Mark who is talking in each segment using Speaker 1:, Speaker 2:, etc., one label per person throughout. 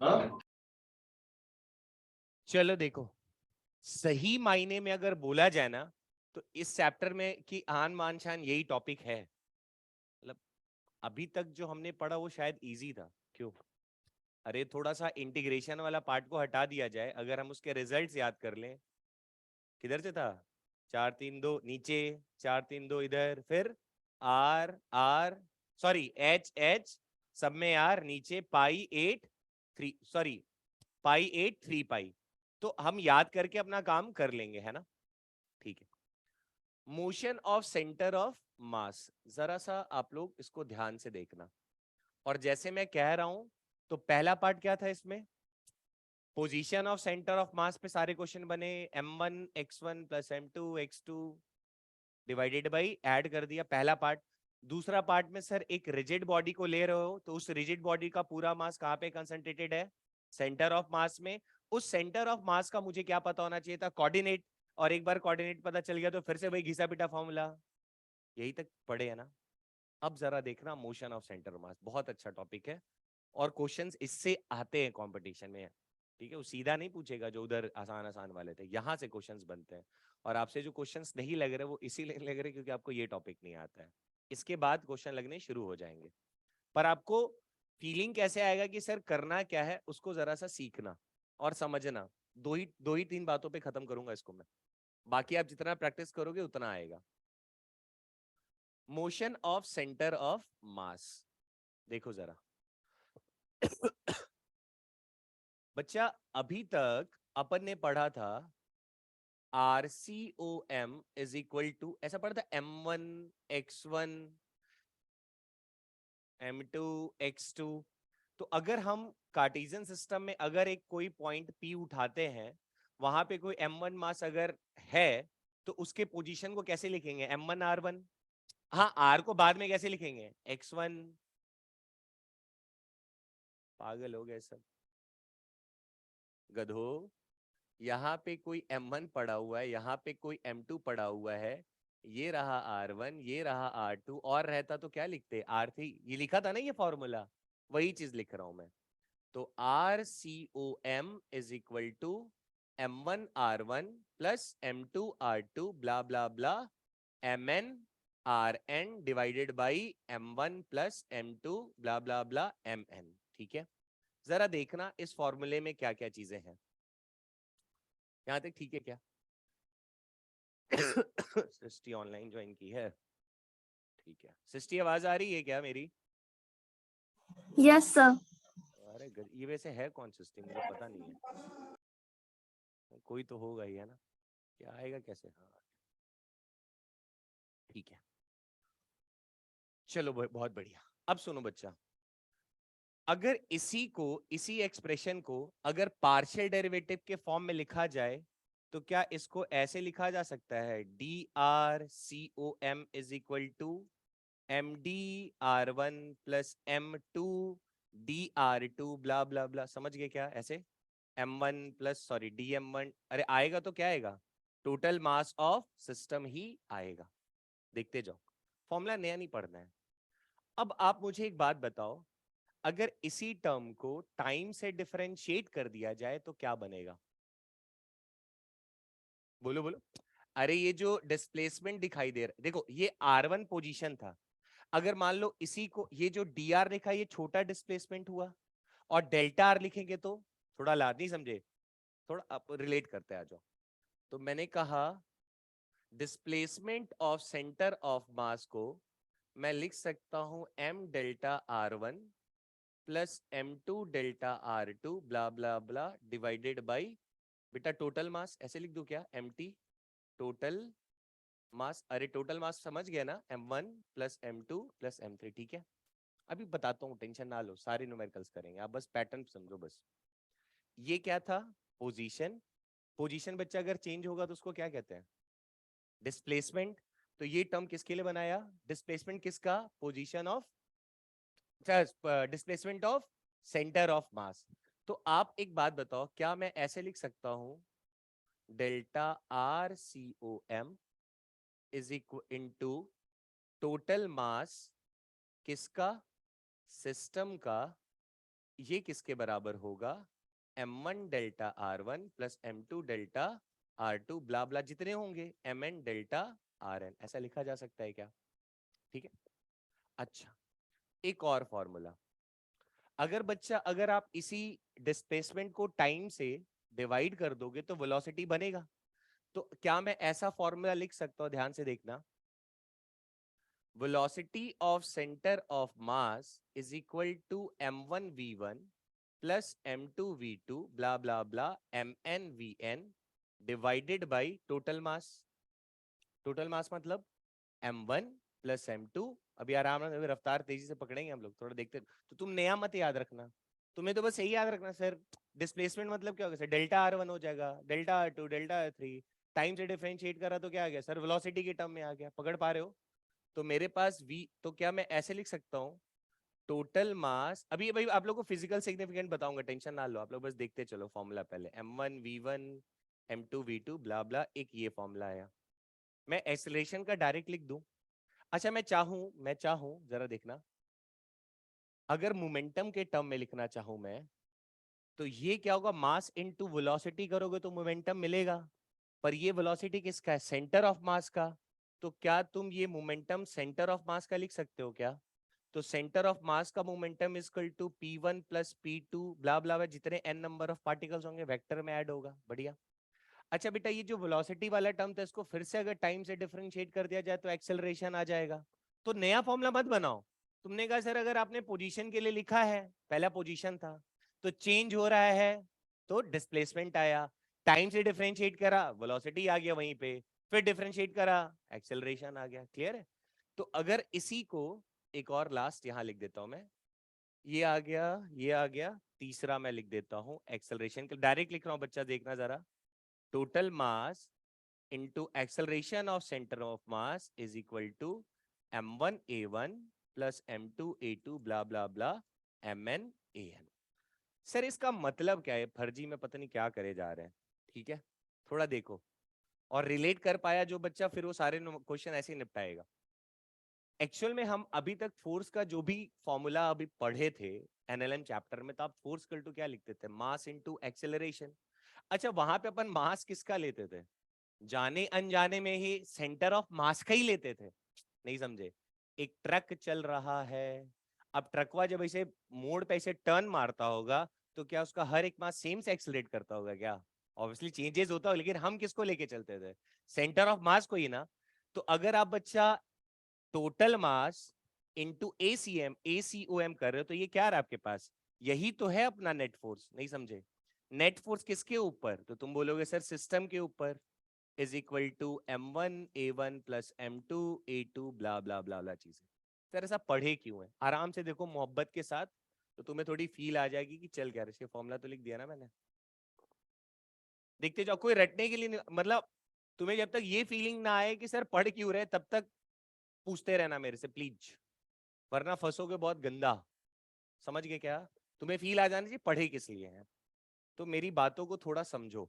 Speaker 1: हाँ?
Speaker 2: चलो देखो, सही मायने में अगर बोला जाए ना, तो इस चैप्टर में की आन मान शान यही टॉपिक है। मतलब अभी तक जो हमने पढ़ा वो शायद इजी था। क्यों? अरे थोड़ा सा इंटीग्रेशन वाला पार्ट को हटा दिया जाए, अगर हम उसके रिजल्ट्स याद कर लें। किधर से था? 4 3 2 नीचे, 4 3 2 इधर, फिर R R, sorry H H, सब में आर, नीचे पाई 8 3, सॉरी पाई 8 3 पाई। तो हम याद करके अपना काम कर लेंगे, है ना? ठीक है। मोशन ऑफ सेंटर ऑफ मास, जरा सा आप लोग इसको ध्यान से देखना। और जैसे मैं कह रहा हूं, तो पहला पार्ट क्या था इसमें? पोजीशन ऑफ सेंटर ऑफ मास पे सारे क्वेश्चन बने। m1 x1 plus m2 x2 divided by, add कर दिया, पहला पार्ट। दूसरा पार्ट में सर एक रिजिड बॉडी को ले रहे हो, तो उस रिजिड बॉडी का पूरा मास कहां पे कंसंट्रेटेड है? सेंटर ऑफ मास में। उस सेंटर ऑफ मास का मुझे क्या पता होना चाहिए था? कोऑर्डिनेट। और एक बार कोऑर्डिनेट पता चल गया तो फिर से वही घिसा पिटा फॉर्मूला। यही तक पढ़े है ना? अब जरा देखना, मोशन ऑफ सेंटर ऑफ मास बहुत अच्छा टॉपिक है, और क्वेश्चंस इससे आते हैं कंपटीशन में। ठीक है, वो सीधा नहीं पूछेगा जो उधर आसान आसान वाले थे, यहाँ से क्वेश्चंस बनते हैं। और आपसे जो क्वेश्चंस नहीं लग रहे वो इसीलिए लग रहे क्योंकि आपको ये टॉपिक नहीं आता है। इसके बाद क्वेश्चन लगने शुरू हो जाएंगे। पर आपको फीलिंग कैसे आएगा कि सर करना क्या है, उसको जरा सा सीखना और समझना। दो ही तीन बातों पे खत्म करूंगा इसको मैं। बाकी आप जितना प्रैक्टिस करोगे उतना आएगा। मोशन ऑफ सेंटर ऑफ मास, देखो जरा। बच्चा, अभी तक अपन ने पढ़ा था RCOM इज इक्वल टू, ऐसा पढ़ा था m1 x1 m2 x2। तो अगर हम कार्टेशियन सिस्टम में अगर एक कोई पॉइंट P उठाते हैं, वहां पे कोई m1 मास अगर है, तो उसके पोजीशन को कैसे लिखेंगे? m1 r1। हाँ, r को बाद में कैसे लिखेंगे? x1। पागल हो गए सब, गधो। यहाँ पे कोई m1 पड़ा हुआ है, यहाँ पे कोई m2 पड़ा हुआ है, ये रहा r1, ये रहा r2, और रहता तो क्या लिखते? r3। ये लिखा था ना ये फॉर्मूला, वही चीज लिख रहा हूं मैं। तो RCOM is equal to m1 r1 plus m2 r2 blah blah blah mn divided by m1 plus m2 blah blah blah mn। ठीक है, जरा देखना इस फॉर्मूले में क्या क्या चीजें हैं। यहां तक ठीक है क्या? सृष्टि ऑनलाइन ज्वाइन की है? ठीक है सृष्टि, आवाज आ रही है क्या मेरी?
Speaker 3: Yes sir.
Speaker 2: अरे ये वैसे है कौन सृष्टि, मुझे पता नहीं है। कोई तो होगा ही, है ना? क्या आएगा कैसे? हाँ ठीक है, चलो बहुत बढ़िया। अब सुनो बच्चा, अगर इसी एक्सप्रेशन को अगर पार्शियल डेरिवेटिव के फॉर्म में लिखा जाए, तो क्या इसको ऐसे लिखा जा सकता है? DRCOM is equal to MD r1 plus M2 DR2 blah blah blah. समझ गए क्या? ऐसे M1 प्लस, सॉरी DM1, अरे आएगा तो क्या आएगा? टोटल मास ऑफ सिस्टम ही आएगा। देखते जाओ, फॉर्मूला नया नहीं पढ़ना है। अब आप मुझे एक बात बताओ, अगर इसी टर्म को टाइम से डिफरेंशिएट कर दिया जाए तो क्या बनेगा? बोलो बोलो। अरे ये जो डिस्प्लेसमेंट दिखाई दे रहा है, देखो ये R1 पोजीशन था। अगर मान लो इसी को, ये जो dr लिखा है ये छोटा डिस्प्लेसमेंट हुआ, और डेल्टा आर लिखेंगे तो, थोड़ा लाद नहीं समझे, थोड़ा आप रिलेट करते आ जाओ। तो मैंने कहा डिस्प्लेसमेंट ऑफ सेंटर ऑफ मास को मैं लिख सकता हूं m delta r1 plus m2 delta r2 blah blah blah divided by, बेटा टोटल मास ऐसे लिख दूं क्या? mt total mass. अरे टोटल मास समझ गया ना, m1 plus m2 plus m3। ठीक है, अभी बताता हूँ, टेंशन ना लो, सारे न्यूमेरिकल्स करेंगे, आप बस पैटर्न समझो बस। ये क्या था? पोजीशन। पोजीशन बच्चा अगर चेंज होगा तो उसको क्या कहते हैं? डिस्प्लेसमेंट। तो ये टर्म किसके लिए बनाया? डिस्प्लेसमेंट किसका? Position of, displacement of centre of मास। तो आप एक बात बताओ, क्या मैं ऐसे लिख सकता हूं delta RCOM is equal into total mass किसका? सिस्टम का, ये किसके बराबर होगा, m1 delta r1 plus m2 delta r2 blah blah जितने होंगे mn डेल्टा rn, ऐसा लिखा जा सकता है क्या? ठीक है। अच्छा, एक और फॉर्मूला, अगर आप इसी डिस्प्लेसमेंट को टाइम से डिवाइड कर दोगे तो वेलोसिटी बनेगा। तो क्या मैं ऐसा फॉर्मूला लिख सकता हूं, ध्यान से देखना, velocity of center of mass is equal to m1 v1 plus m2 v2 blah blah blah mn vn divided by total mass। Total mass मतलब m1 प्लस m2। अभी आराम से, रफ्तार तेजी से पकड़ेंगे हम लोग, थोड़ा देखते। तो तुम नया मत याद रखना, तुम्हें तो बस यही याद रखना सर डिस्प्लेसमेंट मतलब क्या होगा सर, डेल्टा r1 हो जाएगा, delta r2, delta r3, time से डिफरेंशिएट करा तो क्या आ गया सर, वेलोसिटी के टर्म में आ गया। पकड़ पा रहे हो? तो मेरे पास v, तो क्या मैं ऐसे लिख सकता हूँ, टोटल मास, अभी भाई आप लोग को फिजिकल सिग्निफिकेंट बताऊंगा, टेंशन ना लो, आप लोग बस देखते चलो फॉर्मूला पहले, m1 v1 m2 v2 ब्ला ब्ला, एक ये फॉर्मूला आया। मैं एक्सेलरेशन का डायरेक्ट लिख दूं। अच्छा, मैं चाहूं जरा देखना, अगर मोमेंटम के टर्म में लिखना चाहूं मैं, तो ये क्या होगा, मास इनटू वेलोसिटी करोगे तो मोमेंटम मिलेगा। पर ये वेलोसिटी किसका है, सेंटर ऑफ मास का। तो क्या तुम ये मोमेंटम सेंटर ऑफ मास का लिख सकते हो क्या? तो सेंटर ऑफ मास का momentum is equal to p1 plus p2 blah blah, जितने n नंबर ऑफ पार्टिकल्स होंगे वेक्टर में ऐड होगा। बढ़िया। अच्छा बेटा, ये जो वेलोसिटी वाला टर्म था, इसको फिर से अगर टाइम से डिफरेंशिएट कर दिया जाए तो एक्सेलरेशन आ जाएगा। तो नया फॉर्मूला मत बनाओ। तुमने कहा सर अगर आपने पोजीशन के लिए लिखा है, पहला पोजीशन था, तो चेंज हो रहा है तो डिस्प्लेसमेंट आया, टाइम से डिफरेंशिएट करा वेलोसिटी आ गया वहीं पे, फिर डिफरेंशिएट करा एक्सेलरेशन आ गया। क्लियर है? तो अगर इसी को एक और लास्ट यहां लिख देता हूं मैं, ये आ गया, ये आ गया, तीसरा मैं लिख देता हूं एक्सेलरेशन के, डायरेक्ट लिख रहा हूं बच्चा, देखना जरा, total mass into acceleration of center of mass is equal to m1 a1 plus m2 a2 blah blah blah mn an। Sir इसका मतलब क्या है, फर्जी में पता नहीं क्या करे जा रहे हैं। ठीक है, थोड़ा देखो, और रिलेट कर पाया जो बच्चा, फिर वो सारे क्वेश्चन ऐसे ही निपटाएगा। एक्चुअल में हम अभी तक फोर्स का जो भी फॉर्मूला अभी पढ़े थे एनएलएम चैप्टर में, तो आप फोर्स इक्वल टू क्या लिखते थे, मास इनटू एक्सेलरेशन। अच्छा, वहां पे अपन मास किसका लेते थे, जाने अनजाने में ही सेंटर ऑफ मास का ही लेते थे। नहीं समझे? एक ट्रक चल रहा है, अब ट्रकवा जब ऐसे मोड़ पे ऐसे टर्न मारता होगा, तो क्या उसका हर एक मास सेम से एक्सेलरेट करता होगा क्या? ऑब्वियसली चेंजेस होता होगा, लेकिन हम किसको लेके चलते थे, सेंटर ऑफ मास को ही ना। तो अगर आप बच्चा टोटल मास इंटू एसीएम एसीओएम कर रहे हो, तो ये क्या रहा आपके पास, यही तो है अपना नेट फोर्स। नहीं समझे? नेट फोर्स किसके ऊपर, तो तुम बोलोगे सर सिस्टम के ऊपर, is equal to m1 a1 plus m2 a2 blah blah blah blah चीजें। सर ऐसा पढ़े क्यों है, आराम से देखो मोहब्बत के साथ, तो तुम्हें थोड़ी फील आ जाएगी कि चल क्या रहा है। फॉर्मूला तो लिख दिया ना मैंने, देखते जाओ, कोई रटने के लिए नहीं, मतलब तुम्हें जब तक ये फीलिंग ना आए कि सर पढ़ क्यों रहे, तब तक पूछते रहना मेरे से प्लीज, वरना फंसोगे बहुत गंदा। समझ गए क्या? तुम्हें फील आ जाना चाहिए पढ़े किस लिए हैं, तो मेरी बातों को थोड़ा समझो।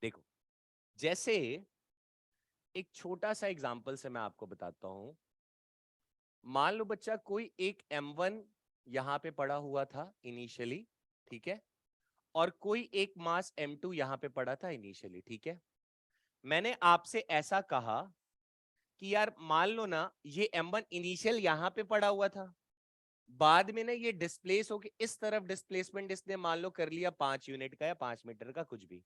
Speaker 2: देखो, जैसे एक छोटा सा एग्जांपल से मैं आपको बताता हूं। मान लो बच्चा कोई एक m1 यहां पे पड़ा हुआ था इनिशियली, ठीक है, और कोई एक मास m2 यहां पे पड़ा था इनिशियली, ठीक है। मैंने आपसे ऐसा कहा कि यार मान लो ना ये m1 इनिशियल यहां पे पड़ा हुआ था, बाद में ना ये डिस्प्लेस होके इस तरफ डिस्प्लेसमेंट इसने मान लो कर लिया 5 यूनिट का या 5 मीटर का कुछ भी,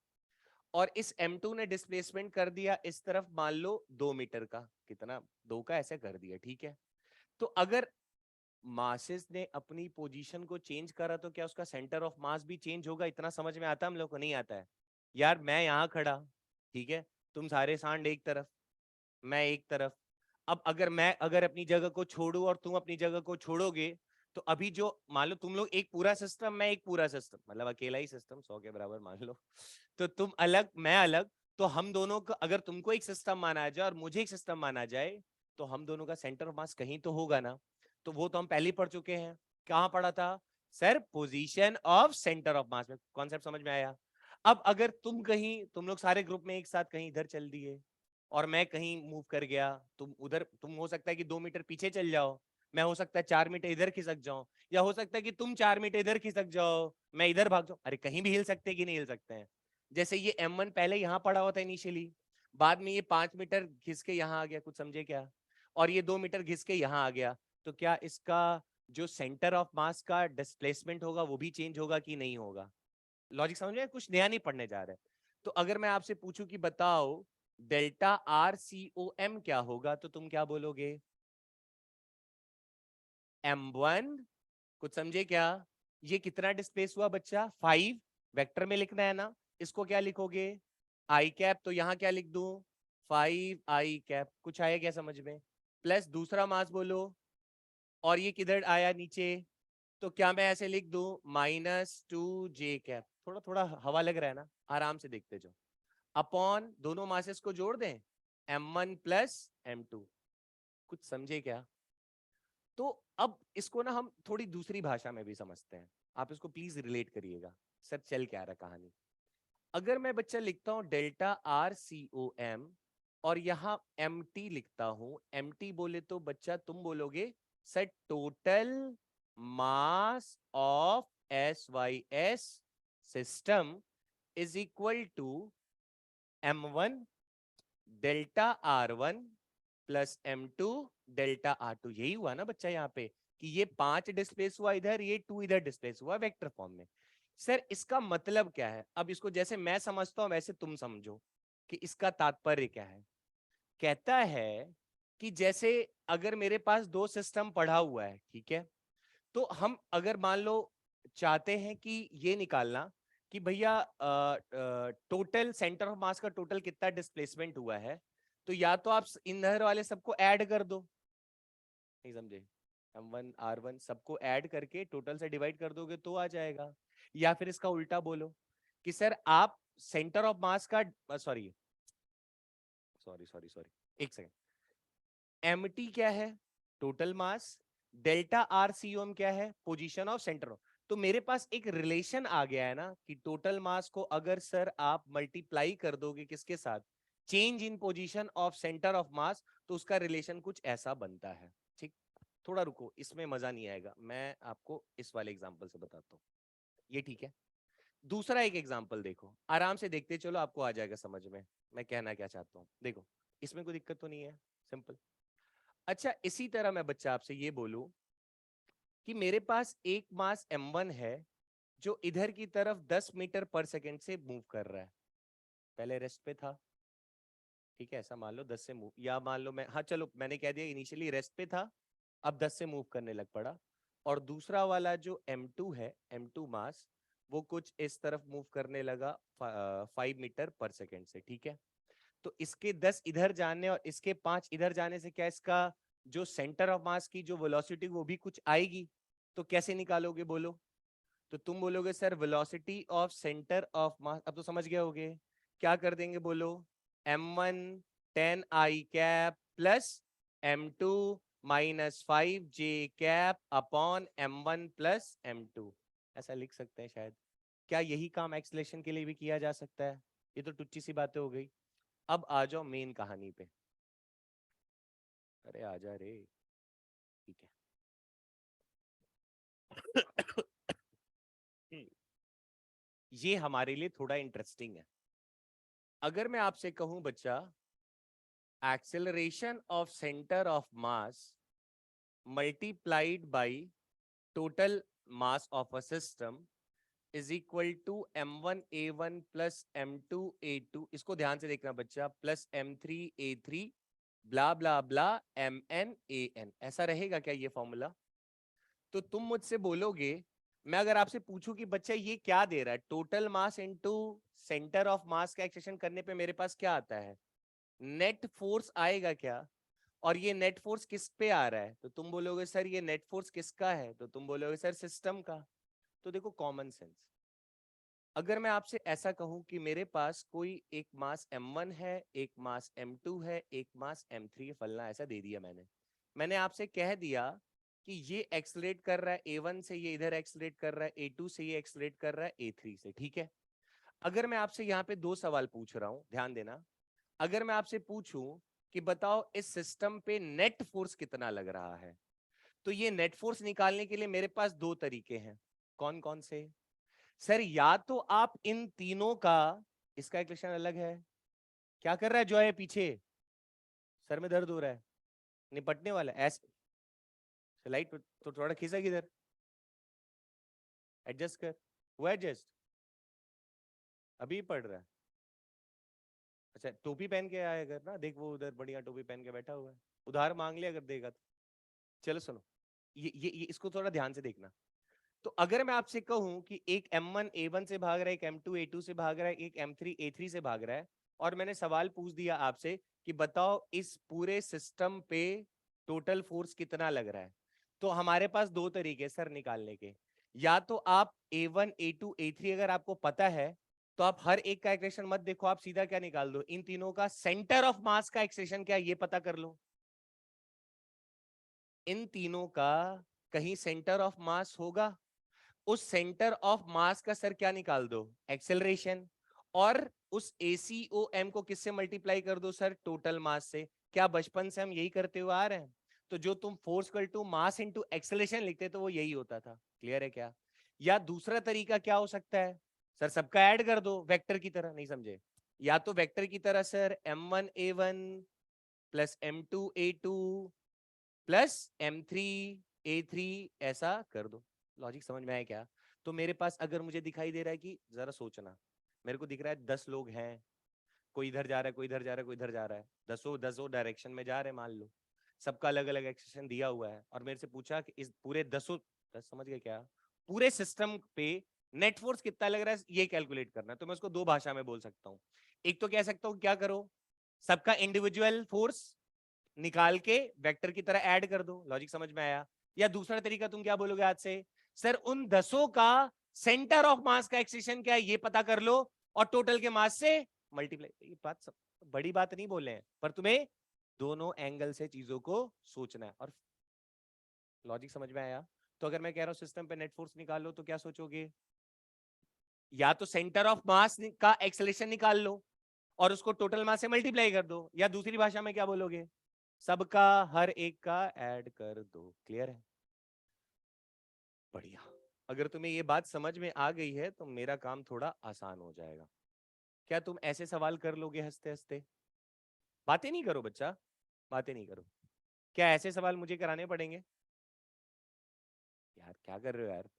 Speaker 2: और इस m2 ने डिस्प्लेसमेंट कर दिया इस तरफ मान लो 2 मीटर का, कितना, 2 का ऐसे कर दिया, ठीक है। तो अगर मासेस ने अपनी पोजीशन को चेंज करा तो क्या उसका सेंटर ऑफ मास भी चेंज होगा? इतना समझ में आता है हम लोग को? नहीं आता है? यार मैं यहां खड़ा, ठीक है, तुम सारे सांड एक तरफ, मैं एक तरफ। अब अगर अपनी जगह को छोड़ू और तुम अपनी जगह को छोड़ोगे, तो अभी जो मान लो तुम लोग एक पूरा सिस्टम, मैं एक पूरा सिस्टम, मतलब अकेला ही सिस्टम 100 के बराबर मान लो, तो तुम अलग मैं अलग, तो हम दोनों को अगर तुमको एक सिस्टम माना जाए और मुझे एक सिस्टम माना जाए, तो हम दोनों का सेंटर ऑफ मास कहीं तो होगा ना। तो वो तो हम पहले ही पढ़ चुके हैं। कहां पढ़ा था sir? Position of centre of मास में। कॉन्सेप्ट समझ में आया? अब अगर तुम लोग सारे ग्रुप में एक साथ कहीं इधर चल दिए, और मैं कहीं मूव कर गया, तुम उधर, तुम हो सकता है कि 2 मीटर पीछे चल जाओ, मैं हो सकता है 4 मीटर इधर खिसक जाऊं, या हो सकता है कि तुम 4 मीटर इधर खिसक जाओ, मैं इधर भाग जाऊं। अरे कहीं भी हिल सकते हैं कि नहीं हिल सकते हैं? जैसे ये M1 पहले यहाँ पड़ा हुआ था इनिशियली, बाद में ये 5 मीटर घिस के यहाँ आ गया, कुछ समझे क्या? और ये 2 मीटर घिस के यहाँ आ गया, तो क्या इसका जो सेंटर ऑफ मास का डिस्प्लेसमेंट होगा वो भी चेंज होगा कि नहीं होगा? लॉजिक समझ में? कुछ नया नहीं पढ़ने जा रहे हैं। तो अगर मैं आपसे पूछूं कि बताओ डेल्टा RCOM क्या होगा, तो तुम क्या बोलोगे? M1। कुछ समझे क्या? ये कितना डिस्प्लेस हुआ बच्चा? 5। वेक्टर में लिखना है ना, इसको क्या लिखोगे? आई कैप। तो यहां क्या लिख दूं? 5I cap. कुछ आया क्या समझ में? प्लस दूसरा मास बोलो, और ये किधर आया? नीचे। तो क्या मैं ऐसे लिख दूं? -2J cap. थोड़ा थोड़ा हवा लग रहा है ना, आराम से देखते जाओ। अपॉन दोनों मासेस को जोड़ दें, M1 प्लस M2। कुछ समझे क्या? तो अब इसको ना हम थोड़ी दूसरी भाषा में भी समझते हैं, आप इसको प्लीज रिलेट करिएगा, सर चल क्या रहा कहानी। अगर मैं बच्चा लिखता हूं डेल्टा RCOM और यहां MT लिखता हूं, MT बोले तो बच्चा तुम बोलोगे sir total mass of SYS system is equal to M1 delta R1 plus M2 delta R2। यही हुआ ना बच्चा यहाँ पे, कि ये 5 डिस्प्लेस हुआ इधर, ये 2 इधर डिस्प्लेस हुआ वेक्टर फॉर्म में। सर इसका मतलब क्या है? अब इसको जैसे मैं समझता हूं वैसे तुम समझो कि इसका तात्पर्य क्या है। कहता है कि जैसे अगर मेरे पास दो सिस्टम पढ़ा हुआ है, ठीक है, तो हम अगर मान लो चाहते हैं कि ये निकालना कि भैया टोटल सेंटर ऑफ मास का टोटल कितना डिस्प्लेसमेंट हुआ है, तो या तो आप इधर वाले सबको ऐड कर दो, नहीं समझे? M1 R1 सबको ऐड करके टोटल से डिवाइड कर दोगे तो आ जाएगा। या फिर इसका उल्टा बोलो कि सर आप सेंटर ऑफ मास का, सॉरी सॉरी सॉरी सॉरी, एक सेकंड, MT क्या है? Total mass. डेल्टा RCOM क्या है? Position of centre of. तो मेरे पास एक रिलेशन आ गया है ना कि टोटल मास को अगर सर आप मल्टीप्लाई कर दोगे किसके साथ? Change in position of centre of मास, तो उसका रिलेशन कुछ ऐसा बनता है। ठीक, थोड़ा रुको, इसमें मजा नहीं आएगा, मैं आपको इस वाले एग्जांपल से बताता हूँ। ये ठीक है? दूसरा एक एग्जांपल देखो, आराम से देखते चलो, आपको आ जाएगा समझ में मैं कहना क्या चाहता हूँ। देखो इसमें कोई दिक्कत तो नहीं है, सिंपल। अच्छा इसी तरह मैं बच्चा आपसे ये बोलूं कि मेरे पास एक मास M1 है जो इधर की तरफ 10 मीटर पर सेकंड से मूव कर रहा है, पहले रेस्ट पे था, ठीक है, ऐसा मान लो 10 से मूव, या मान लो मैं, हाँ चलो मैंने कह दिया इनिशियली रेस्ट पे था, अब 10 से मूव करने लग पड़ा। और दूसरा वाला जो M2 है, M2 मास, वो कुछ इस तरफ मूव करने लगा 5 मीटर पर सेकेंड से, ठीक है। तो इसके 10 इधर जाने और इसके 5 इधर जाने से क्या इसका जो सेंटर ऑफ मास की जो वेलोसिटी वो भी कुछ आएगी। तो कैसे निकालोगे बोलो? तो तुम बोलोगे sir velocity of centre of मास, अब तो समझ गए होगे, क्या कर देंगे बोलो? M1 10I cap plus M2 -5J cap upon M1 plus M2, ऐसा लिख सकते हैं शायद। क्या यही काम एक्सलेशन के लिए भी किया जा सकता है? ये तो टुच्ची सी बातें हो गई। अब आ जाओ मेन कहानी पे। अरे आजा रे, ठीक है। ये हमारे लिए थोड़ा इंटरेस्टिंग है। अगर मैं आपसे कहूं बच्चा acceleration of centre of mass multiplied by total mass of a system is equal to M1A1 plus M2A2, इसको ध्यान से देखना बच्चा, प्लस M3A3 ब्ला ब्ला ब्ला MNAN, ऐसा रहेगा क्या ये फॉर्मूला? तो तुम मुझसे बोलोगे, मैं अगर आपसे पूछूं कि बच्चा ये क्या दे रहा है, total mass into centre of mass का एक्सप्रेशन करने पे मेरे पास क्या आता है? नेट फोर्स आएगा क्या? और ये नेट फोर्स किस पे आ रहा है? तो तुम बोलोगे सर ये नेट फोर्स किसका है? तो तुम बोलोगे सर सिस्टम का। तो देखो कॉमन सेंस, अगर मैं आपसे ऐसा कहूं कि मेरे पास कोई एक मास M1 है, एक मास M2 है, एक मास M3 है, फलना ऐसा दे दिया मैंने, मैंने आपसे कह दिया कि ये एक्सलेट कर रहा है A1 से, ये इधर एक्सलेट कर रहा है A2 से, ये एक्सलेट कर रहा है A3 से, ठीक है। अगर मैं आपसे यहाँ पे दो सवाल पूछ रहा हूं, ध्यान देना, अगर मैं आपसे पूछूं कि बताओ इस सिस्टम पे नेट फोर्स कितना लग रहा है, तो ये नेट फोर्स निकालने के लिए मेरे पास दो तरीके हैं। कौन कौन से? सर या तो आप इन तीनों का, इसका इक्वेशन अलग है। क्या कर रहा है जो है पीछे? सर में दर्द हो रहा है, निपटने वाला है ऐसे। लाइट तो थोड़ा खींचा किधर, एडजस्ट कर। वो एडजस्ट अभी पड़ रहा है। अच्छा टोपी पहन के आया अगर ना, देख वो उधर बढ़िया टोपी पहन के बैठा हुआ है, उधार मांग ले अगर देगा तो। चलो सुनो, ये इसको थोड़ा ध्यान से देखना। तो अगर मैं आपसे कहूं कि एक M1 A1 से भाग रहा है, एक M2 A2 से भाग रहा है, एक M3 A3 से भाग रहा है, और मैंने सवाल पूछ दिया आपसे कि बताओ इस पूरे सिस्टम पे टोटल फोर्स कितना लग रहा है, तो हमारे पास दो तरीके सर निकालने के। या तो आप A1 A2 A3 अगर आपको पता है तो आप हर एक का इक्वेशन मत देखो, आप सीधा क्या निकाल दो, इन तीनों का सेंटर ऑफ मास का एक्सप्रेशन क्या है ये पता कर लो। इन तीनों का कहीं सेंटर ऑफ मास होगा, उस सेंटर ऑफ मास का सर क्या निकाल दो, एक्सेलरेशन। और उस ACOM को किससे मल्टीप्लाई कर दो सर, टोटल मास से। क्या बचपन से हम यही करते हुए आ रहे हैं? तो जो तुम force equal to mass into acceleration लिखते तो वो यही होता था। क्लियर है क्या? या दूसरा तरीका क्या हो सकता है सर, सबका ऐड कर दो वेक्टर की तरह, नहीं समझे? या तो वेक्टर की तरह sir M1 A1 plus M2 A2 plus M3 A3 ऐसा कर दो। लॉजिक समझ में आया क्या? तो मेरे पास अगर मुझे दिखाई दे रहा है कि जरा सोचना, मेरे को दिख रहा है 10 लोग हैं, कोई इधर जा रहा है, कोई इधर जा रहा है, कोई इधर जा रहा है, दसों दसों डायरेक्शन में जा रहे हैं मान लो, सबका अलग अलग एक्सप्रेशन दिया हुआ है, और मेरे से पूछा कि इस पूरे दसों, दस समझ गए क्या, पूरे सिस्टम पे नेट फोर्स कितना लग रहा है ये कैलकुलेट करना है। तो मैं उसको दो भाषा में बोल सकता हूँ। एक तो कह सकता हूँ क्या करो, सबका इंडिविजुअल फोर्स निकाल के वेक्टर की तरह ऐड कर दो। लॉजिक समझ में आया? या दूसरा तरीका तुम क्या बोलोगे आज से, सर उन दसों का सेंटर ऑफ मास का एक्सप्रेशन क्या है ये पता कर लो और टोटल के मास से मल्टीप्लाई। ये बात सब बड़ी बात नहीं बोले हैं, पर तुम्हें दोनों एंगल से चीजों को सोचना है। और लॉजिक समझ में आया? तो अगर मैं कह रहा हूं सिस्टम पे नेट फोर्स निकाल लो तो क्या सोचोगे, या तो सेंटर ऑफ मास का एक्सेलरेशन निकाल लो और उसको टोटल मास से मल्टीप्लाई कर दो, या दूसरी भाषा में क्या बोलोगे, सबका हर एक का ऐड कर दो। क्लियर है? बढ़िया। अगर तुम्हें ये बात समझ में आ गई है तो मेरा काम थोड़ा आसान हो जाएगा। क्या तुम ऐसे सवाल कर लोगे हंसते हंसते? बातें नहीं करो बच्चा, बातें नहीं करो। क्या ऐसे सवाल मुझे कराने पड़ेंगे? यार क्या कर रहे हो यार?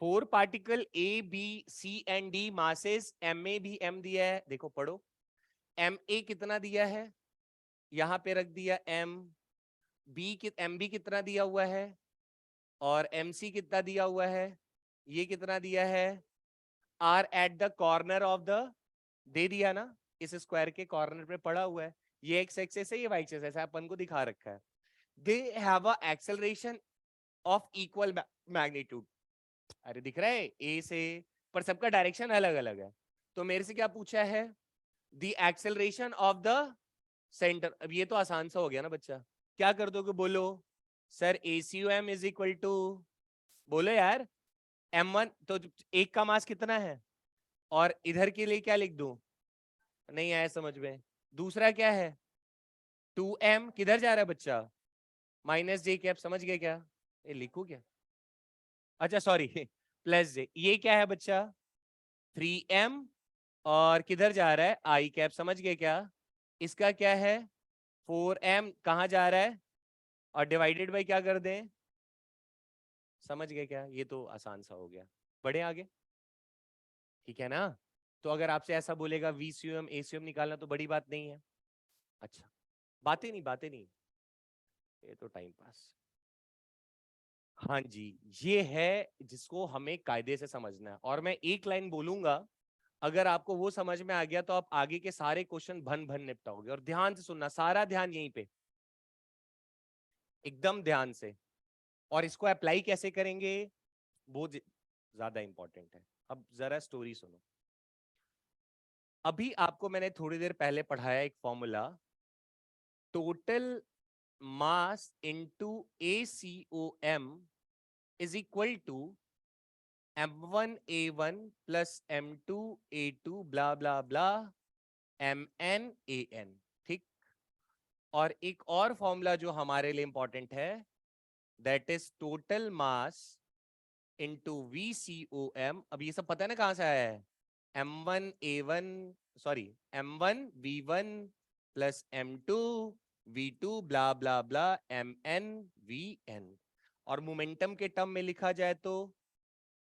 Speaker 2: Four particle A B C and D masses, MA भी M दिया है, देखो पढ़ो। MA कितना दिया है, यहां पे रख दिया M। MB कितना दिया हुआ है, और MC कितना दिया हुआ है, ये कितना दिया है, R at the corner of the, दे दिया ना, इस स्क्वायर के कॉर्नर पे पड़ा हुआ है। ये एक्स एक्सेस है, ये वाई एक्सेस है, ऐसा अपन को दिखा रखा है। They have a acceleration of equal magnitude. अरे दिख रहा है ए से, पर सबका डायरेक्शन अलग अलग है। तो मेरे से क्या पूछा है, the acceleration of the centre. अब ये तो आसान सा हो गया ना बच्चा, क्या कर दोगे बोलो, sir ACOM is equal to, बोलो यार, M1 तो एक का मास कितना है, और इधर के लिए क्या लिख दूं, नहीं आया समझ में? दूसरा क्या है, 2M किधर जा रहा है बच्चा, -J कैप, समझ गए क्या? ये लिखू क्या, अच्छा सॉरी +J, ये क्या है बच्चा, 3M, और किधर जा रहा है I कैप, समझ गए क्या? इसका क्या है, 4M, कहाँ जा रहा है, और डिवाइडेड बाई क्या कर दें, समझ गए क्या? ये तो आसान सा हो गया। बढ़े आगे, ठीक है ना? तो अगर आपसे ऐसा बोलेगा VCOM ACOM निकालना तो बड़ी बात नहीं है। अच्छा, बातें नहीं, बातें नहीं, ये तो टाइम पास। हाँ जी, ये है जिसको हमें कायदे से समझना है, और मैं एक लाइन बोलूंगा, अगर आपको वो समझ में आ गया तो आप आगे के सारे क्वेश्चन भन भन निपटाओगे। और ध्यान से सुनना, सारा ध्यान यहीं पे, एकदम ध्यान से। और इसको अप्लाई कैसे करेंगे वो ज्यादा इंपॉर्टेंट है। अब जरा स्टोरी सुनो। अभी आपको मैंने थोड़ी देर पहले पढ़ाया एक formula, total mass into ACOM is equal to M1 A1 plus M2 A2 blah blah blah MnAn, ठीक। और एक और फॉर्मूला जो हमारे लिए इंपॉर्टेंट है, that is total mass into VCOM। अब ये सब पता है ना कहां से आया है, M1A1 sorry M1V1 plus M2V2 blah blah ब्ला MnVn। और मोमेंटम के टर्म में लिखा जाए तो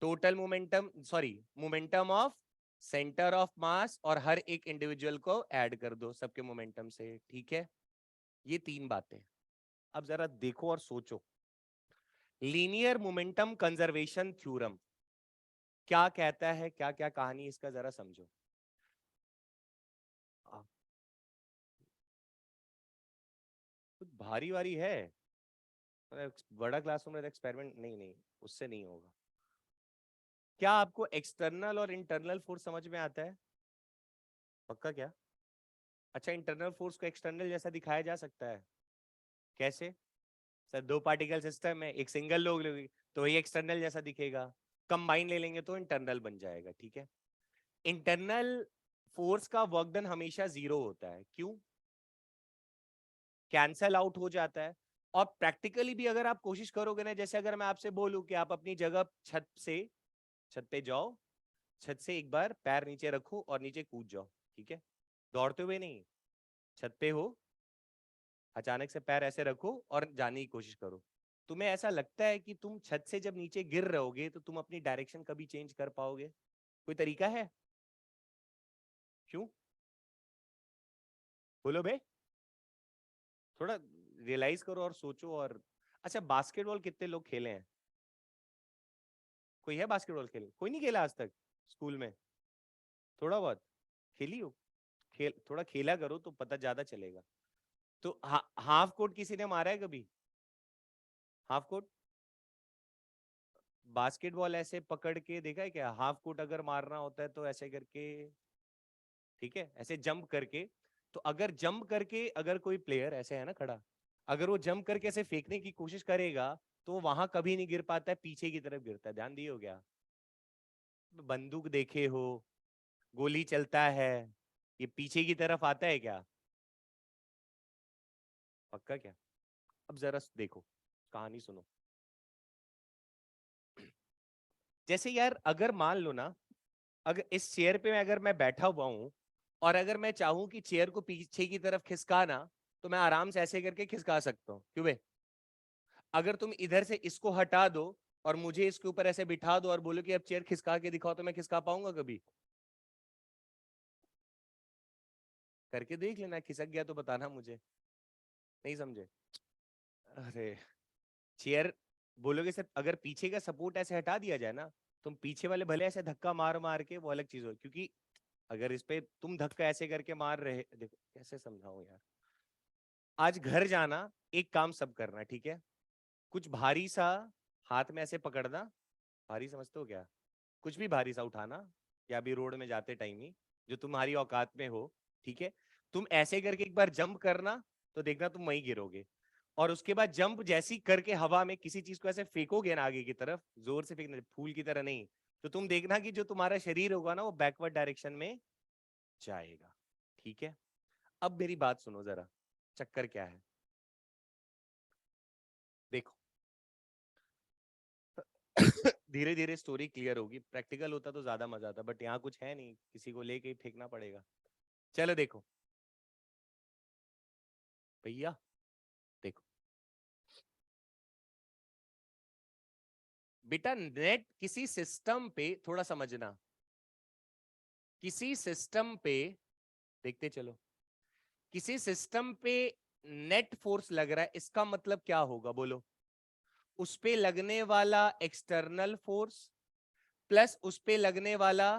Speaker 2: total momentum sorry momentum of centre of mass, और हर एक इंडिविजुअल को ऐड कर दो सबके मोमेंटम से, ठीक है। ये तीन बातें। अब जरा देखो और सोचो, लीनियर मोमेंटम कंजर्वेशन थ्योरम क्या कहता है, क्या क्या कहानी इसका जरा समझो। कुछ भारी वारी है, बड़ा क्लासरूम में एक्सपेरिमेंट नहीं नहीं, उससे नहीं होगा। क्या आपको एक्सटर्नल और इंटरनल फोर्स समझ में आता है? पक्का क्या? अच्छा, इंटरनल फोर्स को एक्सटर्नल जैसा दिखाया जा सकता है? कैसे? सर दो पार्टिकल सिस्टम है, एक सिंगल लोग लेंगे तो ये एक्सटर्नल जैसा दिखेगा, कंबाइन ले लेंगे तो इंटरनल बन जाएगा, ठीक है। इंटरनल फोर्स का वर्क डन हमेशा जीरो होता है, क्यों? कैंसल आउट हो जाता है। और प्रैक्टिकली भी अगर आप कोशिश करोगे ना, जैसे अगर मैं आपसे बोलूं कि आप अपनी जगह छत पे जाओ, छत से एक बार पैर नीचे रखो और नीचे कूद जाओ, ठीक है। दौड़ते हुए नहीं, छत पे हो, अचानक से पैर ऐसे रखो और जाने की कोशिश करो। तुम्हें ऐसा लगता है कि तुम छत से जब नीचे गिर रहोगे तो तुम अपनी डायरेक्शन कभी चेंज कर पाओगे? कोई तरीका है? क्यों? बोलो बे, थोड़ा रियलाइज करो और सोचो। और अच्छा, बास्केटबॉल कितने लोग खेले हैं? कोई है बास्केटबॉल खेले? कोई नहीं खेला आज तक स्कूल में? थोड़ा बहुत खेली हो? थोड़ा खेला करो तो पता ज्यादा चलेगा। तो हाफ कोर्ट किसी ने मारा है कभी? हाफ कोर्ट बास्केटबॉल ऐसे पकड़ के देखा है क्या? हाफ कोर्ट अगर मारना होता है तो ऐसे करके, ठीक है, ऐसे जंप करके। तो अगर जंप करके अगर कोई प्लेयर ऐसे है ना खड़ा, अगर वो जंप करके ऐसे फेंकने की कोशिश करेगा तो वो वहां कभी नहीं गिर पाता है, पीछे की तरफ गिरता है। ध्यान दिए हो क्या? बंदूक देखे हो, गोली चलता है, ये पीछे की तरफ आता है क्या? पक्का क्या? अब जरा देखो, कहानी सुनो। जैसे यार अगर मान लो ना, अगर इस चेयर पे अगर मैं बैठा हुआ हूं और अगर मैं चाहूं कि चेयर को पीछे की तरफ खिसकाना, तो मैं आराम से ऐसे करके खिसका सकता हूं, क्यों बे? अगर तुम इधर से इसको हटा दो और मुझे इसके ऊपर ऐसे बिठा दो और बोलो कि अब चेयर खिसका के दिखाओ, तो मैं खिसका पाऊंगा कभी? करके देख लेना, खिसक गया तो बताना मुझे। नहीं समझे? अरे, चेयर बोलोगे सर अगर पीछे का सपोर्ट ऐसे हटा दिया जाए ना, तुम पीछे वाले भले ऐसे धक्का मार मार के, वो अलग चीज हो, क्योंकि अगर इस पे तुम धक्का ऐसे करके मार रहे, देखो कैसे समझाऊं यार। आज घर जाना, एक काम सब करना, ठीक है। कुछ भारी सा हाथ में ऐसे पकड़ना, भारी समझते हो क्या? कुछ भी भारी सा उठाना, या अभी रोड में जाते टाइम ही जो तुम्हारी औकात में हो, ठीक है। तुम ऐसे करके एक बार जंप करना, तो देखना तुम वहीं गिरोगे। और उसके बाद जंप जैसी करके हवा में किसी चीज को ऐसे फेंकोगे ना आगे की तरफ, जोर से फेंकना, फूल की तरह नहीं, तो तुम देखना कि जो तुम्हारा शरीर होगा ना वो बैकवर्ड डायरेक्शन में जाएगा, ठीक है। अब मेरी बात सुनो जरा, चक्कर क्या है देखो। धीरे धीरे स्टोरी क्लियर होगी, प्रैक्टिकल होता तो ज्यादा मजा आता, बट यहाँ कुछ है नहीं, किसी को लेके ही फेंकना पड़ेगा। चलो देखो भैया, देखो बेटा, नेट किसी सिस्टम पे, थोड़ा समझना, किसी सिस्टम पे, देखते चलो, किसी सिस्टम पे नेट फोर्स लग रहा है, इसका मतलब क्या होगा बोलो? उस पे लगने वाला एक्सटर्नल फोर्स प्लस उस पे लगने वाला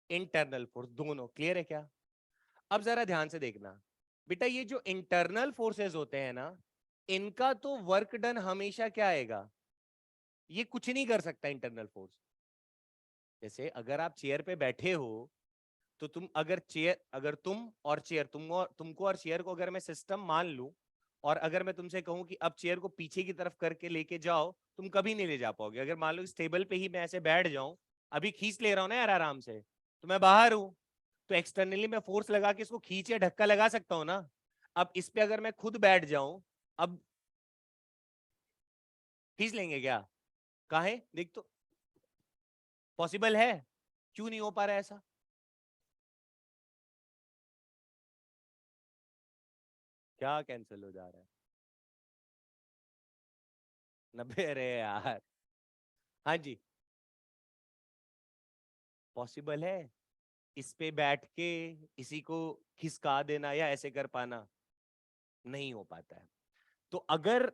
Speaker 2: इंटरनल फोर्स, दोनों। क्लियर है क्या? अब जरा ध्यान से देखना बेटा, ये जो इंटरनल फोर्सेस होते हैं ना, इनका तो वर्क डन हमेशा क्या आएगा? ये कुछ नहीं कर सकता इंटरनल फोर्स। जैसे अगर आप चेयर पे बैठे हो, तो तुम अगर चेयर, अगर तुम और चेयर, तुमको और चेयर को अगर मैं सिस्टम मान लूं, और अगर मैं तुमसे कहूं कि अब चेयर को पीछे की तरफ करके लेके जाओ, तुम कभी नहीं ले जा पाओगे। अगर मान लो इस टेबल पे ही मैं ऐसे बैठ जाऊं, अभी खींच ले रहा हूं ना यार आराम से, तो मैं बाहर हूं, तो एक्सटर्नली मैं फोर्स लगा के इसको खींच या धक्का लगा सकता हूं ना। अब इस पे अगर मैं खुद बैठ जाऊं, अब खींच लेंगे क्या? कहाँ है देख तो, पॉसिबल है? क्यों नहीं हो पा रहा है ऐसा? क्या कैंसिल हो जा रहा है? 90? अरे यार, हाँ जी, पॉसिबल है इस पे बैठ के इसी को खिसका देना या ऐसे कर पाना? नहीं हो पाता है। तो अगर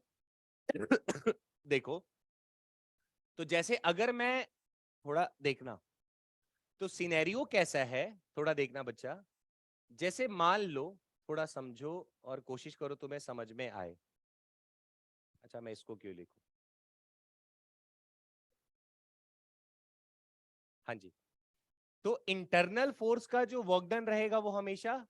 Speaker 2: देखो, तो जैसे अगर मैं थोड़ा देखना, तो सिनेरियो कैसा है थोड़ा देखना बच्चा। जैसे मान लो, थोड़ा समझो और कोशिश करो तुम्हें समझ में आए। अच्छा, मैं इसको क्यों लिखूं? हाँ जी, तो इंटरनल फोर्स का जो वर्क डन रहेगा वो हमेशा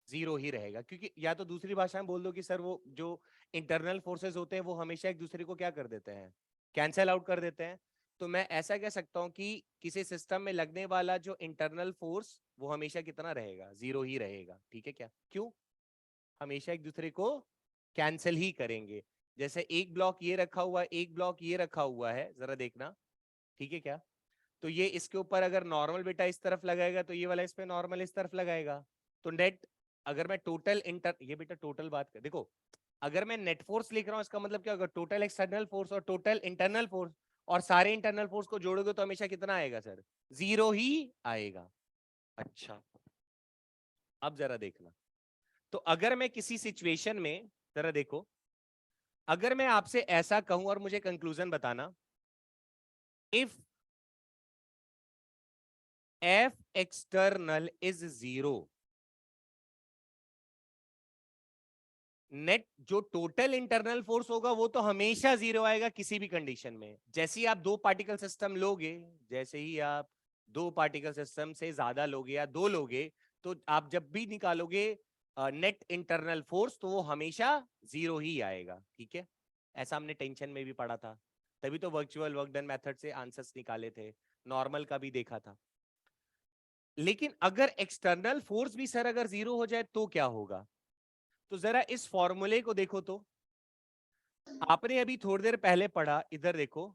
Speaker 2: जीरो ही रहेगा, क्योंकि या तो दूसरी भाषा में बोल दो कि सर वो जो इंटरनल फोर्सेस होते हैं वो हमेशा एक दूसरे को क्या कर देते हैं, कैंसल आउट कर देते हैं। तो मैं ऐसा कह सकता हूं कि किसी सिस्टम में लगने वाला जो इंटरनल फोर्स वो हमेशा कितना रहेगा, जीरो ही रहेगा। ठीक है क्या? क्यों? हमेशा एक दूसरे को कैंसिल ही करेंगे। जैसे एक ब्लॉक ये रखा हुआ है, एक ब्लॉक ये रखा हुआ है, जरा देखना। ठीक है क्या? तो ये इसके ऊपर अगर नॉर्मल बेटा इस तरफ लगाएगा तो ये वाला इस पे नॉर्मल इस तरफ लगाएगा। तो नेट, अगर मैं टोटल इंटर, ये बेटा टोटल बात कर देखो, अगर मैं नेट फोर्स लिख रहा हूं इसका मतलब क्या होगा, टोटल एक्सटर्नल फोर्स और टोटल इंटरनल फोर्स, और सारे इंटरनल फोर्स को जोड़ोगे तो हमेशा कितना आएगा सर? जीरो ही आएगा। अच्छा, अब जरा देखना, तो अगर मैं किसी सिचुएशन में, जरा देखो, अगर मैं आपसे ऐसा कहूं और मुझे कंक्लूजन बताना, if F external is zero, net जो टोटल इंटरनल फोर्स होगा वो तो हमेशा जीरो आएगा किसी भी कंडीशन में। जैसे ही आप दो पार्टिकल सिस्टम लोगे, जैसे ही आप दो पार्टिकल सिस्टम से ज्यादा लोगे या दो लोगे, तो आप जब भी निकालोगे नेट इंटरनल फोर्स तो वो हमेशा जीरो ही आएगा। ठीक है, ऐसा हमने टेंशन में भी पढ़ा था, तभी तो वर्चुअल वर्क डन मेथड से आंसर्स निकाले थे, नॉर्मल का भी देखा था। लेकिन अगर एक्सटर्नल फोर्स भी सर अगर जीरो हो जाए तो क्या होगा? तो जरा इस फॉर्मूले को देखो, तो आपने अभी थोड़ी देर पहले पढ़ा, इधर देखो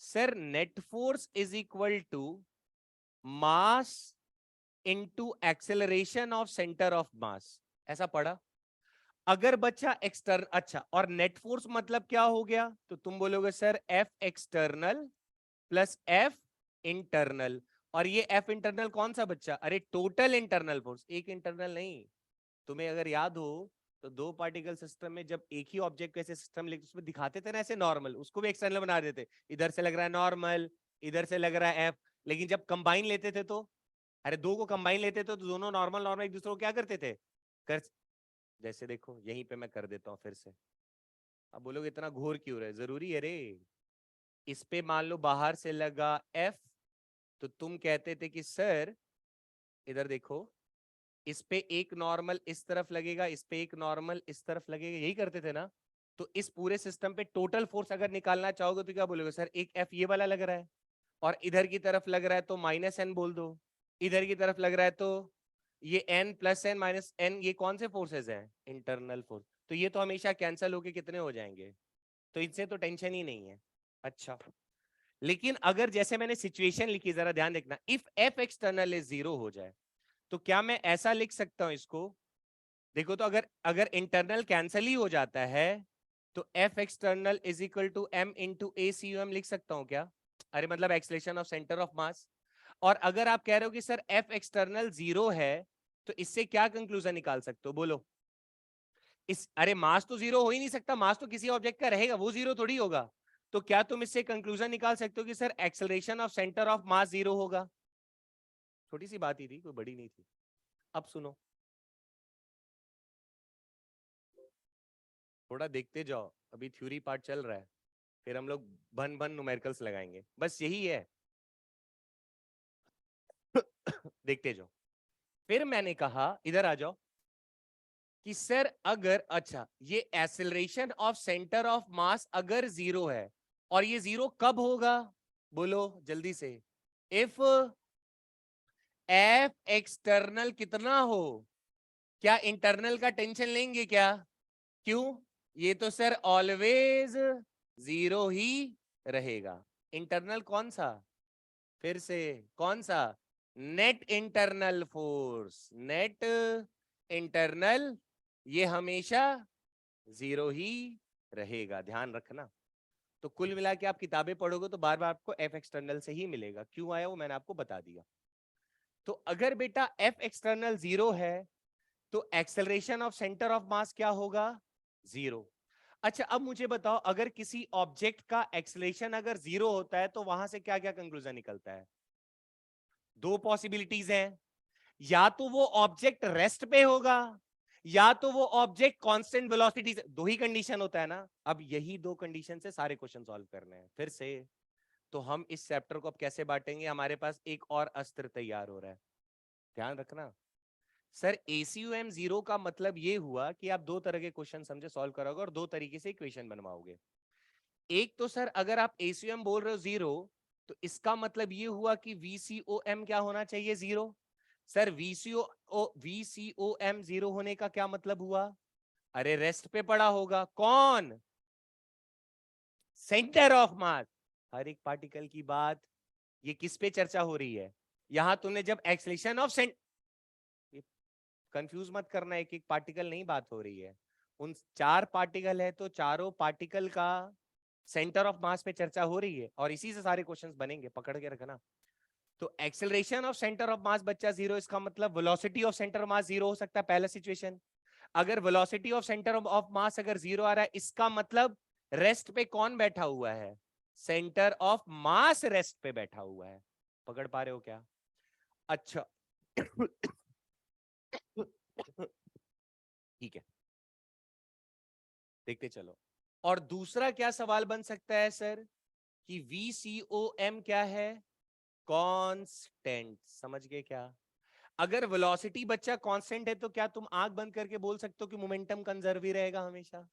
Speaker 2: sir, net force is equal to mass into acceleration of centre of mass, ऐसा पढ़ा। अगर बच्चा एक्सटर्नल, अच्छा, और नेट फोर्स मतलब क्या हो गया, तो तुम बोलोगे sir F external plus F internal. और ये एफ इंटरनल कौन सा बच्चा? अरे टोटल इंटरनल फोर्स, एक इंटरनल नहीं। तुम्हें अगर याद हो तो दो पार्टिकल सिस्टम में जब एक ही ऑब्जेक्ट को ऐसे सिस्टम लिख उसमें दिखाते थे ना ऐसे नॉर्मल, उसको भी एक्सटर्नल बना देते, इधर से लग रहा है नॉर्मल, इधर से लग रहा है एफ। लेकिन जब कंबाइन लेते थे तो, अरे दो को कंबाइन लेते थे तो दोनों नॉर्मल नॉर्मल एक दूसरे को क्या करते थे, कर, जैसे देखो यहीं पे मैं कर देता हूँ फिर से। अब बोलोगे इतना घोर क्यों रहे, जरूरी है रे। इस पे मान लो बाहर से लगा एफ, तो तुम कहते थे कि सर इधर देखो, इस पे एक नॉर्मल इस तरफ लगेगा, इस पे एक नॉर्मल इस तरफ लगेगा, यही करते थे ना। तो इस पूरे सिस्टम पे टोटल फोर्स अगर निकालना चाहोगे तो क्या बोलोगे सर, एक एफ ये वाला लग रहा है और इधर की तरफ लग रहा है तो माइनस एन बोल दो, इधर की तरफ लग रहा है तो ये N plus N minus N, ये कौन से फोर्सेज हैं, इंटरनल फोर्स। तो ये तो हमेशा कैंसिल होके कितने हो जाएंगे, तो इनसे तो टेंशन ही नहीं है। अच्छा, लेकिन अगर जैसे मैंने सिचुएशन लिखी, जरा ध्यान देखना, if F external is zero हो जाए, तो क्या मैं ऐसा लिख सकता हूं इसको, देखो, तो अगर अगर इंटरनल कैंसिल ही हो जाता है तो F external is equal to M into A C U M लिख सकता हूं क्या? अरे मतलब acceleration of centre of mass. और अगर आप कह रहे हो कि सर एफ एक्सटर्नल जीरो है, तो इससे क्या कंक्लूजन निकाल सकते हो बोलो? इस, अरे मास तो जीरो हो ही नहीं सकता, मास तो किसी ऑब्जेक्ट का रहेगा, वो जीरो थोड़ी होगा। तो क्या तुम इससे कंक्लूजन निकाल सकते हो कि sir acceleration of centre of mass zero होगा? छोटी सी बात ही थी, कोई बड़ी नहीं थी। अब सुनो, थोड़ा देखते जाओ, अभी थ्योरी पार्ट चल रहा है, फिर हम लोग भन भन न्यूमेरिकल्स लगाएंगे, बस यही है। देखते जाओ। फिर मैंने कहा इधर आ जाओ कि सर अगर, अच्छा, ये एक्सेलरेशन ऑफ सेंटर ऑफ मास अगर जीरो है, और ये जीरो कब होगा बोलो जल्दी से? इफ एफ एक्सटर्नल कितना हो, क्या इंटरनल का टेंशन लेंगे क्या? क्यों? ये तो सर ऑलवेज 0 ही रहेगा। इंटरनल कौन सा? फिर से कौन सा? Net internal force. Net internal ये हमेशा 0 ही रहेगा, ध्यान रखना। तो कुल मिला के आप किताबें पढ़ोगे तो बार बार आपको एफ एक्सटर्नल से ही मिलेगा। क्यों आया वो मैंने आपको बता दिया। तो अगर बेटा एफ एक्सटर्नल 0 है तो एक्सेलरेशन ऑफ सेंटर ऑफ मास क्या होगा? 0। अच्छा अब मुझे बताओ, अगर किसी ऑब्जेक्ट का एक्सेलरेशन अगर 0 होता है तो वहां से क्या क्या कंक्लूजन निकलता है? दो पॉसिबिलिटीज हैं, या तो वो ऑब्जेक्ट रेस्ट पे होगा या तो वो ऑब्जेक्ट कांस्टेंट वेलोसिटी से। दो ही कंडीशन होता है ना। अब यही दो कंडीशन से सारे क्वेश्चन सॉल्व करने हैं फिर से। तो हम इस चैप्टर को अब कैसे बांटेंगे? हमारे पास एक और अस्त्र तैयार हो रहा है, ध्यान रखना। सर ACUM 0 का मतलब ये हुआ कि आप दो तरह के क्वेश्चन समझे सॉल्व करोगे और दो तरीके से इक्वेशन बनवाओगे। एक तो सर अगर आप ACUM बोल रहे हो 0 तो इसका मतलब ये हुआ कि VCOM क्या होना चाहिए? 0। सर VCOM 0 होने का क्या मतलब हुआ? अरे रेस्ट पे पड़ा होगा। कौन? सेंटर ऑफ मास। हर एक पार्टिकल की बात, ये किस पे चर्चा हो रही है? यहां तुमने जब एक्सलेशन ऑफ कंफ्यूज मत करना, एक एक पार्टिकल नहीं बात हो रही है। उन चार पार्टिकल है तो चारों पार्टिकल का सेंटर ऑफ मास पे चर्चा हो रही है और इसी से सारे क्वेश्चंस बनेंगे, पकड़ के रखना। तो एक्सेलरेशन ऑफ सेंटर ऑफ मास बच्चा 0, इसका मतलब वेलोसिटी ऑफ सेंटर ऑफ मास 0 हो सकता है, पहला सिचुएशन। अगर वेलोसिटी ऑफ सेंटर ऑफ मास अगर 0 आ रहा है, इसका मतलब रेस्ट पे कौन बैठा हुआ है? सेंटर ऑफ मास रेस्ट पे बैठा हुआ है। पकड़ पा रहे हो क्या? अच्छा ठीक है, देखते चलो। और दूसरा क्या सवाल बन सकता है सर कि VCOM क्या है? कांस्टेंट। समझ गए क्या? अगर वेलोसिटी बच्चा कांस्टेंट है तो क्या तुम आंख बंद करके बोल सकते हो कि मोमेंटम कंजर्व ही रहेगा हमेशा?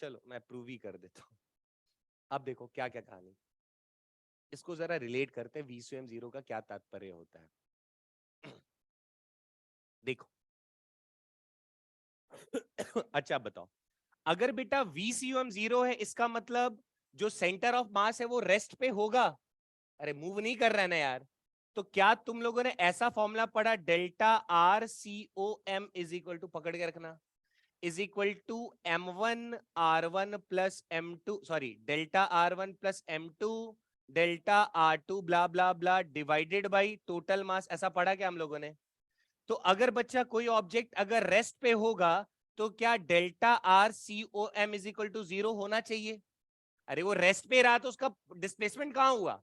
Speaker 2: चलो मैं प्रूव ही कर देता हूं। अब देखो क्या क्या कहानी, इसको जरा रिलेट करते हैं VCOM 0 का क्या तात्पर्य होता है। देखो अच्छा बताओ, अगर बेटा VCOM 0 है इसका मतलब जो सेंटर ऑफ मास है वो रेस्ट पे होगा। अरे मूव नहीं कर रहा है ना यार। तो क्या तुम लोगों ने ऐसा फॉर्मूला पढ़ा, delta RCOM is equal to, पकड़ के रखना, is equal to M1 R1 plus M2, sorry delta R1 plus M2 delta R2 blah blah blah divided by total mass. ऐसा पढ़ा क्या हम लोगों ने? तो अगर बच्चा कोई ऑब्जेक्ट अगर रेस्ट पे होगा तो क्या delta RCOM is equal to 0 होना चाहिए? अरे वो रेस्ट पे रहा तो उसका डिस्प्लेसमेंट कहां हुआ?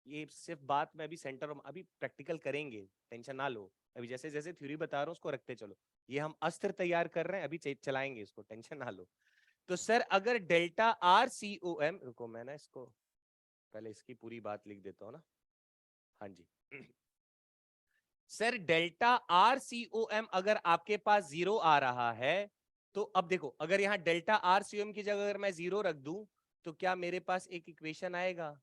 Speaker 2: ये सिर्फ बात में अभी सेंटर, अभी प्रैक्टिकल करेंगे, टेंशन ना लो। अभी जैसे जैसे थ्योरी बता रहा हूं उसको रखते चलो। ये हम अस्त्र तैयार कर रहे हैं, अभी चलाएंगे इसको, टेंशन ना लो। तो सर अगर डेल्टा RCOM, रुको मैं ना इसको पहले इसकी पूरी बात लिख देता हूं ना। हाँ जी सर, डेल्टा RCOM अगर आपके पास 0 आ रहा है तो अब देखो, अगर यहां डेल्टा RCOM की जगह अगर मैं 0 रख दूं तो क्या मेरे पास एक इक्वेशन आएगा?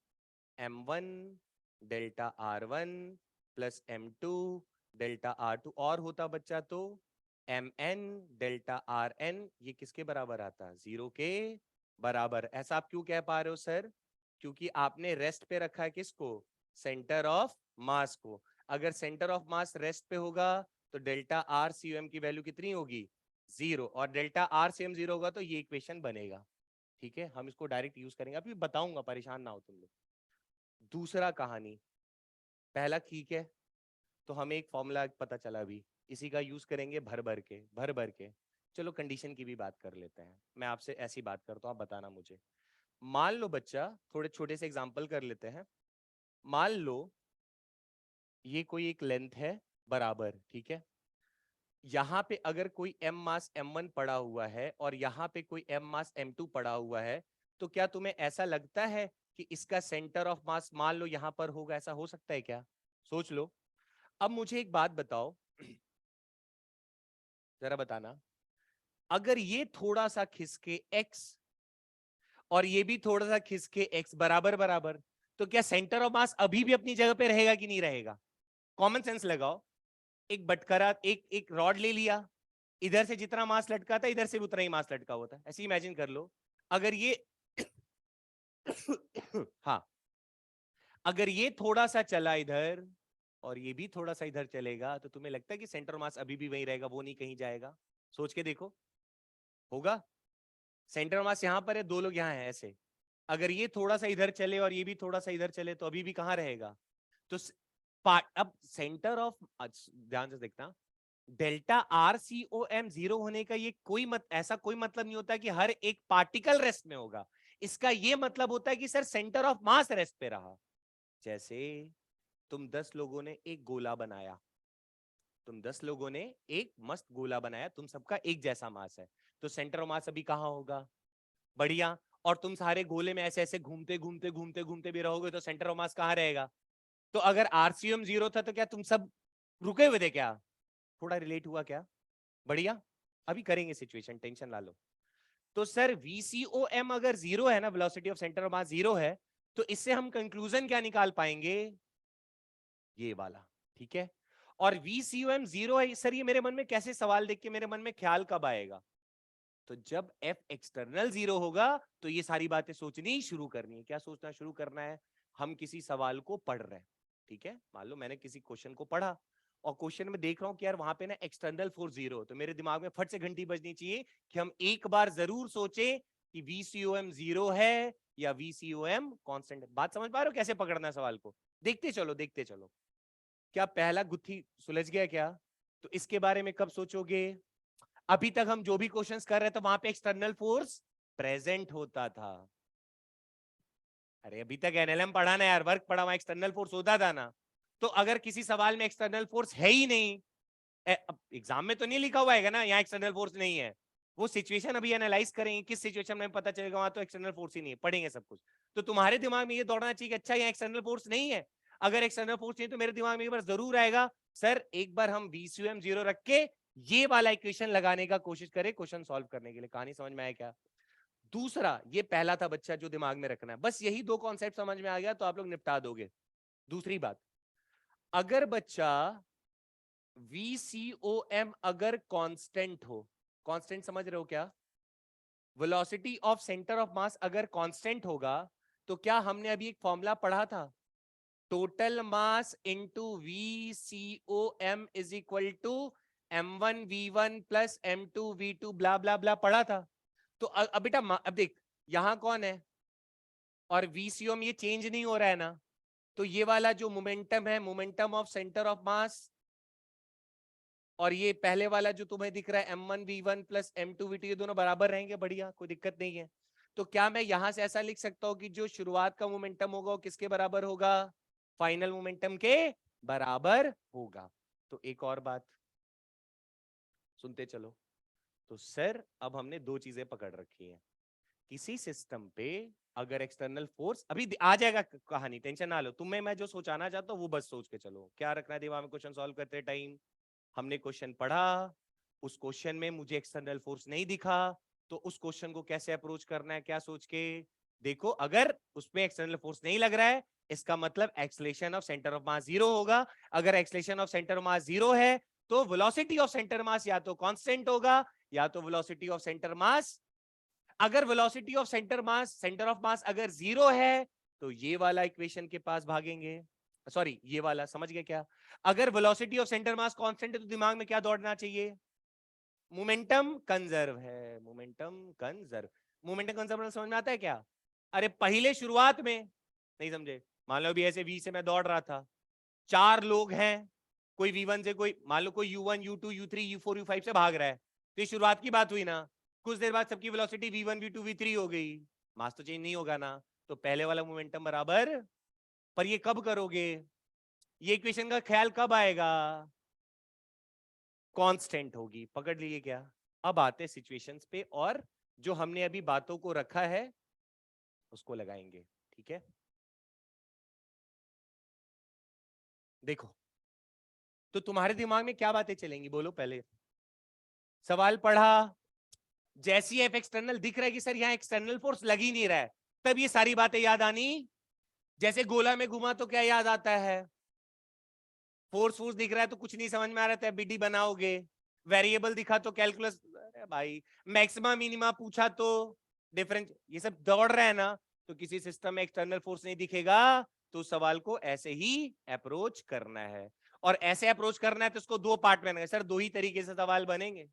Speaker 2: M1 delta R1 plus M2 delta R2, और होता बच्चा तो MN डेल्टा RN। ये किसके बराबर आता? 0 के बराबर। ऐसा आप क्यों कह पा रहे हो सर? क्योंकि आपने रेस्ट पे रखा है किसको? सेंटर ऑफ मास को। अगर सेंटर ऑफ मास रेस्ट पे होगा तो डेल्टा RCOM की वैल्यू कितनी होगी? 0। और डेल्टा RCOM 0 होगा तो ये इक्वेशन बनेगा। ठीक है, हम इसको डायरेक्ट यूज करेंगे, अभी बताऊंगा, परेशान ना हो तुम लोग। दूसरा कहानी, पहला ठीक है, तो हमें एक फॉर्मूला पता चला अभी, इसी का यूज करेंगे भर भर के भर भर के। चलो कंडीशन की भी बात कर लेते हैं, मैं आपसे ऐसी बात करता हूं, आप बताना मुझे। मान लो बच्चा, थोड़े छोटे से एग्जांपल कर लेते हैं। मान लो ये कोई एक लेंथ है बराबर, ठीक है। यहां पे अगर कोई m मास M1 पड़ा हुआ है और यहां पे कोई m मास M2 पड़ा हुआ है, तो क्या तुम्हें ऐसा लगता है कि इसका सेंटर ऑफ मास मान लो यहां पर होगा? ऐसा हो सकता है क्या? सोच लो। अब मुझे एक बात बताओ, जरा बताना, अगर ये थोड़ा सा खिसके x और ये भी थोड़ा सा खिसके x बराबर बराबर, तो क्या सेंटर ऑफ मास अभी भी अपनी जगह पे रहेगा कि नहीं रहेगा? कॉमन सेंस लगाओ, एक बटकरा, एक रॉड ले लिया, इधर से जितना मास लटका था इधर से भी उतना ही मास लटका हुआ था, ऐसे इमेजिन कर लो। अगर ये हाँ, अगर ये थोड़ा सा चला इधर और ये भी थोड़ा सा इधर चलेगा, तो तुम्हें लगता है कि सेंटर मास अभी भी वहीं रहेगा, वो नहीं कहीं जाएगा? सोच के देखो, होगा? सेंटर मास यहां पर है, दो लोग यहां हैं ऐसे, अगर ये थोड़ा सा इधर चले और ये भी थोड़ा सा इधर चले, तो अभी भी कहां रहेगा? तो पार्ट, अब सेंटर ऑफ, ध्यान से देखना, delta R C O M zero होने का ये ऐसा कोई मतलब नहीं होता कि हर एक पार्टिकल रेस्ट में होगा। इसका ये मतलब होता है कि sir centre of mass rest पे रहा। जैसे तुम 10 लोगों ने एक गोला बनाया, तुम 10 लोगों ने एक मस्त गोला बनाया, तुम सबका एक जैसा मास है, तो सेंटर ऑफ मास अभी कहां होगा? बढ़िया। और तुम सारे गोले में ऐसे ऐसे घूमते घूमते घूमते घूमते भी रहोगे, तो सेंटर ऑफ मास कहां रहेगा? तो अगर आरसीएम जीरो था, तो क्या तुम सब रुके हुए थे क्या? थोड़ा रिलेट हुआ क्या? बढ़िया, अभी करेंगे सिचुएशन, टेंशन ला लो। तो सर VCOM अगर जीरो है ना, velocity of centre of mass zero है, तो इससे हम कंक्लूजन क्या निकाल पाएंगे? ये वाला, ठीक है। और VCOM जीरो है सर, ये मेरे मन में कैसे, सवाल देख के मेरे मन में ख्याल कब आएगा? तो जब F एक्सटर्नल जीरो होगा, तो ये सारी बातें सोचनी शुरू करनी है। क्या सोचना शुरू करना है? हम किसी सवाल को पढ़ रहे हैं, ठीक है, मान लो मैंने किसी क्वेश्चन को पढ़ा और क्वेश्चन में देख रहा हूं कि यार वहां पे ना एक्सटर्नल फोर्स जीरो, तो मेरे दिमाग में फट से घंटी बजनी चाहिए कि हम एक बार जरूर सोचें कि VCOM जीरो है या VCOM कांस्टेंट है। बात समझ पा रहे हो कैसे पकड़ना है सवाल को? देखते चलो देखते चलो। क्या पहला गुत्थी सुलझ गया क्या? तो इसके बारे में कब सोचोगे? अभी तक हम जो भी क्वेश्चंस कर रहे थे वहां पे एक्सटर्नल फोर्स प्रेजेंट होता था। अरे अभी तक एनएलएम पढ़ा ना यार, वर्क पढ़ा, वहां एक्सटर्नल फोर्स होता था ना। तो अगर किसी सवाल में एक्सटर्नल फोर्स है ही नहीं, एग्जाम में तो नहीं लिखा हुआ है ना यहाँ एक्सटर्नल फोर्स नहीं है, वो सिचुएशन अभी एनालाइज करेंगे, किस सिचुएशन में पता चलेगा वहां तो एक्सटर्नल फोर्स ही नहीं है, पढ़ेंगे सब कुछ। तो तुम्हारे दिमाग में ये दौड़ना चाहिए कि अच्छा यहाँ एक्सटर्नल फोर्स नहीं है। अगर एक्सटर्नल फोर्स नहीं, तो मेरे दिमाग में एक बार जरूर आएगा, सर एक बार हम VCOM जीरो रख के ये वाला इक्वेशन लगाने का कोशिश करें क्वेश्चन सॉल्व करने के लिए। कहानी समझ में आया क्या? दूसरा, ये पहला था बच्चा जो दिमाग में रखना है, बस यही दो कॉन्सेप्ट समझ में आ गया तो आप लोग निपटा दोगे। दूसरी बात, अगर बच्चा VCOM अगर कांस्टेंट हो, कांस्टेंट समझ रहे हो क्या? वेलोसिटी ऑफ सेंटर ऑफ मास अगर कांस्टेंट होगा, तो क्या हमने अभी एक फॉर्मूला पढ़ा था, total mass into VCOM is equal to M1V1 plus M2V2 blah blah blah, पढ़ा था। तो अब बेटा अब देख, यहां कौन है और VCOM ये चेंज नहीं हो रहा है ना, तो ये वाला जो मोमेंटम है, momentum of centre of mass, और ये पहले वाला जो तुम्हें दिख रहा है M1V1 प्लस M2V2, ये दोनों बराबर रहेंगे, बढ़िया, कोई दिक्कत नहीं है। तो क्या मैं यहां से ऐसा लिख सकता हूं कि जो शुरुआत का मोमेंटम होगा वो किसके बराबर होगा? फाइनल मोमेंटम के बराबर होगा। तो एक और बात सुनते चलो। तो सर अब हमने दो चीजें पकड़ रखी हैं, किसी सिस्टम पे अगर एक्सटर्नल फोर्स, अभी आ जाएगा कहानी, टेंशन ना लो, तुम्हें मैं जो सोचाना चाहता हूँ वो बस सोच के चलो। क्या रखना है दिमाग में क्वेश्चन सॉल्व करते टाइम? हमने क्वेश्चन पढ़ा, उस क्वेश्चन में मुझे एक्सटर्नल फोर्स नहीं दिखा, तो उस क्वेश्चन को कैसे अप्रोच करना है, क्या सोच के? देखो, अगर उसमें एक्सटर्नल फोर्स नहीं लग रहा है, इसका मतलब acceleration of centre of mass zero होगा। अगर acceleration of centre of mass zero है, तो वेलोसिटी ऑफ सेंटर मास या तो कांस्टेंट होगा या तो वेलोसिटी ऑफ सेंटर मास, अगर velocity of centre mass, centre of मास अगर जीरो है, तो ये वाला इक्वेशन के पास भागेंगे, सॉरी ये वाला, समझ गए क्या? अगर velocity of centre mass constant है, तो दिमाग में क्या दौड़ना चाहिए? मोमेंटम कंजर्व है, मोमेंटम कंजर्व। मोमेंटम कंजर्व समझ में आता है क्या? अरे पहले शुरुआत में नहीं समझे, मान लो अभी ऐसे V से मैं दौड़ रहा था, चार लोग हैं, कोई V1 से, कोई मान लो कोई U1 U2 U3 U4 U5 से भाग रहा है, तो ये शुरुआत की बात हुई ना, कुछ देर बाद सबकी वेलोसिटी V1 V2 V3 हो गई, मास तो चेंज नहीं होगा ना, तो पहले वाला मोमेंटम बराबर। पर ये कब करोगे? ये इक्वेशन का ख्याल कब आएगा? कांस्टेंट होगी, पकड़ लिए क्या? अब आते सिचुएशंस पे, और जो हमने अभी बातों को रखा है उसको लगाएंगे, ठीक है? देखो, तो तुम्हारे दिमाग में क्या बातें चलेंगी, बोलो पहले। सवाल पढ़ा, जैसी एफ एक्सटर्नल दिख रहा है कि सर यहाँ एक्सटर्नल फोर्स लग ही नहीं रहा है, तब ये सारी बातें याद आनी। जैसे गोला में घुमा तो क्या याद आता है, फोर्स दिख रहा है तो कुछ नहीं समझ में आ रहा था, बीडी बनाओगे। वेरिएबल दिखा तो कैलकुलस, अरे भाई मैक्सिमा मिनिमा पूछा तो डिफरेंस, ये सब दौड़ रहा है ना, तो किसी सिस्टम में एक्सटर्नल फोर्स नहीं दिखेगा तो सवाल को ऐसे ही अप्रोच करना है। और ऐसे अप्रोच करना है तो उसको दो पार्ट में, सर दो ही तरीके से सवाल बनेंगे,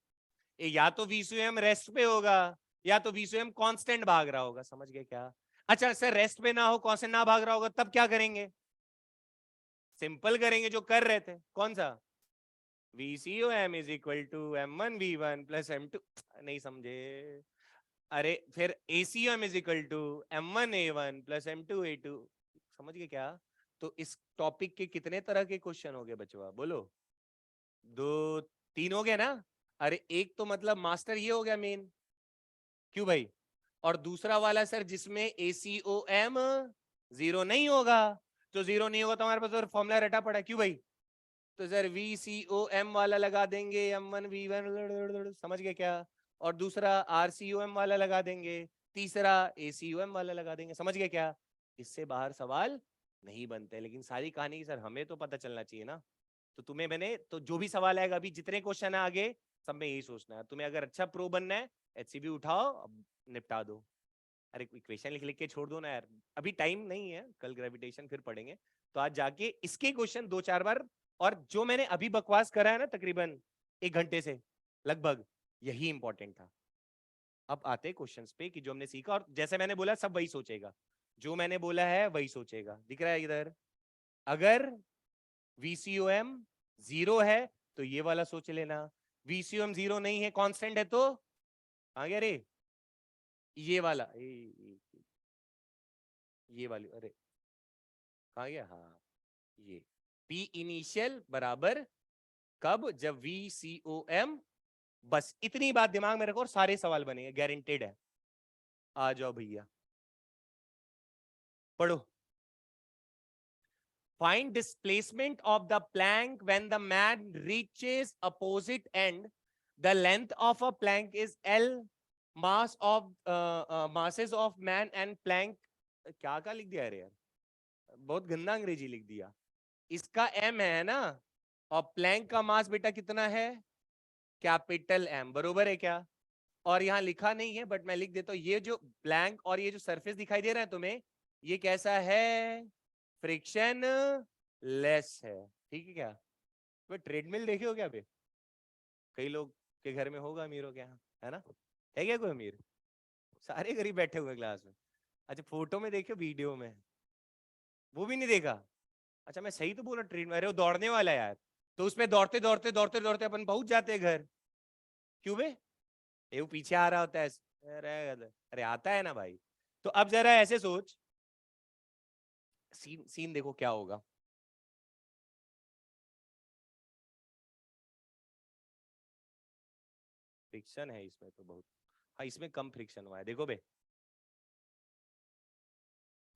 Speaker 2: या तो VCM रेस्ट पे होगा या तो VCM कांस्टेंट भाग रहा होगा। समझ गए क्या? अच्छा सर रेस्ट पे ना हो, कांस्टेंट ना भाग रहा होगा, तब क्या करेंगे? सिंपल करेंगे जो कर रहे थे, कौन सा? VCOM is equal to M1V1 plus M2, नहीं समझे? अरे फिर ACOM is equal to M1A1 plus M2A2। समझ गए क्या? तो इस टॉपिक के कितने तरह के क्वेश्चन हो गए बचवा, बोलो? दो तीन हो गए ना? अरे एक तो मतलब मास्टर ये हो गया मेन, क्यों भाई? और दूसरा वाला सर जिसमें ACOM जीरो नहीं होगा, तो जीरो नहीं होगा तो हमारे पास फॉर्मूला रटा पड़ा, क्यों भाई? तो सर VCOM वाला लगा देंगे M1V1, समझ गए क्या? और दूसरा RCOM वाला लगा देंगे, तीसरा ACOM वाला लगा देंगे। समझ गए क्या? इससे बाहर सवाल नहीं बनते, लेकिन सारी कहानी सर हमें तो पता चलना चाहिए ना। तो तुम्हें मैंने तो जो भी सवाल आएगा, अभी जितने क्वेश्चन है आगे सब में यही सोचना है। तुम्हें अगर अच्छा प्रो बनना है, HCB उठाओ, अब निपटा दो। अरे इक्वेशन लिख लिख के छोड़ दो ना यार, अभी टाइम नहीं है, कल ग्रेविटेशन फिर पढ़ेंगे। तो आज जाके इसके क्वेश्चन दो चार बार, और जो मैंने अभी बकवास करा है ना तकरीबन 1 घंटे से लगभग, यही इंपॉर्टेंट था। अब आते हैं क्वेश्चंस पे कि जो हमने सीखा, और जैसे मैंने बोला सब वही सोचेगा, जो मैंने बोला है वही सोचेगा। दिख रहा है इधर? अगर VCOM जीरो है तो ये वाला सोच लेना, VCOM जीरो नहीं है कांस्टेंट है तो आ गया रे ये वाला, ये वाली, अरे कहाँ गया? हाँ ये P इनिशियल बराबर कब? जब VCOM, बस इतनी बात दिमाग में रखो और सारे सवाल बनेंगे, गारंटेड है। आ जाओ भैया पढ़ो। Find displacement of the plank when the man reaches opposite end. The length of a plank is L. Masses of man and plank, क्या क्या लिख दिया रे यार, बहुत गंदा अंग्रेजी लिख दिया। इसका M है ना, और प्लैंक का मास बेटा कितना है? कैपिटल M, बरोबर है क्या? और यहाँ लिखा नहीं है बट मैं लिख देता हूँ, ये जो ब्लैंक और ये जो सरफेस दिखाई दे रहा है तुम्हें, ये कैसा है? फ्रिक्शन लेस है, ठीक है क्या? तो ट्रेडमिल देखे हो क्या? अभी कई लोग के घर में होगा, अमीरों के यहाँ है ना, है क्या कोई अमीर? सारे गरीब बैठे हुए क्लास में। अच्छा फोटो में देखे, वीडियो में वो भी नहीं देखा? अच्छा मैं सही तो बोला, ट्रेन में, अरे वो दौड़ने वाला है यार, तो उसमें दौड़ते दौड़ते दौड़ते दौड़ते अपन पहुंच जाते हैं घर, क्यों बे? ये वो पीछे आ रहा होता है, अरे अरे आता है ना भाई। तो अब जरा ऐसे सोच, सीन सीन देखो क्या होगा। फ्रिक्शन है इसमें तो बहुत, हाँ इसमें कम फ्रिक्शन हुआ है, देखो बे,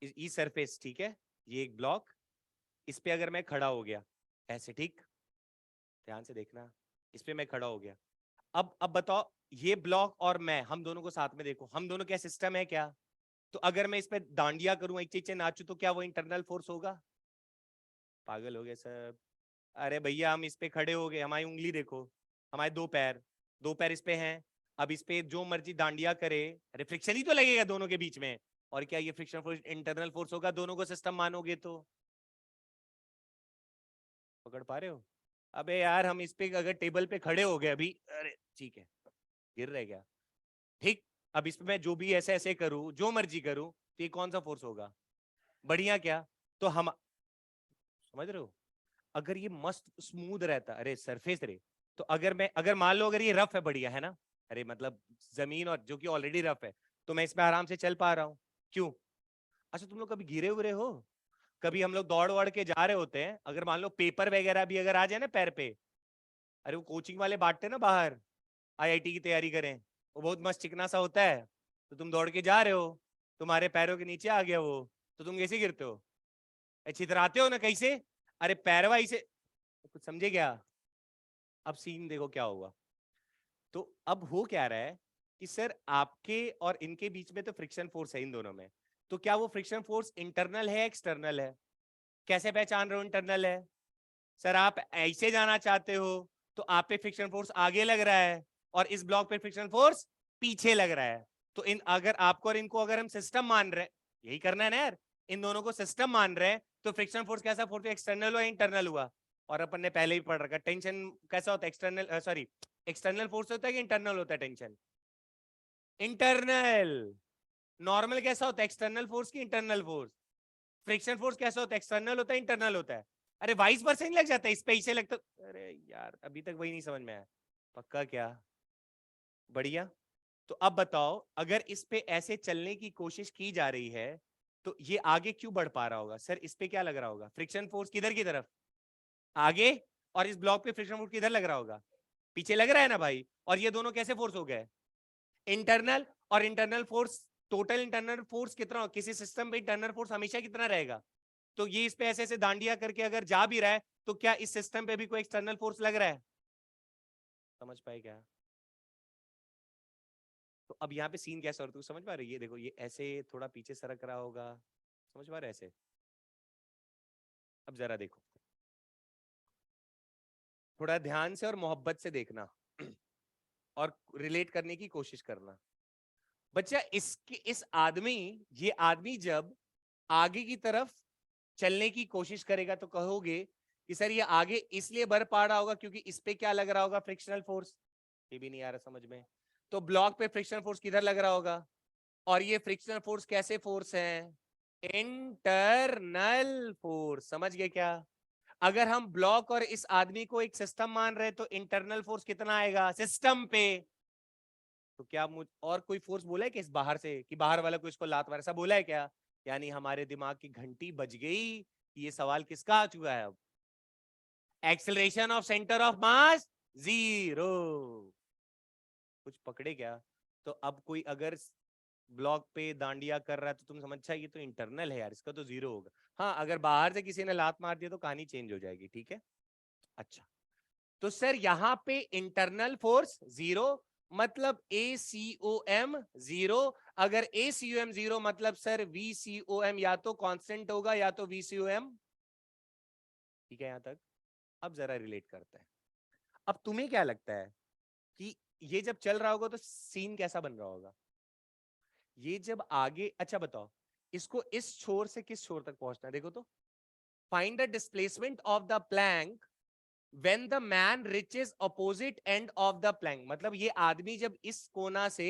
Speaker 2: इस सरफेस ठीक है, ये एक ब्लॉक, इस पे अगर मैं खड़ा हो गया ऐसे, ठीक, ध्यान से देखना, इस पे मैं खड़ा हो गया। अब बताओ, ये ब्लॉक और मैं, हम दोनों को साथ में देखो, हम दोनों क्या सिस्टम है क्या? तो अगर मैं इस पे डांडिया करूं, एक चीज नाचू, तो क्या वो इंटरनल फोर्स होगा? पागल हो गए सब। अरे भैया हम इस पे खड़े हो गए, हमारी उंगली देखो, हमारे दो पैर इस पे हैं, अब इस पे जो मर्जी डांडिया करे, अरे फ्रिक्शन ही तो लगेगा दोनों के बीच में। और क्या ये फ्रिक्शन फोर्स इंटरनल फोर्स होगा? दोनों को सिस्टम मानोगे तो पकड़ पा रहे हो? अबे यार हम इस पे अगर टेबल पे खड़े हो गए अभी, अरे ठीक है, गिर रहे क्या? ठीक, अब इसमें मैं जो भी ऐसे ऐसे करूं, जो मर्जी करूं, तो ये कौन सा फोर्स होगा? बढ़िया क्या? तो हम समझ रहे हो, अगर ये मस्त स्मूथ रहता, अरे सरफेस रे, तो अगर मान लो अगर ये रफ है, बढ़िया है ना, अरे मतलब जमीन और जो कि ऑलरेडी रफ है, तो मैं इसमें आराम से चल पा रहा हूं, क्यों? अच्छा तुम लोग कभी गिरे हुए हो? कभी हम लोग दौड़ वड़ के जा रहे होते हैं, अगर मान लो पेपर वगैरह भी अगर आ जाए ना पैर पे, अरे वो कोचिंग वाले बांटते ना बाहर, IIT की तैयारी करें, वो बहुत मस्त चिकना सा होता है, तो तुम दौड़ के जा रहे हो, तुम्हारे पैरों के नीचे आ गया वो, तो तुम कैसे गिरते हो? छितराते हो ना कैसे? अरे पैरवा इसे, कुछ समझे क्या? अब सीन देखो क्या होगा। तो अब हो क्या रहा है कि सर आपके और इनके बीच में तो फ्रिक्शन फोर्स है इन दोनों में, तो क्या वो फ्रिक्शन फोर्स इंटरनल है एक्सटर्नल है? कैसे पहचान रहे हो इंटरनल है? सर आप ऐसे जाना चाहते हो तो आप पे फ्रिक्शन फोर्स आगे लग रहा है और इस ब्लॉक पे फ्रिक्शन फोर्स पीछे लग रहा है। तो इन अगर आपको और इनको अगर हम सिस्टम मान रहे हैं, यही करना है ना यार, इन दोनों को सिस्टम मान रहे हैं, तो फ्रिक्शन फोर्स कैसा फोर्स, एक्सटर्नल हुआ इंटरनल हुआ? और अपन ने पहले ही पढ़ रखा, टेंशन कैसा होता है, एक्सटर्नल सॉरी एक्सटर्नल फोर्स होता है कि इंटरनल होता है टेंशन? इंटरनल। नॉर्मल कैसा होता है, एक्सटर्नल फोर्स की इंटरनल फोर्स? फ्रिक्शन फोर्स कैसा होता है, एक्सटर्नल होता है इंटरनल होता है? अरे वाइस वर्सा नहीं लग जाता है, इस पे इसे लगता। अरे यार अभी तक वही नहीं समझ में आया। पक्का क्या? बढ़िया। तो अब बताओ, अगर इस पे ऐसे चलने की कोशिश की जा रही है तो ये आगे क्यों बढ़ पा रहा होगा? सर इस पे क्या लग रहा होगा, फ्रिक्शन फोर्स किधर की तरफ, आगे, और इस ब्लॉक पे फ्रिक्शन फोर्स किधर लग रहा होगा, पीछे लग रहा है ना भाई। और ये दोनों कैसे फोर्स हो गए, इंटरनल। और internal force, total internal force कितना, किसी सिस्टम पे इंटरनल फोर्स हमेशा कितना रहेगा? तो ये इस पे ऐसे ऐसे दांडिया करके अगर जा भी रहा है तो क्या इस सिस्टम पे भी कोई एक्सटर्नल फोर्स लग रहा है? समझ पाए क्या? तो अब यहाँ पे सीन कैसा हो, तू समझ पा रही है? ये देखो, ये ऐसे थोड़ा पीछे सरक रहा होगा, समझ पा रहे ऐसे? अब जरा देखो, थोड़ा ध्यान से और मोहब्बत से देखना और रिलेट करने की कोशिश करना। बच्चा इसके इस आदमी, ये आदमी जब आगे की तरफ चलने की कोशिश करेगा तो कहोगे कि सर ये आगे इसलिए बढ़ पा रहा होगा क्योंकि इस पे क्या लग रहा होगा, फ्रिक्शनल फोर्स। ये भी नहीं आ रहा समझ में। तो ब्लॉक पे फ्रिक्शनल फोर्स किधर लग रहा होगा, और ये फ्रिक्शनल फोर्स कैसे फोर्स है, इंटरनल फोर्स। समझ गए क्या? अगर हम ब्लॉक और इस आदमी को एक सिस्टम मान रहे तो इंटरनल फोर्स कितना आएगा सिस्टम पे? तो क्या मुझ और कोई फोर्स बोला है कि इस बाहर से, कि बाहर वाला को इसको लात मारे, ऐसा बोला है क्या? यानी हमारे दिमाग की घंटी बज गई कि ये सवाल किसका आ चुका है अब, acceleration of centre of mass zero. कुछ पकड़े क्या? तो अब कोई अगर ब्लॉक पे दांडिया कर रहा है तो तुम समझ, अच्छा ये तो इंटरनल है यार, इसका तो जीरो होगा। हाँ, अगर बाहर से किसी ने लात मार दिया तो कहानी चेंज हो जाएगी, ठीक है। अच्छा, तो सर यहां पे इंटरनल फोर्स जीरो, मतलब ACOM जीरो। अगर ACOM जीरो मतलब सर VCOM या तो कांस्टेंट होगा या तो VCOM। ठीक है यहां तक? अब जरा रिलेट करते हैं। अब तुम्हें क्या लगता है कि ये जब चल रहा होगा तो सीन कैसा बन रहा होगा? ये जब आगे, अच्छा बताओ, इसको इस छोर से किस छोर तक पहुंचना है, देखो तो। Find the displacement of the plank when the man reaches opposite end of the plank। मतलब ये आदमी जब इस कोना से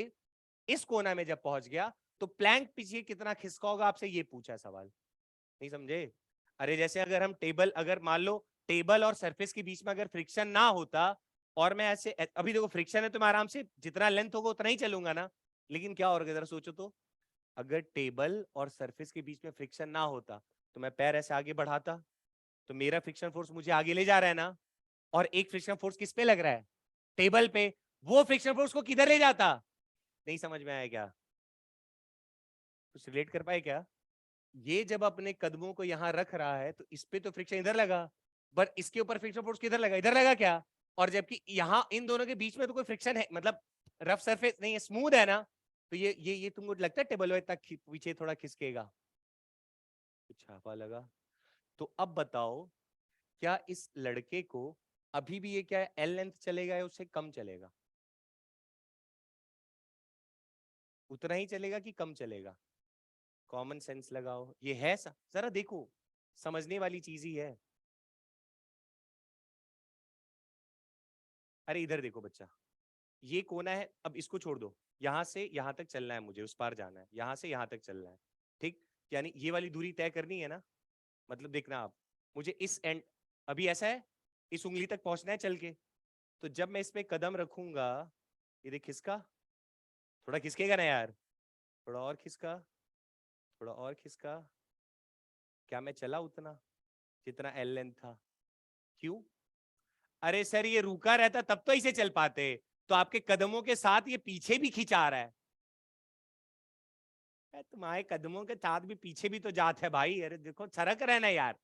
Speaker 2: इस कोना में जब पहुंच गया तो प्लैंक पीछे कितना खिसका होगा, आपसे ये पूछा सवाल। नहीं समझे? अरे जैसे अगर हम टेबल, अगर मान लो टेबल और सरफेस के बीच में अगर फ्रिक्शन ना होता, और मैं ऐसे, अभी देखो फ्रिक्शन है तो मैं आराम से जितना लेंथ होगा उतना ही चलूंगा ना। लेकिन क्या होगा जरा सोचो तो, अगर टेबल और सरफेस के बीच में फ्रिक्शन ना होता तो मैं पैर ऐसे आगे बढ़ाता तो मेरा फ्रिक्शन फोर्स मुझे आगे ले जा रहा है ना, और एक फ्रिक्शन फोर्स किस पे लग रहा है, टेबल पे। वो फ्रिक्शन फोर्स को किधर ले जाता? नहीं समझ में आया क्या? कुछ रिलेट कर पाए क्या? ये जब अपने कदमों को यहां रख रहा है तो इस पे तो फ्रिक्शन इधर लगा, बट इसके ऊपर फ्रिक्शन फोर्स किधर लगा, इधर लगा क्या? और जबकि यहां इन दोनों के बीच में तो कोई फ्रिक्शन है, मतलब रफ सरफेस नहीं है, स्मूथ है ना। तो ये तुमको लगता है टेबल इतना पीछे थोड़ा खिसकेगा? कुछ छापा लगा। तो अब बताओ, क्या इस लड़के को अभी भी ये क्या है, एल लेंथ चलेगा या उससे कम चलेगा? उतना ही चलेगा कि कम चलेगा? कॉमन सेंस लगाओ, ये है जरा देखो, समझने वाली चीज ही है। अरे इधर देखो बच्चा, ये कोना है, अब इसको छोड़ दो, यहां से यहां तक चलना है मुझे, उस पार जाना है, यहां से यहां तक चलना है। ठीक, यानी ये वाली दूरी तय करनी है ना। मतलब देखना आप, मुझे इस एंड, अभी ऐसा है, इस उंगली तक पहुंचना है चल के। तो जब मैं इसमें कदम रखूंगा, ये देख खिसका, थोड़ा खिसकेगा ना यार, थोड़ा और खिसका, थोड़ा और खिसका। क्या मैं चला उतना जितना एल लेंथ था? क्यों? अरे सर ये रुका रहता तब तो इसे चल पाते, तो आपके कदमों के साथ ये पीछे भी खिंचा रहा है। तुम्हारे कदमों के साथ भी पीछे भी तो जात है भाई, अरे देखो सरक रहा है ना यार।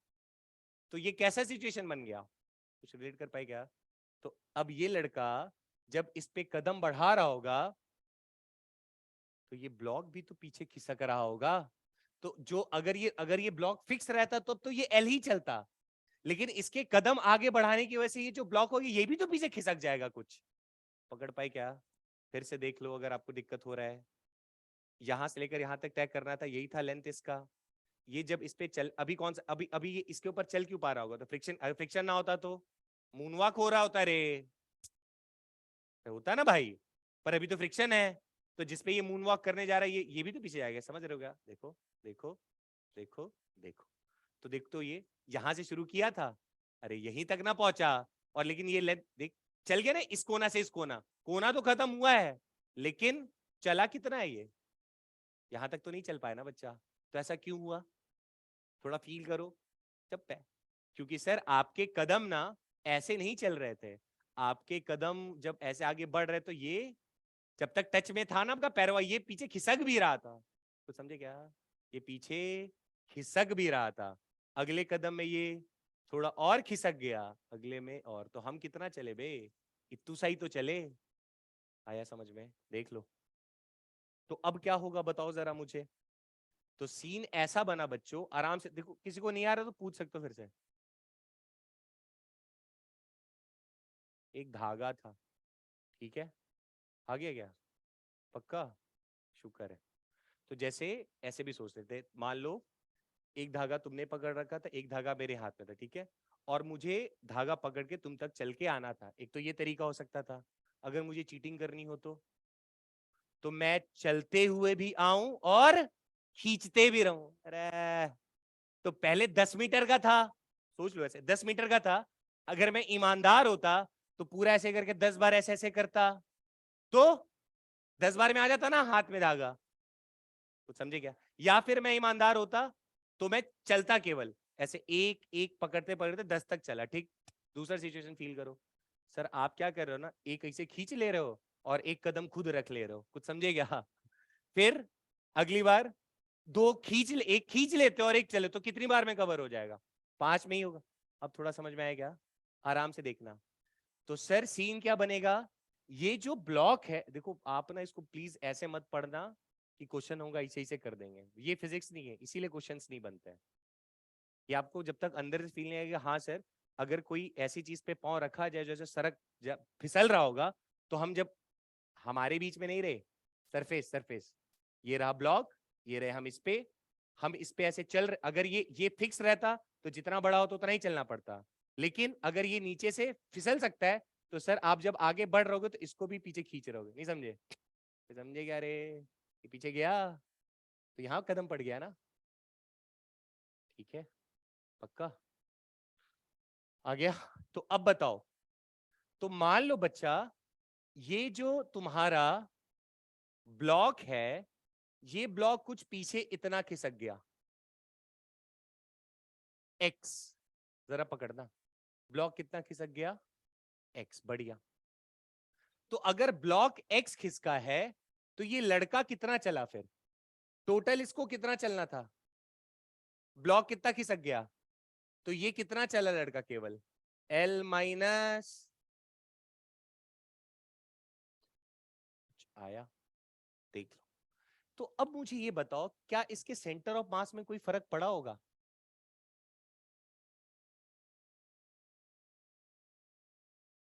Speaker 2: तो ये कैसा सिचुएशन बन गया, कुछ रिलेट कर पाए क्या? तो अब ये लड़का जब इस पे कदम बढ़ा रहा होगा तो ये ब्लॉक भी तो पीछे खिसक रहा होगा। तो जो अगर ये ब्लॉक फिक्स रहता तो ये एल ही चलता, लेकिन इसके कदम आगे बढ़ाने की वजह से ये जो ब्लॉक होगी ये भी तो पीछे खिसक जाएगा कुछ। पकड़ पाए क्या? फिर से देख लो अगर आपको दिक्कत हो रहा है। यहां से लेकर यहां तक तय करना था, यही था लेंथ इसका। ये जब इस पे चल, अभी कौन सा, अभी अभी ये इसके ऊपर चल क्यों पा रहा होगा? तो फ्रिक्शन, अगर फ्रिक्शन ना होता तो मूनवॉक हो रहा होता रे, तो होता ना भाई। पर अभी तो फ्रिक्शन है, तो जिसपे ये मूनवॉक करने जा रहा है ये भी तो पीछे जाएगा। समझ रहे हो क्या? देखो देखो देखो देखो। तो देख, तो ये यहां से शुरू किया था, अरे यहीं तक ना पहुंचा, और लेकिन ये लेंथ देख, चल गया ना इस कोना से इस कोना, कोना तो खत्म हुआ है, लेकिन चला कितना है ये? यहां तक तो नहीं चल पाया ना बच्चा। तो ऐसा क्यों हुआ? थोड़ा फील करो। जब पे, क्योंकि सर आपके कदम ना ऐसे नहीं चल रहे थे। आपके कदम जब ऐसे आगे बढ़ रहे तो ये जब तक टच में था ना आपका पैरवा, ये पीछे खिसक भी रहा था। तो समझे क्या? ये पीछे खिसक भी रहा था। अगले कदम में ये थोड़ा और खिसक गया, अगले में और। तो हम कितना चले बे? इतू सा ही तो चले। आया समझ में? देख लो। तो अब क्या होगा बताओ जरा मुझे। तो सीन ऐसा बना बच्चों, आराम से देखो, किसी को नहीं आ रहा तो पूछ सकते हो फिर से। एक धागा था, ठीक है, आ गया क्या? पक्का? शुक्र है। तो जैसे ऐसे भी सोच लेते, मान लो एक धागा तुमने पकड़ रखा था, एक धागा मेरे हाथ में था, ठीक है, और मुझे धागा पकड़ के तुम तक चल के आना था। एक तो ये तरीका हो सकता था। अगर मुझे चीटिंग करनी हो तो मैं चलते हुए भी आऊं और खींचते भी रहूं। अरे तो पहले 10 मीटर का था, सोच लो ऐसे 10 मीटर का था। अगर मैं ईमानदार होता तो पूरा ऐसे करके 10 बार ऐसे ऐसे करता, तो 10 बार में आ जाता ना हाथ में धागा। कुछ समझे क्या? या फिर मैं ईमानदार होता तो मैं चलता केवल ऐसे एक एक पकड़ते पकड़ते 10 तक चला, ठीक। दूसरा सिचुएशन फील करो। सर आप क्या कर रहे हो ना, एक ऐसे खींच ले रहे हो और एक कदम खुद रख ले रहे हो। कुछ समझे क्या? फिर अगली बार दो खींच ले, एक खींच लेते और एक चले, तो कितनी बार में कवर हो जाएगा? 5 में ही होगा। अब थोड़ा समझ में आया क्या? आराम से देखना। तो सर सीन क्या बनेगा? ये जो ब्लॉक है, देखो आप ना इसको प्लीज ऐसे मत पढ़ना कि क्वेश्चन होगा इसे इसे कर देंगे, ये फिजिक्स नहीं है, इसीलिए क्वेश्चंस नहीं बनते हैं। ये आपको जब तक अंदर से फील नहीं आएगा, हाँ सर अगर कोई ऐसी चीज पे पांव रखा जाए जैसे सड़क फिसल रहा होगा, तो हम जब हमारे बीच में नहीं रहे, सरफेस सरफेस, ये रहा ब्लॉक, ये रहे हम इस पे ऐसे चल रहे, अगर ये फिक्स रहता तो जितना बड़ा हो तो उतना ही चलना पड़ता। लेकिन अगर ये नीचे से फिसल सकता है, तो सर आप जब आगे बढ़ रहोगे तो इसको भी पीछे खींच रहोगे। नहीं समझे? समझे क्या रे? ये पीछे गया तो यहां कदम पड़ गया ना। ठीक है, पक्का आ गया। तो अब बताओ, तो मान लो बच्चा, ये जो तुम्हारा ब्लॉक है, ये ब्लॉक कुछ पीछे इतना खिसक गया, एक्स, जरा पकड़ना, ब्लॉक कितना खिसक गया? एक्स। बढ़िया। तो अगर ब्लॉक एक्स खिसका है तो ये लड़का कितना चला फिर? टोटल इसको कितना चलना था? ब्लॉक कितना खिसक गया, तो ये कितना चला लड़का? केवल एल माइनस। आया? देख लो। तो अब मुझे ये बताओ, क्या इसके सेंटर ऑफ मास में कोई फर्क पड़ा होगा?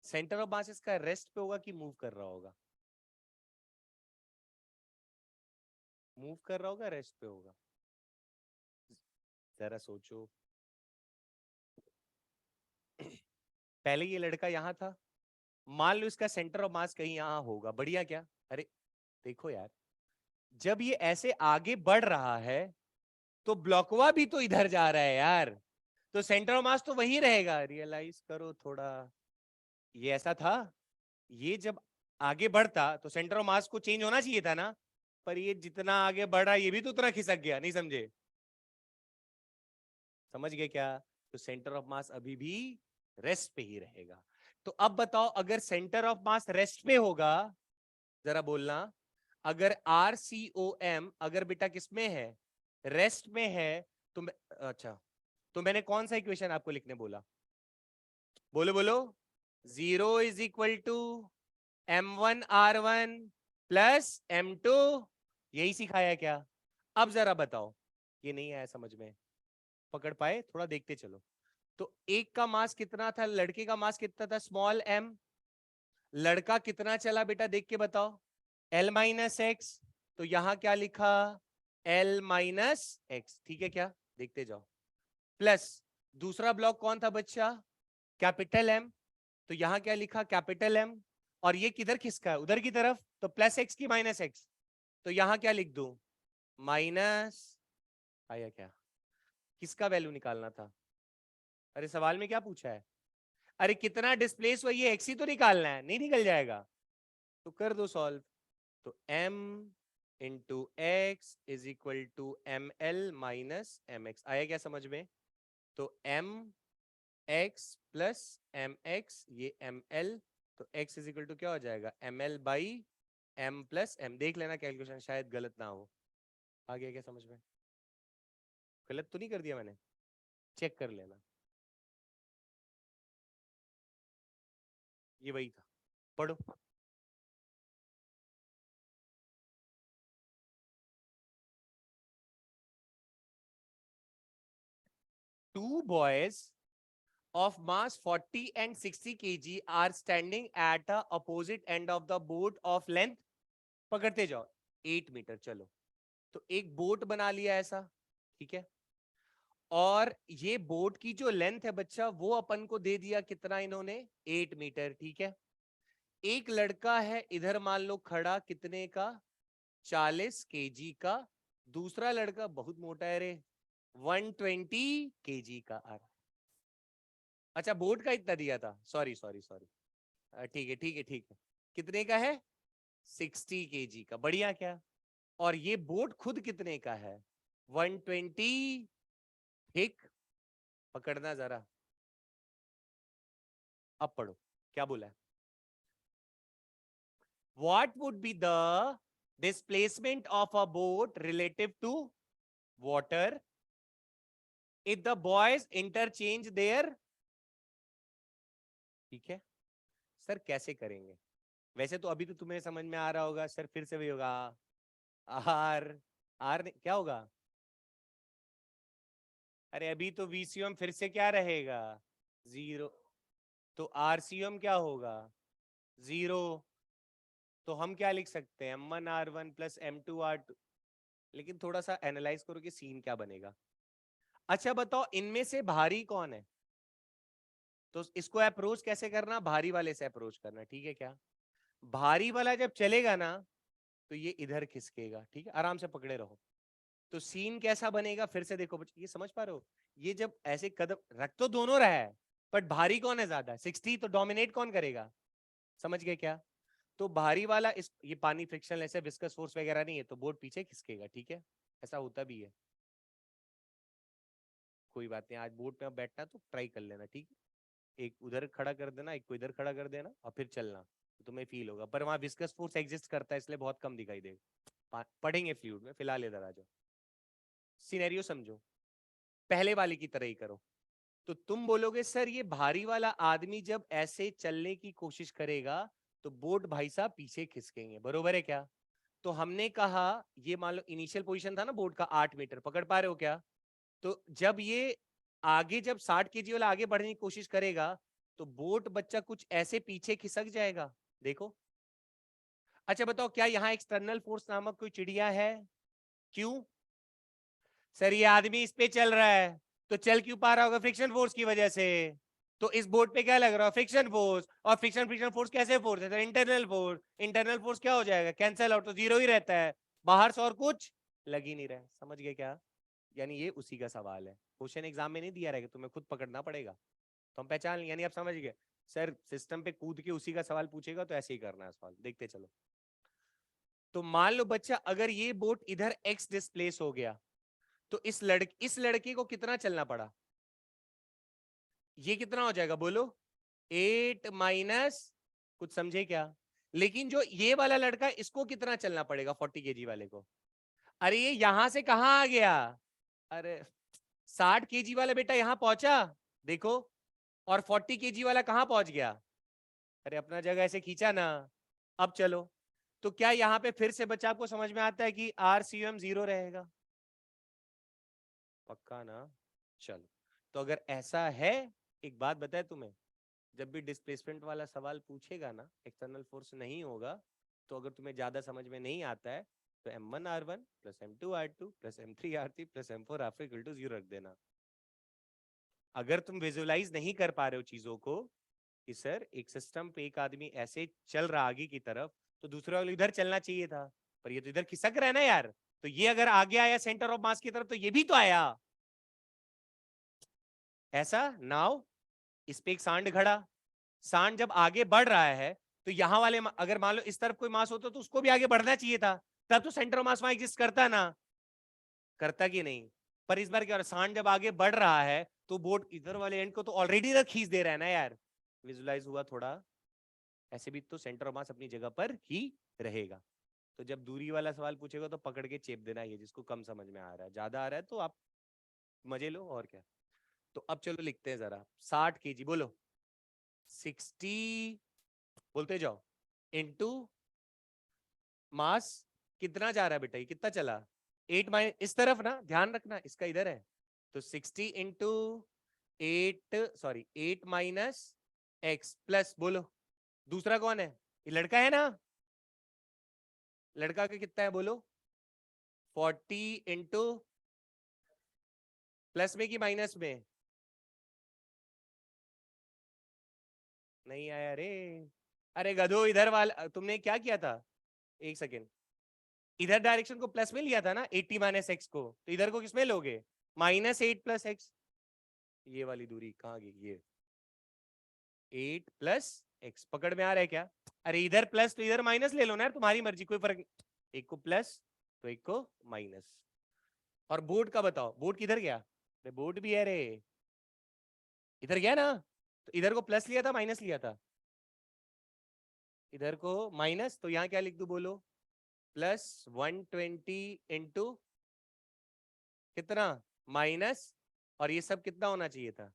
Speaker 2: सेंटर ऑफ मास इसका रेस्ट पे होगा कि मूव कर रहा होगा? मूव कर रहा होगा, रेस्ट पे होगा? जरा सोचो। पहले ये लड़का यहां था, मान लो इसका सेंटर ऑफ मास कहीं यहां होगा, बढ़िया क्या? अरे देखो यार, जब ये ऐसे आगे बढ़ रहा है तो ब्लॉकवा भी तो इधर जा रहा है यार, तो सेंटर ऑफ मास तो वही रहेगा। रियलाइज करो थोड़ा। ये ऐसा था, ये जब आगे बढ़ता तो सेंटर ऑफ मास को चेंज होना चाहिए था ना, पर ये जितना आगे बढ़ रहा है ये भी तो उतना खिसक गया। नहीं समझे? समझ गए क्या? तो सेंटर ऑफ मास अभी भी रेस्ट पे ही रहेगा। तो अब बताओ, अगर सेंटर ऑफ मास रेस्ट पे होगा, जरा बोलना, अगर आर सी ओ एम अगर बेटा किसमें है? रेस्ट में है। तो अच्छा, तो मैंने कौन सा इक्वेशन आपको लिखने बोला? बोलो बोलो। 0 = M1 R1 प्लस M2 यही सिखाया क्या? अब जरा बताओ, ये नहीं आया समझ में, पकड़ पाए? थोड़ा देखते चलो। तो एक का मास कितना था, लड़के का मास कितना था, स्मॉल m। लड़का कितना चला बेटा, देख के बताओ, l माइनस एक्स। तो यहां क्या लिखा, l माइनस एक्स, ठीक है क्या? देखते जाओ। प्लस दूसरा ब्लॉक कौन था बच्चा, कैपिटल M। तो यहां क्या लिखा, कैपिटल M। और ये किधर खिसका है, उधर की तरफ, तो प्लस एक्स की माइनस एक्स। तो यहां क्या लिख दूं, माइनस, आया क्या? किसका वैल्यू निकालना था? अरे सवाल में क्या पूछा है? अरे कितना डिस्प्लेस हुआ, ये एक्स ही तो निकालना है, नहीं निकल जाएगा? तो कर दो सॉल्व। तो m into X is equal to M L minus M X, आया क्या समझ में? तो m x plus M X, ये एम एल, तो x इज इक्वल टू क्या हो जाएगा, M L by M plus M. देख लेना कैलकुलेशन शायद गलत ना हो। आ गया क्या समझ में? गलत तो नहीं कर दिया मैंने? चेक कर लेना। ये वही था, पढ़ो। Two boys of mass 40 and 60 kg are standing at the opposite end of the boat of length, पकड़ते जाओ, 8 मीटर। चलो, तो एक बोट बना लिया ऐसा, ठीक है? और ये बोट की जो लेंथ है बच्चा, वो अपन को दे दिया कितना इन्होंने, 8 मीटर, ठीक है? एक लड़का है इधर मान लो खड़ा, कितने का, 40 केजी का। दूसरा लड़का बहुत मोटा है रे, 120 केजी का। अच्छा, बोट का इतना दिया था, सॉरी सॉरी सॉरी, ठीक है ठीक है ठीक है। कितने का है, 60 केजी का, बढ़िया क्या? और ये बोट खुद कितने का है, 120। ठीक, पकड़ना जरा, अब पढ़ो क्या बोला है। What would be the displacement of a boat relative to water if the boys interchange their, ठीक है? सर कैसे करेंगे? वैसे तो अभी तो तुम्हें समझ में आ रहा होगा सर, फिर से वही होगा, आर, आर क्या होगा? अरे अभी तो वीसीएम फिर से क्या रहेगा, जीरो। तो आरसीएम क्या होगा, जीरो। तो हम क्या लिख सकते हैं, m1r1 प्लस m2r2। लेकिन थोड़ा सा एनालाइज करो कि सीन क्या बनेगा। अच्छा बताओ, इनमें से भारी कौन है? तो इसको अप्रोच कैसे करना, भारी वाले से अप्रोच करना, ठीक है क्या? भारी वाला जब चलेगा ना, तो ये इधर खिसकेगा, ठीक है? आराम से पकड़े रहो। तो सीन कैसा बनेगा, फिर से देखो ये समझ पा रहे हो? ये जब ऐसे कदम रख तो दोनों रहा है, बट भारी कौन है ज्यादा, 60, तो डोमिनेट कौन करेगा? समझ गए क्या? तो भारी वाला, इस ये पानी फ्रिक्शन ऐसे विस्कस फोर्स वगैरह नहीं है, तो बोट पीछे खिसकेगा, ठीक है? ऐसा होता भी है। कोई बात नहीं, आज बोट में बैठना तो ट्राई कर लेना, ठीक है? एक उधर खड़ा कर देना, एक को इधर खड़ा कर देना, और फिर चलना, तो तुम्हें फील होगा। पर वहां विस्कस फोर्स एग्जिस्ट करता है, इसलिए बहुत कम दिखाई देगा। पढ़ेंगे फ्लूइड में, फिलहाल इधर आ जाओ। सिनेरियो समझो, पहले वाले की तरह ही करो। तो तुम बोलोगे सर ये भारी वाला आदमी जब ऐसे चलने की कोशिश करेगा, तो बोट भाई साहब पीछे खिसकेंगे, बरोबर है क्या? तो हमने कहा, ये मान लो इनिशियल पोजीशन था ना बोट का 8 मीटर, पकड़ पा रहे हो क्या? तो जब ये आगे, जब 60 केजी वाला आगे बढ़ने की कोशिश करेगा, तो बोट बच्चा कुछ ऐसे पीछे खिसक जाएगा, देखो। अच्छा बताओ, क्या यहाँ एक्सटर्नल फोर्स नामक कोई चिड़िया है? क्यों? सर ये आदमी इस पे चल रहा है, तो चल क्यों पा रहा होगा, फ्रिक्शन फोर्स की वजह से। तो इस बोर्ड पे क्या लग रहा है, फ्रिक्शन फोर्स। और फ्रिक्शन फ्रिक्शन फोर्स कैसे फोर्स है, तो इंटरनल फोर्स। इंटरनल फोर्स क्या हो जाएगा, कैंसिल आउट, तो जीरो ही रहता है, बाहर से और कुछ लग ही नहीं रहा है। समझ गए क्या? यानी ये उसी का सवाल है, क्वेश्चन एग्जाम में नहीं दिया रहेगा, तुम्हें खुद पकड़ना पड़ेगा। तो हम पहचान, यानी आप समझ गए, सर सिस्टम पे कूद के उसी का सवाल पूछेगा, तो ऐसे ही करना है सवाल। देखते चलो। तो मान लो बच्चा, अगर ये बोट इधर एक्स डिस्प्लेस हो गया, तो इस लड़के को कितना चलना पड़ा, ये कितना हो जाएगा बोलो, 8 माइनस, कुछ समझे क्या? लेकिन जो ये वाला लड़का, इसको कितना चलना पड़ेगा, 40 केजी वाले को? अरे ये यहां से कहां आ गया, अरे 60 केजी वाला बेटा यहां पहुंचा, देखो। और 40 केजी वाला कहां पहुंच गया? अरे अपना जगह ऐसे खींचा ना। अब चलो, तो क्या यहाँ पे फिर से बच्चा आपको समझ में आता है कि RCM 0 रहेगा? पक्का ना? चलो, तो अगर ऐसा है, एक बात बताए तुम्हें, जब भी डिस्प्लेसमेंट वाला सवाल पूछेगा ना, एक्सटर्नल फोर्स नहीं होगा, तो अगर तुम्हें ज्यादा समझ में नहीं आता है तो M1R1 plus M2R2 plus M3R3 plus M4R4 equal to 0 रख देना। अगर तुम विजुअलाइज नहीं कर पा रहे हो चीजों को कि सर एक सिस्टम पे एक आदमी ऐसे चल रहा आगे की तरफ, तो दूसरा वाला इधर चलना चाहिए था, पर ये तो इधर खिसक रहा है ना यार, तो ये अगर आगे आया सेंटर ऑफ मास की तरफ तो ये भी तो आया ऐसा। नाउ इस पे एक सांड खड़ा, सांड जब आगे बढ़ रहा है तो यहां वाले अगर मान लो इस तरफ कोई मास होता तो उसको भी आगे बढ़ना चाहिए था, तब तो सेंटर ऑफ मास वहां एग्जिस्ट करता ना, करता कि नहीं? पर इस बार क्या हो रहा है, सांड जब आगे बढ़ रहा है तो बोट इधर वाले एंड को तो ऑलरेडी इधर खींच दे रहा है ना यार। विजुलाइज हुआ थोड़ा? ऐसे भी तो सेंटर ऑफ मास अपनी जगह पर ही रहेगा। तो जब दूरी वाला सवाल पूछेगा तो पकड़ के चेप देना, ये जिसको कम समझ में आ रहा है, ज्यादा आ रहा है तो आप मजे लो और क्या। तो अब चलो लिखते हैं जरा, 60 kg बोलो, 60 बोलते जाओ इनटू मास, कितना जा रहा है बेटा, ये कितना चला, 8 माइनस इस तरफ ना, ध्यान रखना इसका इधर है, तो 60 into 8, sorry 8 minus x plus बोलो दूसरा कौन है, ये लड़का है ना, लड़का का कितना है बोलो, 40 इंटू प्लस में कि माइनस में, नहीं आया रे, अरे गधो इधर वाला तुमने क्या किया था, एक सेकेंड, इधर डायरेक्शन को प्लस में लिया था ना 80 माइनस एक्स को, तो इधर को किसमें लोगे, -8 प्लस एक्स, ये वाली दूरी कहाँ गई, ये 8 प्लस एक्स पकड़ में आ रहा है क्या, अरे इधर प्लस तो इधर माइनस ले लो ना यार, तुम्हारी मर्जी कोई फर्क नहीं, एक को प्लस तो एक को माइनस। और बोर्ड का बताओ, बोर्ड किधर गया, अरे बोर्ड भी है रे, इधर गया ना, तो इधर को प्लस लिया था माइनस लिया था, इधर को माइनस, तो यहाँ क्या लिख दूं बोलो, प्लस 120 इंटू कितना माइनस, और ये सब कितना होना चाहिए था,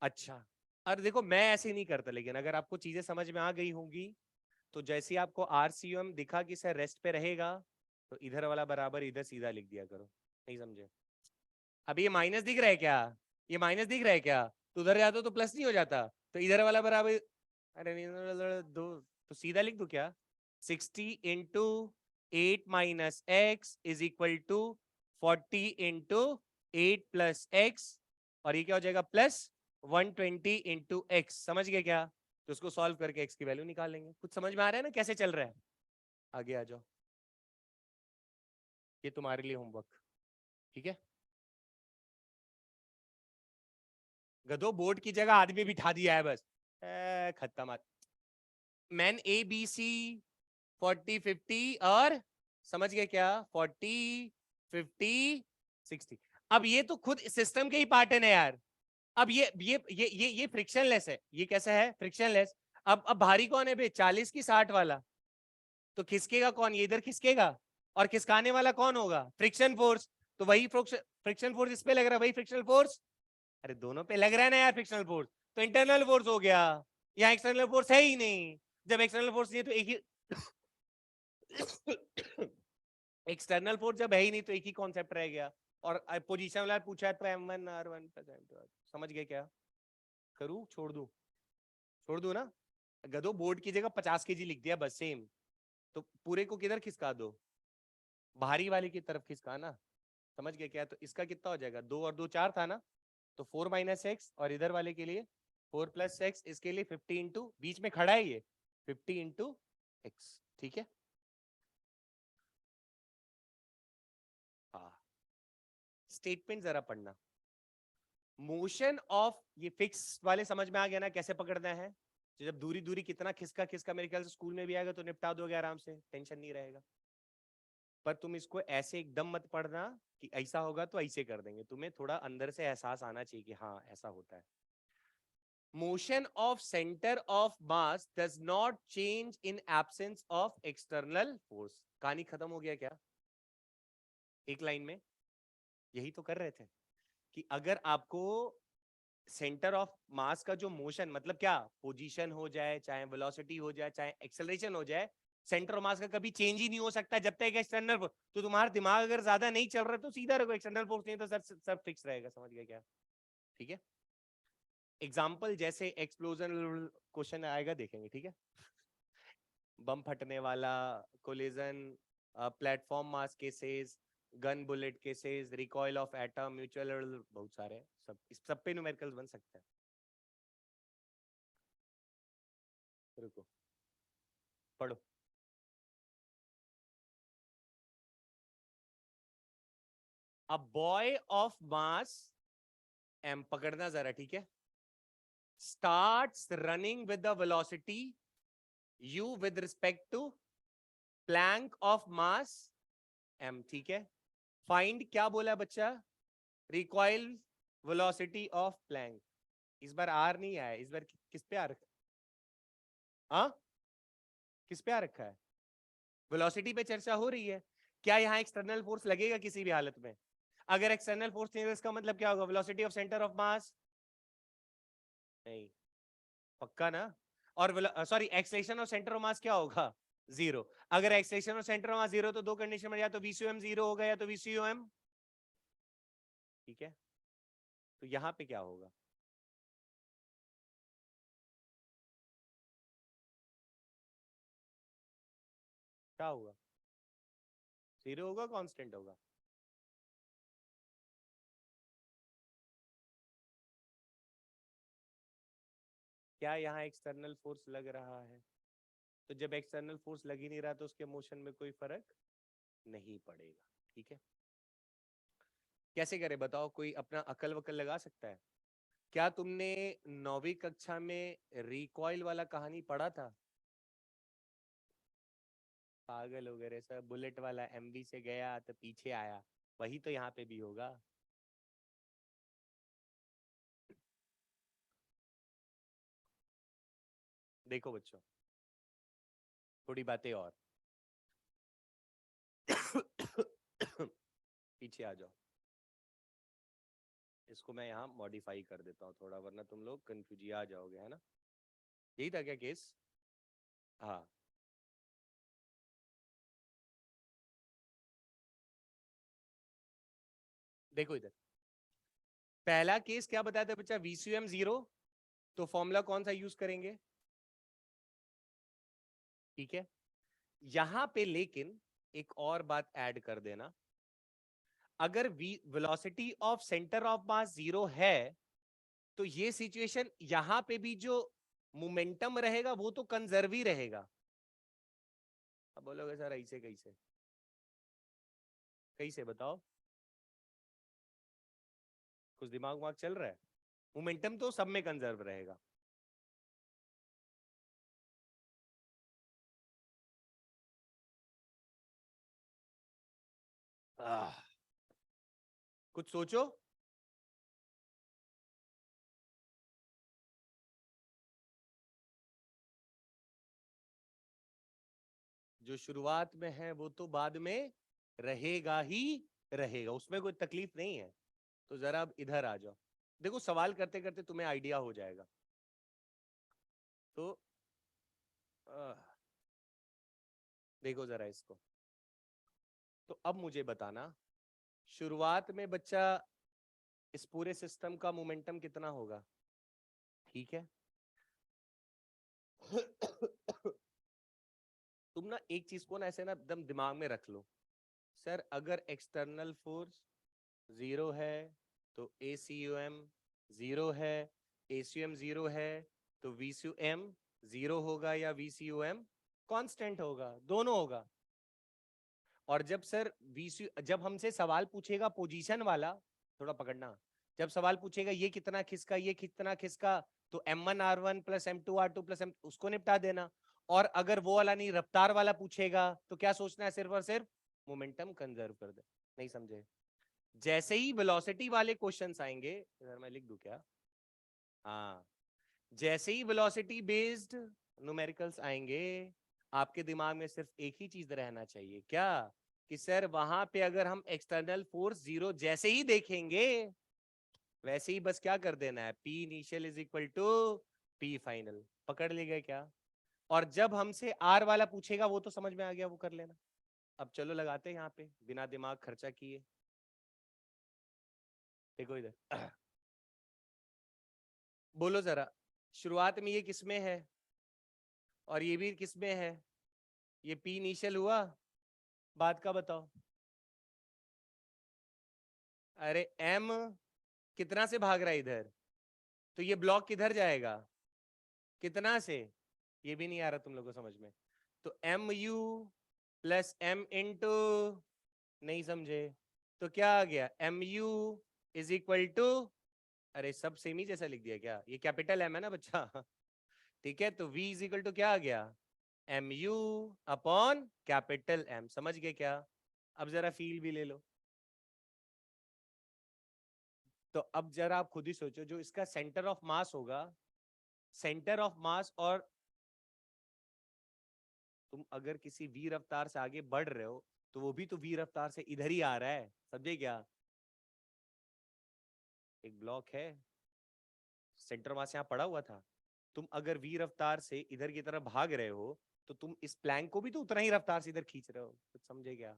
Speaker 2: अच्छा। और देखो मैं ऐसे नहीं करता, लेकिन अगर आपको चीजें समझ में आ गई होंगी तो जैसे ही आपको RCM दिखा कि सर रेस्ट पे रहेगा, तो इधर वाला बराबर इधर सीधा लिख दिया करो, नहीं समझे? अभी ये माइनस दिख रहा है क्या, ये माइनस दिख रहा है क्या, तो उधर जाता तो प्लस नहीं हो जाता, तो इधर वाला बराबर, अरे नहीं दो, तो सीधा लिख दो क्या, 60 into 8 minus X is equal to 40 into 8 plus X, और ये क्या हो जाएगा प्लस 120 इंटू एक्स, समझ गए क्या? तो उसको सॉल्व करके एक्स की वैल्यू निकालेंगे। कुछ समझ में आ रहा है ना कैसे चल रहा है? आगे आ जाओ, ये तुम्हारे लिए होमवर्क, ठीक है? गधो बोर्ड की जगह आदमी बिठा दिया है बस, खत्म। मैन ABC 40 50 और समझ गए क्या, 40 50 60। अब ये तो खुद सिस्टम के ही पार्ट है ना यार, अब ये फ्रिक्शनलेस है, ये कैसा है फ्रिक्शनलेस। अब भारी कौन है बे, 40 की 60 वाला, तो खिसकेगा कौन, ये इधर खिसकेगा, और खिसकाने वाला कौन होगा, फ्रिक्शन फोर्स, तो वही फ्रिक्शन फोर्स इस पे लग रहा है, वही फ्रिक्शनल फोर्स, अरे दोनों पे लग रहा है ना यार फ्रिक्शनल फोर्स, तो इंटरनल फोर्स हो गया, यहाँ एक्सटर्नल फोर्स है ही नहीं, जब एक्सटर्नल फोर्स नहीं है तो एक ही एक्सटर्नल फोर्स जब है ही नहीं तो एक ही कॉन्सेप्ट रह गया, और पोजीशन वाला पूछा है तो M1R1 प्लस M2, समझ गए क्या? करूं छोड़ दूं, छोड़ दूं ना, गधो बोर्ड की जगह 50 kg लिख दिया बस सेम, तो पूरे को किधर खिसका दो, भारी वाले की तरफ खिसका ना, समझ गए क्या? तो इसका कितना हो जाएगा, 2 और 2 4 था ना, तो 4 माइनस एक्स, और इधर वाले के लिए 4 प्लस एक्स, इसके लिए 50 इंटू बीच में खड़ा है ये 50 इंटू एक्स, ठीक है? हाँ, स्टेटमेंट जरा पढ़ना, मोशन ऑफ, ये फिक्स वाले समझ में आ गया ना कैसे पकड़ना है, तो जब दूरी दूरी कितना खिसका खिसका, मेरे ख्याल से स्कूल में भी आएगा तो निपटा दोगे आराम से, टेंशन नहीं रहेगा। पर तुम इसको ऐसे एकदम मत पढ़ना कि ऐसा होगा तो ऐसे कर देंगे, तुम्हें थोड़ा अंदर से एहसास आना चाहिए कि हाँ ऐसा होता है। Motion of centre of mass does not change in absence of external force, कहानी खत्म हो गया क्या, एक लाइन में? यही तो कर रहे थे कि अगर आपको सेंटर ऑफ मास का जो मोशन, मतलब क्या, पोजीशन हो जाए चाहे वेलोसिटी हो जाए चाहे एक्सेलरेशन हो जाए, सेंटर ऑफ मास का कभी चेंज ही नहीं हो सकता जब तक एक्सटर्नल फोर्स, तो तुम्हारा दिमाग अगर ज्यादा नहीं चल रहा तो सीधा रखो, एक्सटर्नल फोर्स नहीं तो सब फिक्स रहेगा, समझ गया क्या? ठीक है, एग्जाम्पल जैसे एक्सप्लोजन क्वेश्चन आएगा देखेंगे, ठीक है, बम फटने वाला, collision, platform mass cases, gun bullet cases, recoil of atom, mutual, बहुत सारे सब, इस सब पे न्यूमेरिकल्स बन सकते हैं। रुको पढ़ो। A boy of mass M, पकड़ना जरा, ठीक है, starts running with the velocity u with respect to plank of mass m, ठीक है, फाइंड क्या बोला बच्चा, रिकॉइल वेलोसिटी ऑफ प्लैंक। इस बार आर नहीं आया, इस बार किस पे आ रखा, हाँ किस पे आ रखा है, वेलोसिटी पे चर्चा हो रही है। क्या यहाँ एक्सटर्नल फोर्स लगेगा किसी भी हालत में? अगर एक्सटर्नल फोर्स नहीं है इसका मतलब क्या होगा, वेलोसिटी ऑफ सेंटर ऑफ मास नहीं, पक्का ना? और sorry, acceleration of centre of मास क्या होगा, जीरो। अगर acceleration of centre of mass zero तो दो कंडीशन में, या तो VCUM जीरो होगा या तो VCUM, ठीक है, तो यहां पे क्या होगा, क्या होगा, जीरो होगा, कांस्टेंट होगा? क्या यहाँ एक्सटर्नल फोर्स लग रहा है? तो जब एक्सटर्नल फोर्स लग ही नहीं रहा तो उसके मोशन में कोई फर्क नहीं पड़ेगा, ठीक है। कैसे करें बताओ, कोई अपना अकल वकल लगा सकता है? क्या तुमने 9वीं कक्षा में रिकॉइल वाला कहानी पढ़ा था? पागल हो गए सब, बुलेट वाला MV से गया तो पीछे आया, वही तो यहाँ पे भी होगा। देखो बच्चों, थोड़ी बातें और पीछे आ जाओ, इसको मैं यहाँ मॉडिफाई कर देता हूँ थोड़ा, वरना तुम लोग कंफ्यूज आ जाओगे, है ना? यही था क्या केस? हाँ, देखो इधर, पहला केस क्या बताया था बच्चा, VCUM जीरो, तो फॉर्मूला कौन सा यूज करेंगे, ठीक है। यहां पे लेकिन एक और बात ऐड कर देना, अगर velocity of centre of mass zero है तो ये सिचुएशन यहां पे भी जो मोमेंटम रहेगा वो तो कंजर्व ही रहेगा। अब बोलोगे सर ऐसे कैसे, कैसे बताओ, कुछ दिमाग वाग चल रहा है? मोमेंटम तो सब में कंजर्व रहेगा। कुछ सोचो, जो शुरुआत में है वो तो बाद में रहेगा ही रहेगा, उसमें कोई तकलीफ नहीं है। तो जरा अब इधर आ जाओ, देखो सवाल करते करते तुम्हें आइडिया हो जाएगा। तो देखो जरा इसको, तो अब मुझे बताना, शुरुआत में बच्चा इस पूरे सिस्टम का मोमेंटम कितना होगा, ठीक है। तुम ना एक चीज को ना ऐसे ना एकदम दिमाग में रख लो, सर अगर एक्सटर्नल फोर्स जीरो है तो ACUM जीरो है, ACUM जीरो है तो VCUM जीरो होगा या VCUM कांस्टेंट होगा, दोनों होगा। और जब सर जब हमसे सवाल पूछेगा पोजीशन वाला, थोड़ा पकड़ना, जब सवाल पूछेगा ये कितना खिसका ये कितना खिसका, तो M1R1 plus M2R2 plus M, उसको निपटा देना। और अगर वो वाला नहीं रफ्तार वाला पूछेगा तो क्या सोचना है, सिर्फ और सिर्फ मोमेंटम कंजर्व कर दे। नहीं समझे? जैसे ही वेलोसिटी वाले क्वेश्चंस आएंगे, इधर मैं लिख दूं क्या, हाँ, जैसे ही वेलोसिटी बेस्ड न्यूमेरिकल्स आएंगे, आपके दिमाग में सिर्फ एक ही चीज रहना चाहिए, क्या, कि सर वहां पे अगर हम एक्सटर्नल फोर्स जीरो जैसे ही देखेंगे वैसे ही बस क्या कर देना है, P initial is equal to P final. पकड़ ले गए क्या? और जब हमसे आर वाला पूछेगा वो तो समझ में आ गया, वो कर लेना। अब चलो लगाते हैं यहाँ पे बिना दिमाग खर्चा किए। देखो इधर बोलो जरा, शुरुआत में ये किसमें है और ये भी किसमें है? ये पी इनिशियल हुआ, बाद का बताओ। अरे एम कितना से भाग रहा है इधर, तो ये ब्लॉक किधर जाएगा, कितना से? ये भी नहीं आ रहा तुम लोगों को समझ में। तो M U plus M into, नहीं समझे तो क्या आ गया, M U is equal to, अरे सब सेम ही जैसा लिख दिया क्या, ये कैपिटल एम है ना बच्चा ठीक है, तो v इज इक्वल टू क्या आ गया, M you upon capital M. समझ गए क्या? अब जरा फील भी ले लो। तो अब जरा आप खुद ही सोचो, जो इसका सेंटर ऑफ मास होगा, सेंटर ऑफ मास, और तुम अगर किसी v रफ्तार से आगे बढ़ रहे हो तो वो भी तो v रफ्तार से इधर ही आ रहा है, समझे क्या? एक ब्लॉक है, सेंटर मास यहाँ पड़ा हुआ था, तुम अगर v रफ्तार से इधर की तरफ भाग रहे हो तो तुम इस प्लैंक को भी तो उतना ही रफ्तार से इधर खींच रहे हो, कुछ समझे क्या?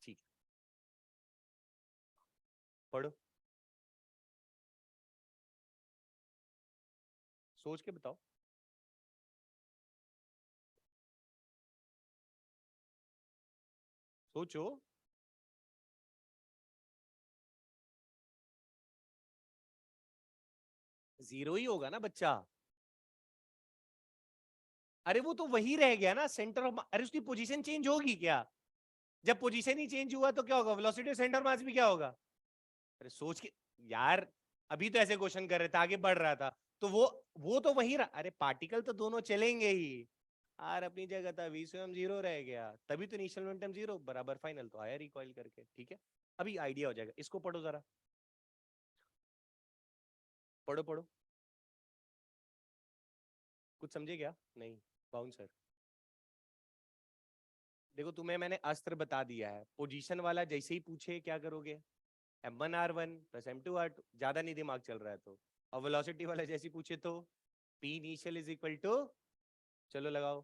Speaker 2: ठीक, पढ़ो, सोच के बताओ। सोचो। जीरो ही होगा ना बच्चा। अरे वो तो वही रह गया ना सेंटर ऑफ, अरे उसकी पोजीशन चेंज होगी क्या? जब पोजीशन ही चेंज हुआ तो क्या होगा, वेलोसिटी सेंटर मास भी क्या होगा? अरे सोच के यार, अभी तो ऐसे क्वेश्चन कर रहे थे, आगे बढ़ रहा था, तो वो तो वही रहा। अरे पार्टिकल तो दोनों चलेंगे ही, आर अपनी जगह था, वी स्वयं जीरो रह गया, तभी तो इनिशियल मोमेंटम जीरो बराबर फाइनल तो आया रिकॉइल करके। ठीक है, अभी आइडिया हो जाएगा, इसको पढ़ो जरा, पढ़ो पढ़ो। कुछ समझे क्या? नहीं, बाउंसर। देखो तुम्हें मैंने अस्त्र बता दिया है, पोजीशन वाला जैसे ही पूछे क्या करोगे, m1r1 प्लस m2r2, ज्यादा नहीं दिमाग चल रहा है तो। और वेलोसिटी वाला जैसे ही पूछे तो p initial is equal to, चलो लगाओ,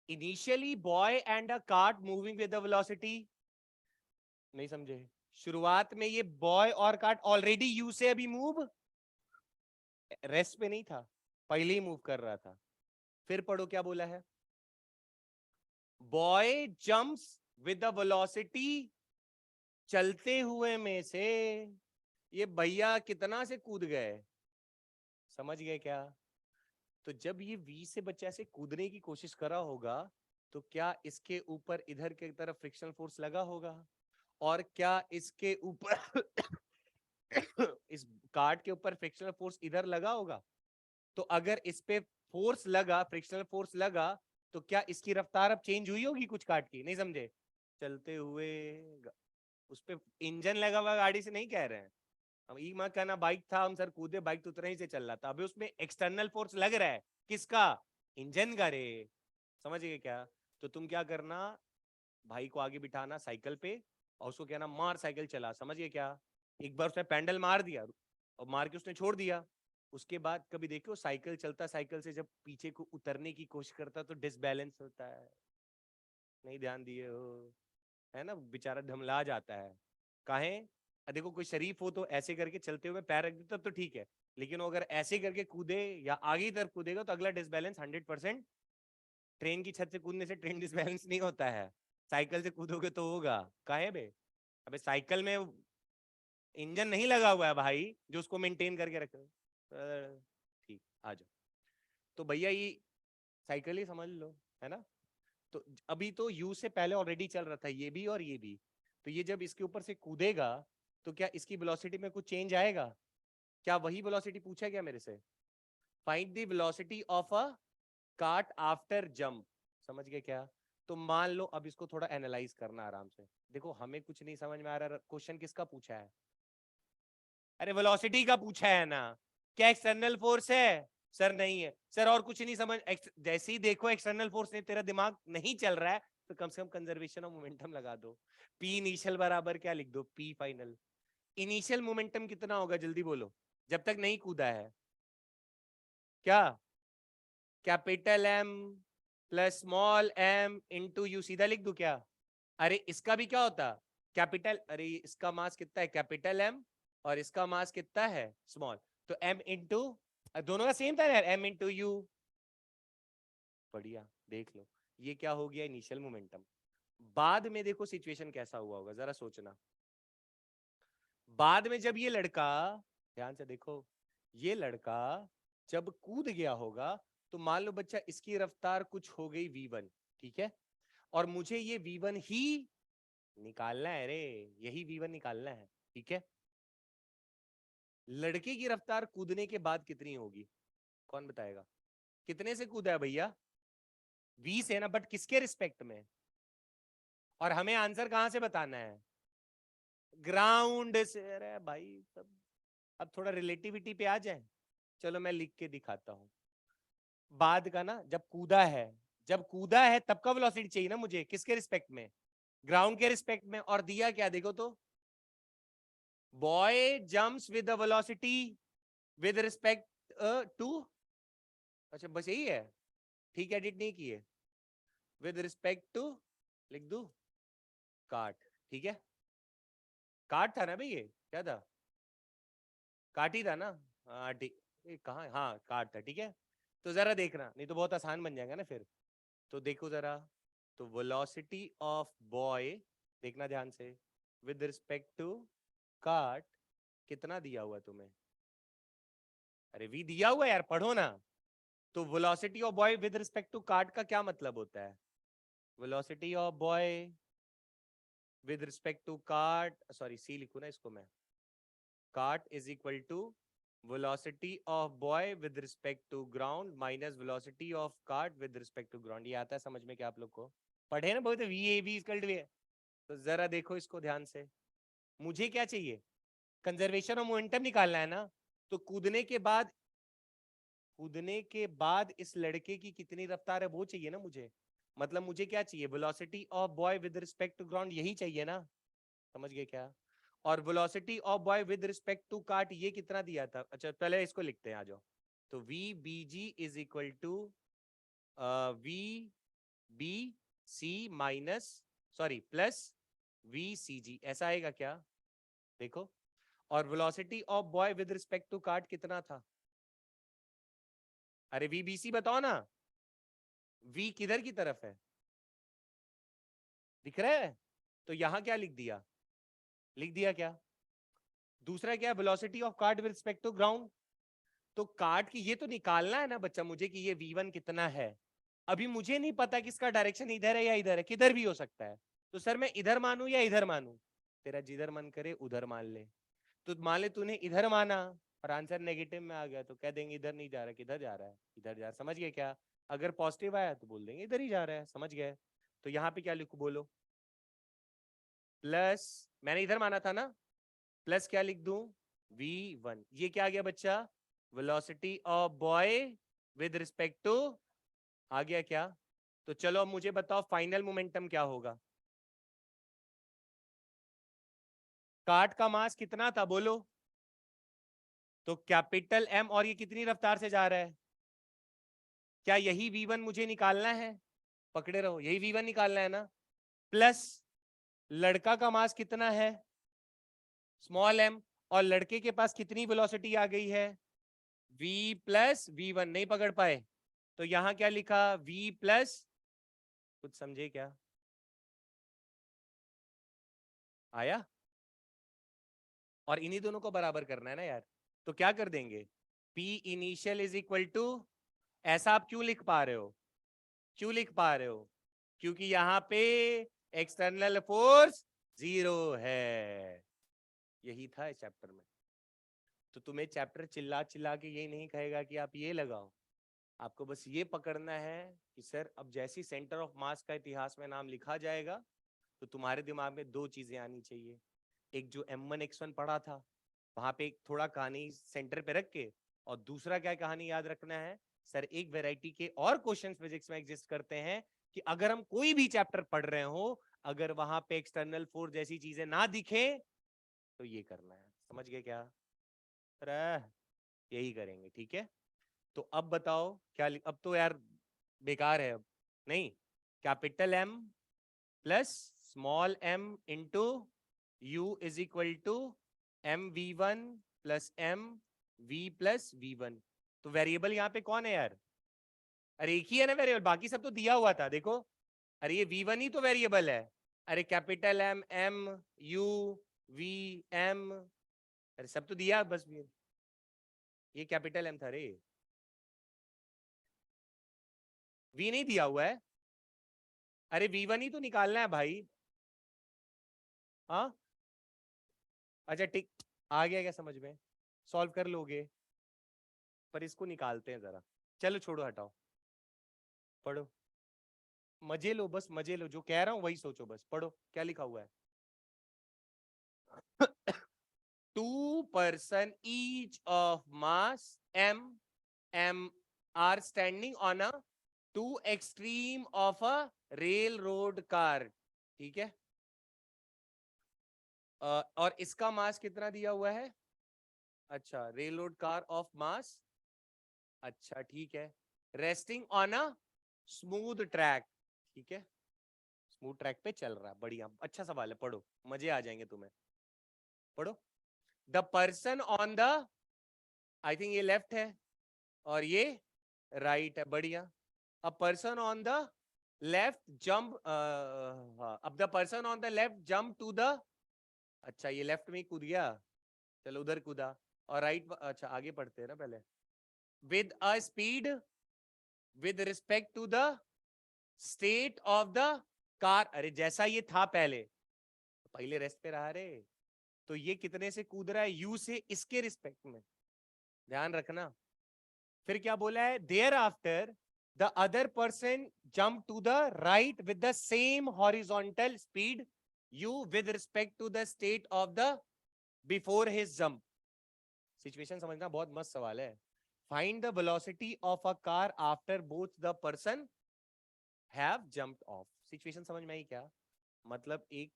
Speaker 2: initially boy and a cart moving with the velocity, नहीं समझे? शुरुआत में ये बॉय और कार्ट ऑलरेडी यू से अभी मूव, रेस्ट पे नहीं था, पहले ही मूव कर रहा था। फिर पढ़ो क्या बोला है, boy jumps with the velocity, चलते हुए में से ये भैया कितना से कूद गए, समझ गए क्या? तो जब ये v से बच्चा से कूदने की कोशिश करा होगा तो क्या इसके ऊपर इधर की तरफ फ्रिक्शनल फोर्स लगा होगा, और क्या इसके ऊपर इस कार्ड के ऊपर फ्रिक्शनल फोर्स इधर लगा होगा? तो अगर इस पे फोर्स लगा, फ्रिक्शनल फोर्स लगा, तो क्या इसकी रफ्तार अब चेंज हुई होगी कुछ कार्ड की? नहीं समझे? चलते हुए उस पे इंजन लगा हुआ गाड़ी से नहीं कह रहे हैं हम, ई मत कहना बाइक था हम सर कूदे, बाइक तो उतना ही से चल रहा था, अभी उसमें एक्सटर्नल फोर्स लग रहा है, किसका? इंजन का रे, समझ गए क्या? तो तुम क्या करना, भाई को आगे बिठाना साइकिल पे और उसको कहना मार साइकिल चला, समझ गए क्या? एक बार उसने पैंडल मार दिया और मार के उसने छोड़ दिया, उसके बाद कभी देखो साइकिल चलता, साइकिल से जब पीछे को उतरने की कोशिश करता तो डिसबैलेंस होता है, नहीं ध्यान दिए हो, है ना, बेचारा धमला जाता है। काहे? देखो कोई शरीफ हो तो ऐसे करके चलते हुए पैर रख दे तब तो ठीक है, लेकिन वो अगर ऐसे करके कूदे या आगे की तरफ कूदेगा तो अगला डिसबैलेंस 100%। ट्रेन की छत से कूदने से ट्रेन डिसबैलेंस नहीं होता है, साइकिल से कूदोगे तो होगा। काहे बे? अबे साइकिल में इंजन नहीं लगा हुआ है भाई जो उसको मेंटेन करके रखे। ठीक, आ जाओ। तो भैया ये साइकिल ही समझ लो, है ना? तो अभी तो यू से पहले ऑलरेडी चल रहा था ये भी और ये भी, तो ये जब इसके ऊपर से कूदेगा तो क्या इसकी वेलोसिटी में कुछ चेंज आएगा? क्या वही वेलोसिटी पूछा गया मेरे से, find the velocity of a cart after jump, समझ गए क्या? तो मान लो अब इसको थोड़ा एनालाइज करना आराम से, देखो हमें कुछ नहीं समझ में आ रहा, क्वेश्चन किसका पूछा है? अरे वेलोसिटी का पूछा है ना, क्या एक्सटर्नल फोर्स है? सर नहीं है सर, और कुछ नहीं समझ, जैसे ही देखो एक्सटर्नल फोर्स ने तेरा दिमाग नहीं चल रहा है तो कम से कम कंजर्वेशन ऑफ मोमेंटम लगा दो, पी इनिशियल बराबर क्या लिख दो, पी फाइनल। इनिशियल मोमेंटम कितना होगा जल्दी बोलो, जब तक नहीं कूदा है, क्या? Capital M plus small M into U, सीधा लिख दूं क्या? अरे इसका भी क्या होता कैपिटल, अरे इसका मास कितना है कैपिटल एम और इसका मास कितना है स्मॉल, तो एम इंटू, दोनों का सेम था यार, एम इंटू यू। बढ़िया, देख लो ये क्या हो गया इनिशियल मोमेंटम। बाद में देखो सिचुएशन कैसा हुआ होगा, जरा सोचना। बाद में जब ये लड़का, ध्यान से देखो, ये लड़का जब कूद गया होगा तो मान लो बच्चा इसकी रफ्तार कुछ हो गई v1, ठीक है, और मुझे ये v1 ही निकालना है रे, यही v1 निकालना है, ठीक है। लड़के की रफ्तार कूदने के बाद कितनी होगी, कौन बताएगा? कितने से कूदा है भैया? v से ना, बट किसके रिस्पेक्ट में? और हमें आंसर कहां से बताना है? ग्राउंड से। अरे भाई सब, अब थोड़ा रिलेटिविटी पे आ जाए। चलो मैं लिख के दिखाता हूं। बाद का ना, जब कूदा है, जब कूदा है तब का वेलोसिटी चाहिए ना मुझे, किसके रिस्पेक्ट में? ग्राउंड के रिस्पेक्ट में। और दिया क्या देखो तो, boy jumps with the velocity with respect to, अच्छा बस यही है, ठीक है, एडिट नहीं किए, विद रिस्पेक्ट टू लिख दू काट, ठीक है। काट था ना भाई, ये क्या था? काट ही था ना, हाँ ठीक, कहाँ, हाँ काट था, ठीक है। तो जरा देखना, नहीं तो बहुत आसान बन जाएगा ना फिर। तो देखो जरा, तो वेलोसिटी ऑफ बॉय, देखना ध्यान से, विद रिस्पेक्ट टू काट, कितना दिया हुआ तुम्हें? अरे वी दिया हुआ यार, पढ़ो ना। तो velocity of boy with respect to cart का क्या मतलब होता है? Velocity of boy with respect to cart, sorry C लिखू ना इसको मैं, cart is equal to velocity of boy with respect to ground minus velocity of cart with respect to ground। ये आता है समझ में क्या आप लोग को? पढ़े ना बहुत, V A B equal to. तो जरा देखो इसको ध्यान से, मुझे क्या चाहिए? कंजर्वेशन ऑफ मोमेंटम निकालना है ना। तो कूदने के बाद इस लड़के की कितनी रफ्तार है वो चाहिए ना मुझे। मतलब मुझे क्या चाहिए? Velocity of boy with respect to ground, यही चाहिए ना, समझ गए क्या? और velocity of boy with respect to cart ये कितना दिया था? अच्छा पहले इसको लिखते हैं, आ जाओ। तो v b g is equal to v b c minus, sorry plus v c g, ऐसा आएगा क्या? देखो, और velocity of boy with respect to cart कितना था? अरे वी बी सी बताओ ना, वी किधर की तरफ है, दिख रहा है? तो यहां क्या लिख दिया? लिख दिया क्या? दूसरा क्या? Velocity of cart with respect to ground. तो कार्ट की ये तो निकालना है ना बच्चा मुझे कि ये v1 कितना है। अभी मुझे नहीं पता कि इसका डायरेक्शन इधर है या इधर है, किधर भी हो सकता है। तो सर मैं इधर मानूं या इधर मानूं? तेरा जिधर मन करे उधर मान ले। तो मान ले तूने इधर माना और आंसर नेगेटिव में आ गया तो कह देंगे इधर नहीं जा रहा, किधर जा रहा है? इधर जा रहा है, समझ गए क्या? अगर पॉजिटिव आया तो बोल देंगे इधर ही जा रहा है, समझ गए? तो यहाँ पे क्या लिखूं बोलो? प्लस, मैंने इधर माना था ना, प्लस क्या लिख दूं? v1। ये क्या आ गया बच्चा? Velocity of boy with respect to, आ गया क्या? तो चलो अब मुझे बताओ फाइनल मोमेंटम क्या होगा? कार्ट का मास कितना था बोलो? तो कैपिटल एम, और ये कितनी रफ्तार से जा रहा है? क्या यही v1 मुझे निकालना है? पकड़े रहो, यही v1 निकालना है ना। प्लस लड़का का मास कितना है? Small m. और लड़के के पास कितनी वेलोसिटी आ गई है? v प्लस v1, नहीं पकड़ पाए? तो यहां क्या लिखा? v प्लस, कुछ समझे क्या? आया? और इन्हीं दोनों को बराबर करना है ना यार। तो क्या कर देंगे? P initial is equal to, ऐसा आप क्यों लिख पा रहे हो? क्यों लिख पा रहे हो? क्योंकि यहाँ पे एक्सटर्नल फोर्स 0 है। यही था इस चैप्टर में। तो तुम्हें चैप्टर चिल्ला चिल्ला के यही नहीं कहेगा कि आप ये लगाओ, आपको बस ये पकड़ना है कि सर अब जैसी सेंटर ऑफ मास का इतिहास में नाम लिखा जाएगा तो तुम्हारे दिमाग में दो चीजें आनी चाहिए। एक जो M1 X1 पढ़ा था, वहां पे एक थोड़ा कहानी सेंटर पे रख के, और दूसरा क्या कहानी याद रखना है? सर एक वैरायटी के और क्वेश्चन फिजिक्स में एग्जिस्ट करते हैं कि अगर हम कोई भी चैप्टर पढ़ रहे हो, अगर वहां पे एक्सटर्नल फोर्स जैसी चीजें ना दिखे तो ये करना है, समझ गए क्या? अरे यही करेंगे, ठीक है। तो अब बताओ क्या अब तो यार बेकार है अब नहीं, capital M plus small m into u is equal to mv1 plus mv plus v1। तो वेरिएबल यहाँ पे कौन है यार? अरे एक ही है ना वेरिएबल, बाकी सब तो दिया हुआ था देखो। अरे ये v1 ही तो वेरिएबल है। अरे capital M m u v m, अरे सब तो दिया बस ये कैपिटल M था रे, v नहीं दिया हुआ है। अरे v1 ही तो निकालना है भाई। हाँ अच्छा ठीक, आ गया क्या समझ में? सॉल्व कर लोगे, पर इसको निकालते हैं जरा। चलो छोड़ो हटाओ, पढ़ो, मजे लो, बस मजे लो, जो कह रहा हूं वही सोचो, बस पढ़ो क्या लिखा हुआ है। 2 person each of mass m are standing on a two extreme of a railroad car, ठीक है। और इसका मास कितना दिया हुआ है? अच्छा रेलरोड कार ऑफ मास, अच्छा ठीक है, resting on a smooth track, ठीक है, स्मूथ ट्रैक पे चल रहा है, बढ़िया, अच्छा सवाल है, पढ़ो मजे आ जाएंगे तुम्हें, पढ़ो। The person on the, I think ये लेफ्ट है और ये राइट है, बढ़िया। A person on the left jump, अब the person on the left jump to the, अच्छा ये लेफ्ट में ही कूद गया, चलो उधर कूदा, और राइट, अच्छा आगे पढ़ते हैं ना पहले। With a speed with respect to the state of the car, अरे जैसा ये था पहले, पहले रेस्ट पे रहा रे, तो ये कितने से कूद रहा है? यू से, इसके रिस्पेक्ट में, ध्यान रखना। फिर क्या बोला है? There after the other person jump to the right with the same horizontal speed u with respect to the state of the before his jump. Situation समझना, बहुत मस्त सवाल है। Find the velocity of a car after both the person have jumped off. Situation समझ में आई क्या? मतलब एक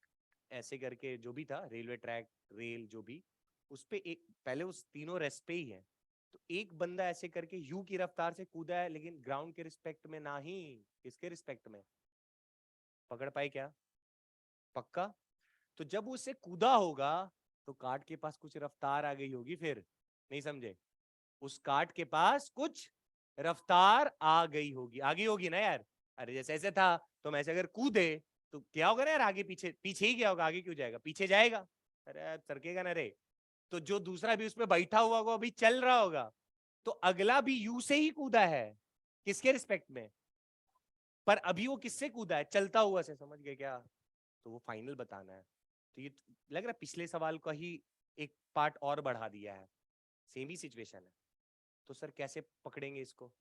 Speaker 2: ऐसे करके जो भी था, रेलवे ट्रैक, रेल जो भी, उस पे एक पहले उस तीनों रेस्ट पे ही है, तो एक बंदा ऐसे करके यू की रफ्तार से कूदा है, लेकिन ग्राउंड के रिस्पेक्ट में ना ही, किसके रिस्पेक्ट में? पकड़ पाए क्या? पक्का? तो जब उससे कूदा होगा तो कार्ट के पास कुछ रफ्तार आ गई होगी, फिर नहीं समझे? उस कार्ट के पास कुछ रफ्तार आ गई होगी, आ गई होगी ना यार। अरे जैसे ऐसे था, तो मैं ऐसे अगर कूदे तो क्या होगा ना यार, आगे पीछे, पीछे ही क्या होगा, आगे क्यों जाएगा, पीछे जाएगा, अरे सरकेगा ना रे। तो जो दूसरा भी उसमें बैठा हुआ होगा, अभी चल रहा होगा, तो अगला भी यू से ही कूदा है, किसके रिस्पेक्ट में? पर अभी वो किससे कूदा है? चलता हुआ से, समझ गए क्या? तो वो फाइनल बताना है। तो ये लग रहा है पिछले सवाल का ही एक पार्ट और बढ़ा दिया है, सेम ही सिचुएशन है। तो सर कैसे पकड़ेंगे इसको?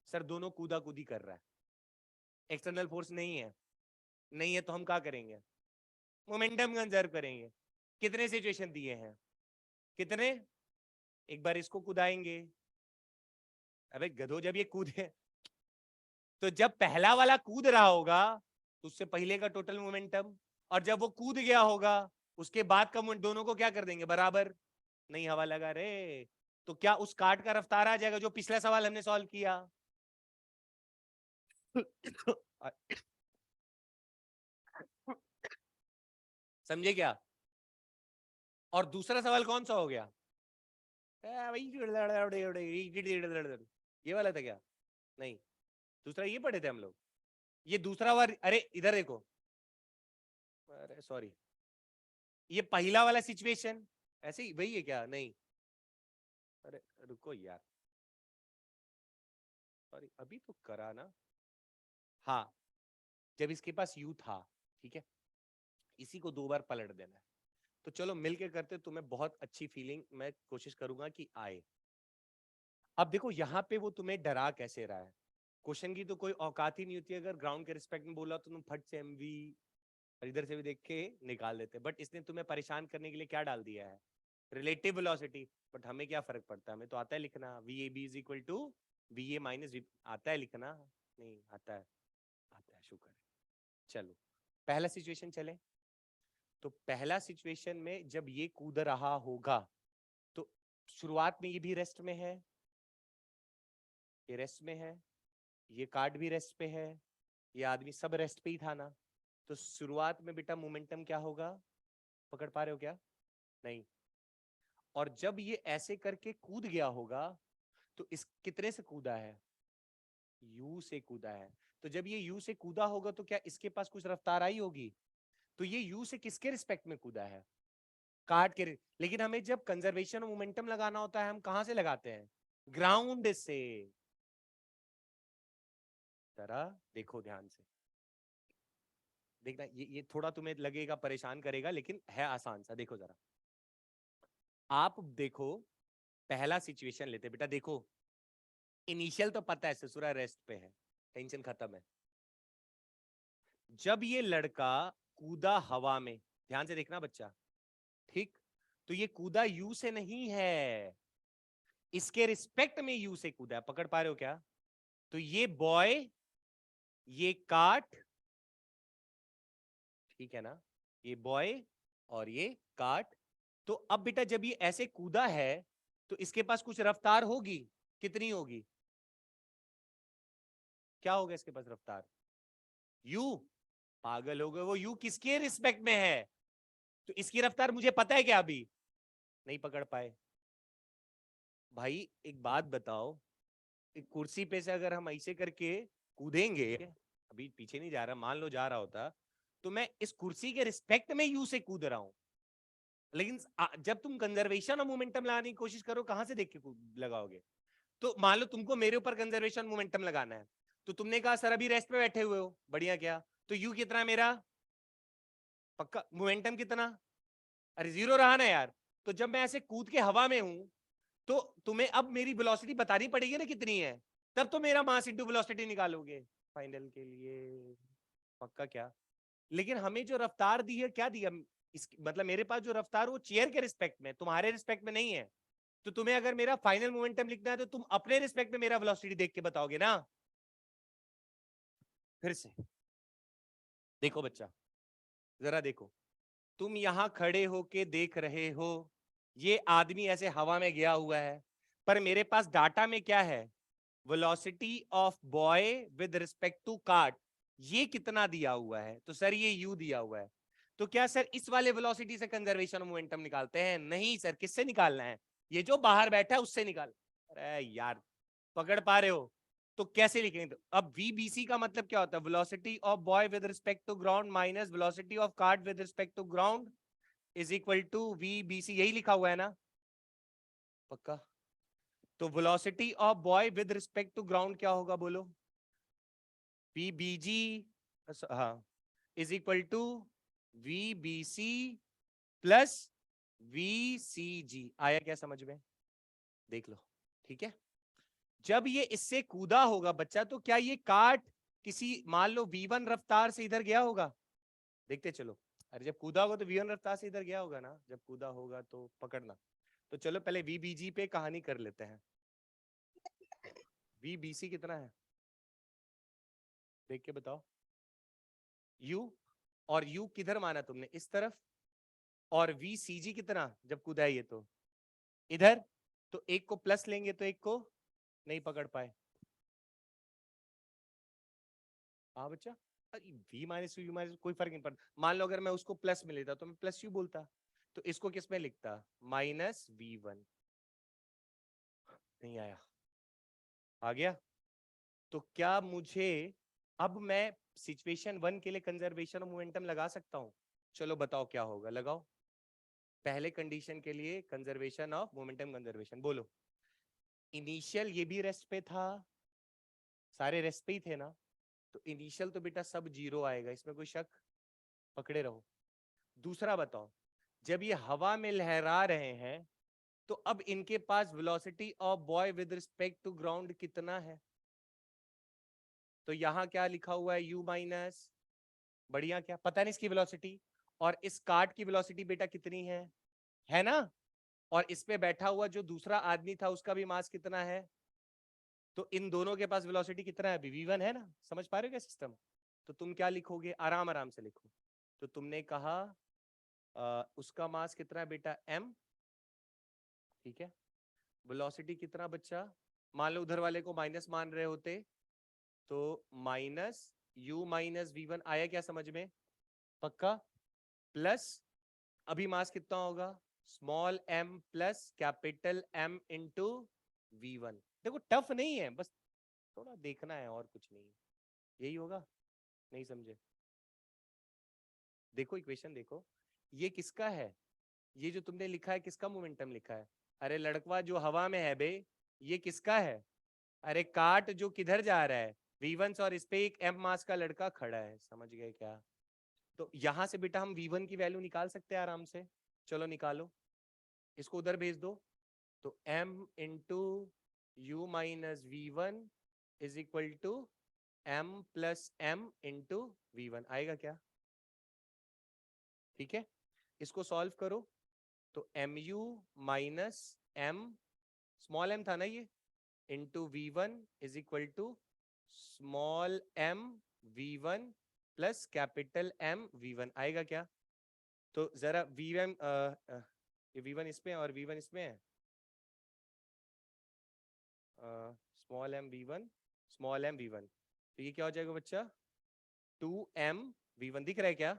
Speaker 2: सर दोनों कूदा कूदी कर रहा है, एक्सटर्नल फोर्स नहीं है, नहीं है तो हम क्या करेंगे? मोमेंटम कंजर्व करेंगे। कितने सिचुएशन दिए हैं? कितने? एक बार इसको कूदाएंगे, अबे गधो, जब ये कूदे, तो जब पहला वाला कूद रहा होगा तो उससे पहले का टोटल मोमेंटम, और जब वो कूद गया होगा उसके बाद का मोमेंट, दोनों को क्या कर देंगे? बराबर। नहीं हवा लगा रे, तो क्या उस कार्ड का रफ्तार आ जाएगा जो पिछला सवाल हमने सॉल्व किया? समझे क्या? और दूसरा सवाल कौन सा हो गया? ये वाला था क्या? नहीं, दूसरा ये पढ़े थे हम लोग, ये दूसरा वाला, अरे इधर देखो, अरे सॉरी, ये पहला वाला सिचुएशन ऐसे ही वही है क्या? नहीं, अरे रुको यार, सॉरी अभी तो करा ना। हाँ, जब इसके पास यू था, ठीक है, इसी को 2 बार पलट देना है। तो चलो मिलके करते, तुम्हें बहुत अच्छी फीलिंग मैं कोशिश करूंगा कि आए। अब देखो यहाँ पे वो तुम्हें डरा कैसे रहा है, क्वेश्चन की तो कोई औकात ही नहीं होती, अगर ग्राउंड के रिस्पेक्ट में बोला तो तुम फट से एमवी और इधर से भी देख के निकाल देते, बट इसने तुम्हें परेशान करने के लिए क्या डाल दिया है? Relative velocity. बट हमें क्या फर्क पड़ता है, हमें तो आता है लिखना, V A B is equal to V A minus V, आता है लिखना? नहीं आता है, आता है, शुक्र है। चलो पहला सिचुएशन चले, तो पहला सिचुएशन में जब ये कूद रहा होगा तो शुरुआत में ये भी रेस्ट में है, ये रेस्ट में है, ये कार्ड भी रेस्ट पे है, ये आदमी सब रेस्ट पे ही था ना, तो शुरुआत में बेटा मोमेंटम क्या होगा, पकड़ पा रहे हो क्या? नहीं। और जब ये ऐसे करके कूद गया होगा तो इस कितने से कूदा है, यू से कूदा है, तो जब ये यू से कूदा होगा तो क्या इसके पास कुछ रफ्तार आई होगी? तो ये यू से किसके रिस्पेक्ट में कूदा है, कार्ड के। लेकिन हमें जब कंजर्वेशन मोमेंटम लगाना होता है हम कहां से लगाते हैं, ग्राउंड से। जरा देखो ध्यान से, देखना ये थोड़ा तुम्हें लगेगा परेशान करेगा लेकिन है आसान सा। देखो जरा, आप देखो, पहला सिचुएशन लेते बेटा। देखो इनिशियल तो पता है ससुरा रेस्ट पे है, टेंशन खत्म है। जब ये लड़का कूदा हवा में, ध्यान से देखना बच्चा, ठीक, तो ये कूदा यू से नहीं है, इसके रिस्पेक्ट में यू से कूदा है, पकड़ पा रहे हो क्या? तो ये बॉय, ये काट, ठीक है ना, ये बॉय और ये काट। तो अब बेटा जब ये ऐसे कूदा है तो इसके पास कुछ रफ्तार होगी, कितनी होगी, क्या होगा इसके पास रफ्तार, यू। पागल हो गए, वो यू किसके रिस्पेक्ट में है, तो इसकी रफ्तार मुझे पता है क्या, अभी नहीं पकड़ पाए। भाई एक बात बताओ, एक कुर्सी पे से अगर हम ऐसे करके कूदेंगे, अभी पीछे नहीं जा रहा, मान लो जा रहा होता, तो मैं इस कुर्सी के रिस्पेक्ट में यू से कूद रहा हूं। लेकिन जब तुम कंजर्वेशन और मोमेंटम लगाने की कोशिश करो, कहां से देख के लगाओगे? तो मान लो तुमको मेरे ऊपर कंजर्वेशन मोमेंटम लगाना है, तो तुमने कहा सर अभी रेस्ट पे बैठे हुए हो, बढ़िया, क्या तो यू कितना है मेरा, पक्का मोमेंटम कितना, अरे जीरो रहा ना यार। तो जब मैं ऐसे कूद के हवा में हूं तो तुम्हें अब मेरी वेलोसिटी बतानी पड़ेगी ना कितनी है, तब तो मेरा मास इंटू वेलोसिटी निकालोगे फाइनल के लिए, पक्का क्या? लेकिन हमें जो रफ्तार दी है, क्या दिया, इस मतलब मेरे पास जो रफ्तार वो चेयर के रिस्पेक्ट में, तुम्हारे रिस्पेक्ट में नहीं है। तो तुम्हें अगर मेरा फाइनल मोमेंटम लिखना है तो तुम अपने रिस्पेक्ट में मेरा वेलोसिटी देख के बताओगे ना। फिर से देखो बच्चा, जरा देखो, तुम यहां खड़े होके देख रहे हो, ये आदमी ऐसे हवा में गया हुआ है, पर मेरे पास डाटा में क्या है, velocity of boy with respect to cart, ये कितना दिया हुआ है, तो सर ये यू दिया हुआ है। तो क्या सर इस वाले वेलोसिटी से कंजर्वेशन मोमेंटम निकालते हैं? नहीं सर, किससे निकालना है, ये जो बाहर बैठा है उससे निकाल। अरे यार, पकड़ पा रहे हो? तो कैसे लिखेंगे? तो अब वीबीसी का मतलब क्या होता है, velocity of boy with respect to ground minus velocity of cart with respect to ground is equal to VBC, यही लिखा हुआ है ना, पक्का? तो velocity of boy with respect to ground क्या होगा, बोलो? वीबीजी, हाँ, is equal to VBC plus VCG. आया क्या समझ में? देख लो, ठीक है। जब ये इससे कूदा होगा बच्चा, तो क्या ये काट किसी मान लो V1 रफ्तार से इधर गया होगा? देखते चलो, अरे जब कूदा होगा तो V1 रफ्तार से इधर गया होगा ना, जब कूदा होगा तो पकड़ना। तो चलो पहले वीबीजी पे कहानी कर लेते हैं। वीबीसी कितना है देख के बताओ, यू, और यू किधर माना तुमने, इस तरफ, और वीसीजी कितना जब कूदा है ये तो इधर, तो एक को प्लस लेंगे तो एक को नहीं पकड़ पाए। हाँ बच्चा, वी माइनस यू माइनस कोई फर्क नहीं पड़ता। मान लो अगर मैं उसको प्लस में लेता तो मैं प्लस यू बोलता, तो इसको किस में लिखता, माइनस V1। नहीं आया, आ गया? तो क्या मुझे, अब मैं सिचुएशन 1 के लिए कंजर्वेशन ऑफ मोमेंटम लगा सकता हूं? चलो बताओ क्या होगा, लगाओ। पहले कंडीशन के लिए कंजर्वेशन ऑफ मोमेंटम, कंजर्वेशन बोलो। इनिशियल ये भी रेस्ट पे था, सारे रेस्ट पे ही थे ना, तो इनिशियल तो बेटा सब जीरो आएगा, इसमें कोई शक, पकड़े रहो। दूसरा बताओ, जब ये हवा में लहरा रहे हैं तो अब इनके पास velocity of boy with respect to ground कितना है? तो यहां क्या लिखा हुआ है, u माइनस, बढ़िया, क्या पता नहीं इसकी वेलोसिटी, और इस कार्ट की वेलोसिटी बेटा कितनी है ना, और इस पे बैठा हुआ जो दूसरा आदमी था उसका भी मास कितना है, तो इन दोनों के पास वेलोसिटी कितना है, अभी V1 है ना, समझ पा रहे हो क्या सिस्टम? तो तुम क्या लिखोगे, आराम आराम से लिखो। तो तुमने कहा उसका मास कितना है बेटा, m, ठीक है, वेलोसिटी कितना बच्चा, मान लो उधर वाले को माइनस मान रहे होते तो माइनस u माइनस v1 आया क्या समझ में? पक्का? प्लस अभी मास कितना होगा? Small m plus capital M into v1। देखो टफ नहीं है, बस थोड़ा देखना है और कुछ नहीं। यही होगा? नहीं समझे? देखो इक्वेशन देखो, ये किसका है? ये जो तुमने लिखा है किसका मोमेंटम लिखा है? अरे लड़कवा जो हवा में है बे, ये किसका है? अरे काट जो किधर जा रहा है? v1 से, और इस पे एक m मास का लड़का खड़ा है। समझ गए क्या? तो यहां से बेटा हम v1 की वैल्यू निकाल सकते हैं आराम से। चलो निकालो, इसको उधर भेज दो। तो m into u minus v1 is equal to m plus m into v1 आएगा क्या? ठीक है, इसको सॉल्व करो तो mu minus m, small m था ना ये, into v1 is equal to small m v1 plus capital M v1 आएगा क्या? तो जरा v1 ये v1 इसमें और v1 इसमें है, small m v1 small m v1, तो ये क्या हो जाएगा बच्चा? 2m v1 दिख रहा है क्या?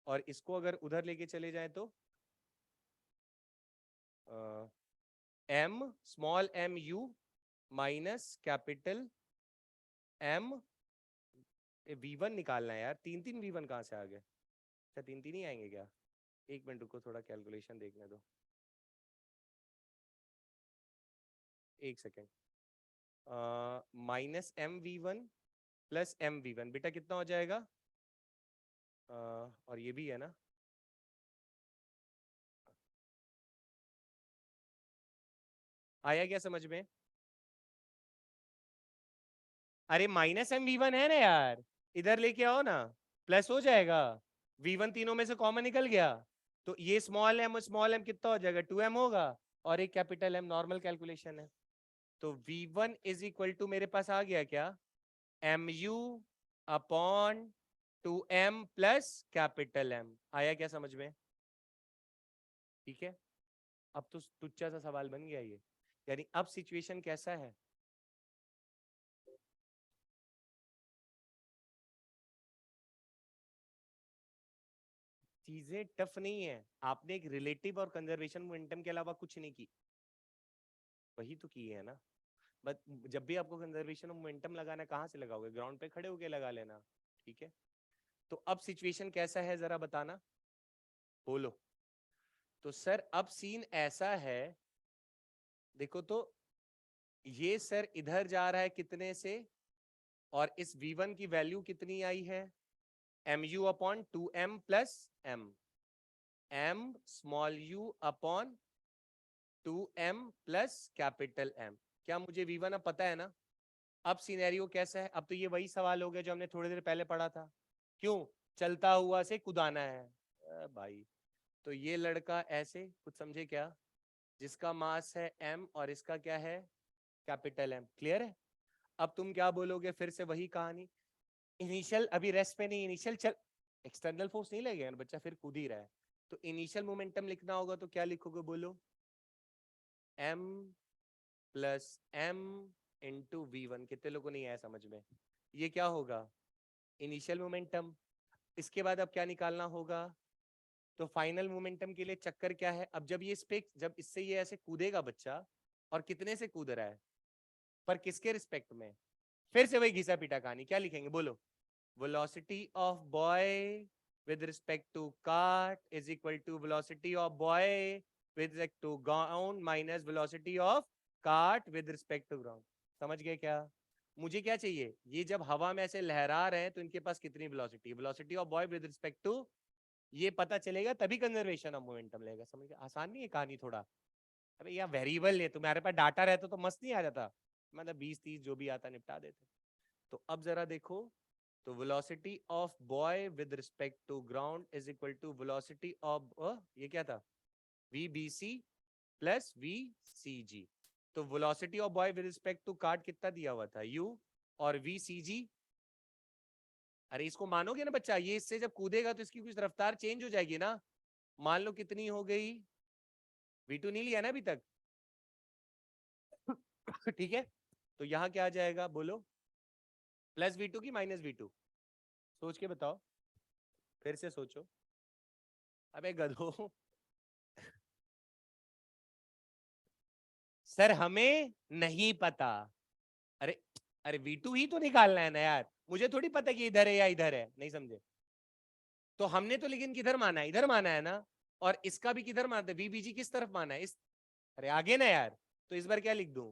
Speaker 2: और इसको अगर उधर लेके चले जाए तो m small m u minus capital M v1 निकालना है यार। तीन तीन v1 कहाँ से आ गए? अच्छा तीन तीन ही आएंगे क्या? एक मिनट रुको, थोड़ा कैलकुलेशन देखने दो, एक second. Minus M v1 plus M v1 बेटा कितना हो जाएगा? और ये भी है ना, आया क्या समझ में? अरे माइनस M v1 है ना यार, इधर लेके आओ ना, प्लस हो जाएगा। v1 तीनों में से कॉमन निकल गया, तो ये स्मॉल m कितना हो जाएगा? 2m होगा, और एक कैपिटल M, नॉर्मल कैलकुलेशन है। तो v1 इज इक्वल टू मेरे पास आ गया क्या? mu upon 2m plus capital M। आया क्या समझ में? ठीक है, अब तो तुच्चा सा सवाल बन गया ये। यानी अब सिचुएशन कैसा है? चीजें टफ नहीं है, आपने एक रिलेटिव और कंजर्वेशन मोमेंटम के अलावा कुछ नहीं की, वही तो की है ना। बट जब भी आपको कंजर्वेशन मोमेंटम लगाना, कहाँ से लगाओगे? ग्राउंड पे खड़े होके लगा लेना। ठीक है, तो अब सिचुएशन कैसा है जरा बताना, बोलो। तो सर अब सीन ऐसा है, देखो तो ये सर इधर जा रहा है कितने से, और इस v1 की वैल्यू कितनी आई है? mu upon 2m plus m, m small u upon 2m plus capital M। क्या मुझे v1 अब पता है ना? अब सिनेरियो कैसा है? अब तो ये वही सवाल हो गया जो हमने थोड़ी देर पहले पढ़ा था, क्यों चलता हुआ से कुदाना है। भाई तो ये लड़का ऐसे कुछ समझे क्या, जिसका मास है m और इसका क्या है? Capital M। क्लियर है? अब तुम क्या बोलोगे? फिर से वही कहानी, इनिशियल अभी रेस्ट पे नहीं, इनिशियल चल, एक्सटर्नल फोर्स नहीं लगेगा, बच्चा फिर कूद ही रहा है, तो इनिशियल मोमेंटम लिखना होगा, तो क्या लिखोगे बोलो? m plus m into v1। कितने लोगों नहीं आया समझ में? ये क्या होगा? Initial momentum. इसके बाद अब क्या निकालना होगा? तो फाइनल मोमेंटम के लिए चक्कर क्या है? अब जब ये स्पेक, जब इससे ये ऐसे कूदेगा बच्चा, और कितने से कूद रहा है, पर किसके रिस्पेक्ट में? फिर से वही घिसा पीटा कहानी, क्या लिखेंगे बोलो? velocity of boy with respect to cart is equal to velocity of boy with respect to ground minus velocity of cart with respect to ground। समझ गए क्या? मुझे क्या चाहिए? ये जब हवा में ऐसे लहरा रहे हैं तो इनके पास कितनी velocity, velocity of boy with respect to, ये पता चलेगा तभी कंजर्वेशन ऑफ मोमेंटम लेगा। समझ गए? आसान नहीं है कहानी थोड़ा? अबे यार वेरिएबल है, तुम्हारे पास डाटा रहता तो मस्त नहीं आ जाता, मतलब 20-30 जो भी आता निपटा देते। तो अब जरा देखो, तो velocity of boy with respect to ground is equal to velocity of ये क्या था? vbc plus vcg। तो velocity of boy with respect to cart कितना दिया हुआ था? u, और vcg, अरे इसको मानोगे ना बच्चा, ये इससे जब कूदेगा तो इसकी कुछ रफ्तार चेंज हो जाएगी ना। मान लो कितनी हो गई, v2 नहीं लिया ना अभी तक ठीक है, तो यहाँ क्या आ जाएगा बोलो, प्लस v2 की माइनस v2? सोच के बताओ, फिर से सोचो। अबे गधो सर हमें नहीं पता। अरे अरे v2 ही तो निकालना है ना यार, मुझे थोड़ी पता कि इधर है या इधर है, नहीं समझे? तो हमने तो लेकिन किधर माना है, इधर माना है ना, और इसका भी किधर मानते, वीबीजी किस तरफ माना है, इस, अरे आगे ना यार। तो इस बार क्या लिख दूं,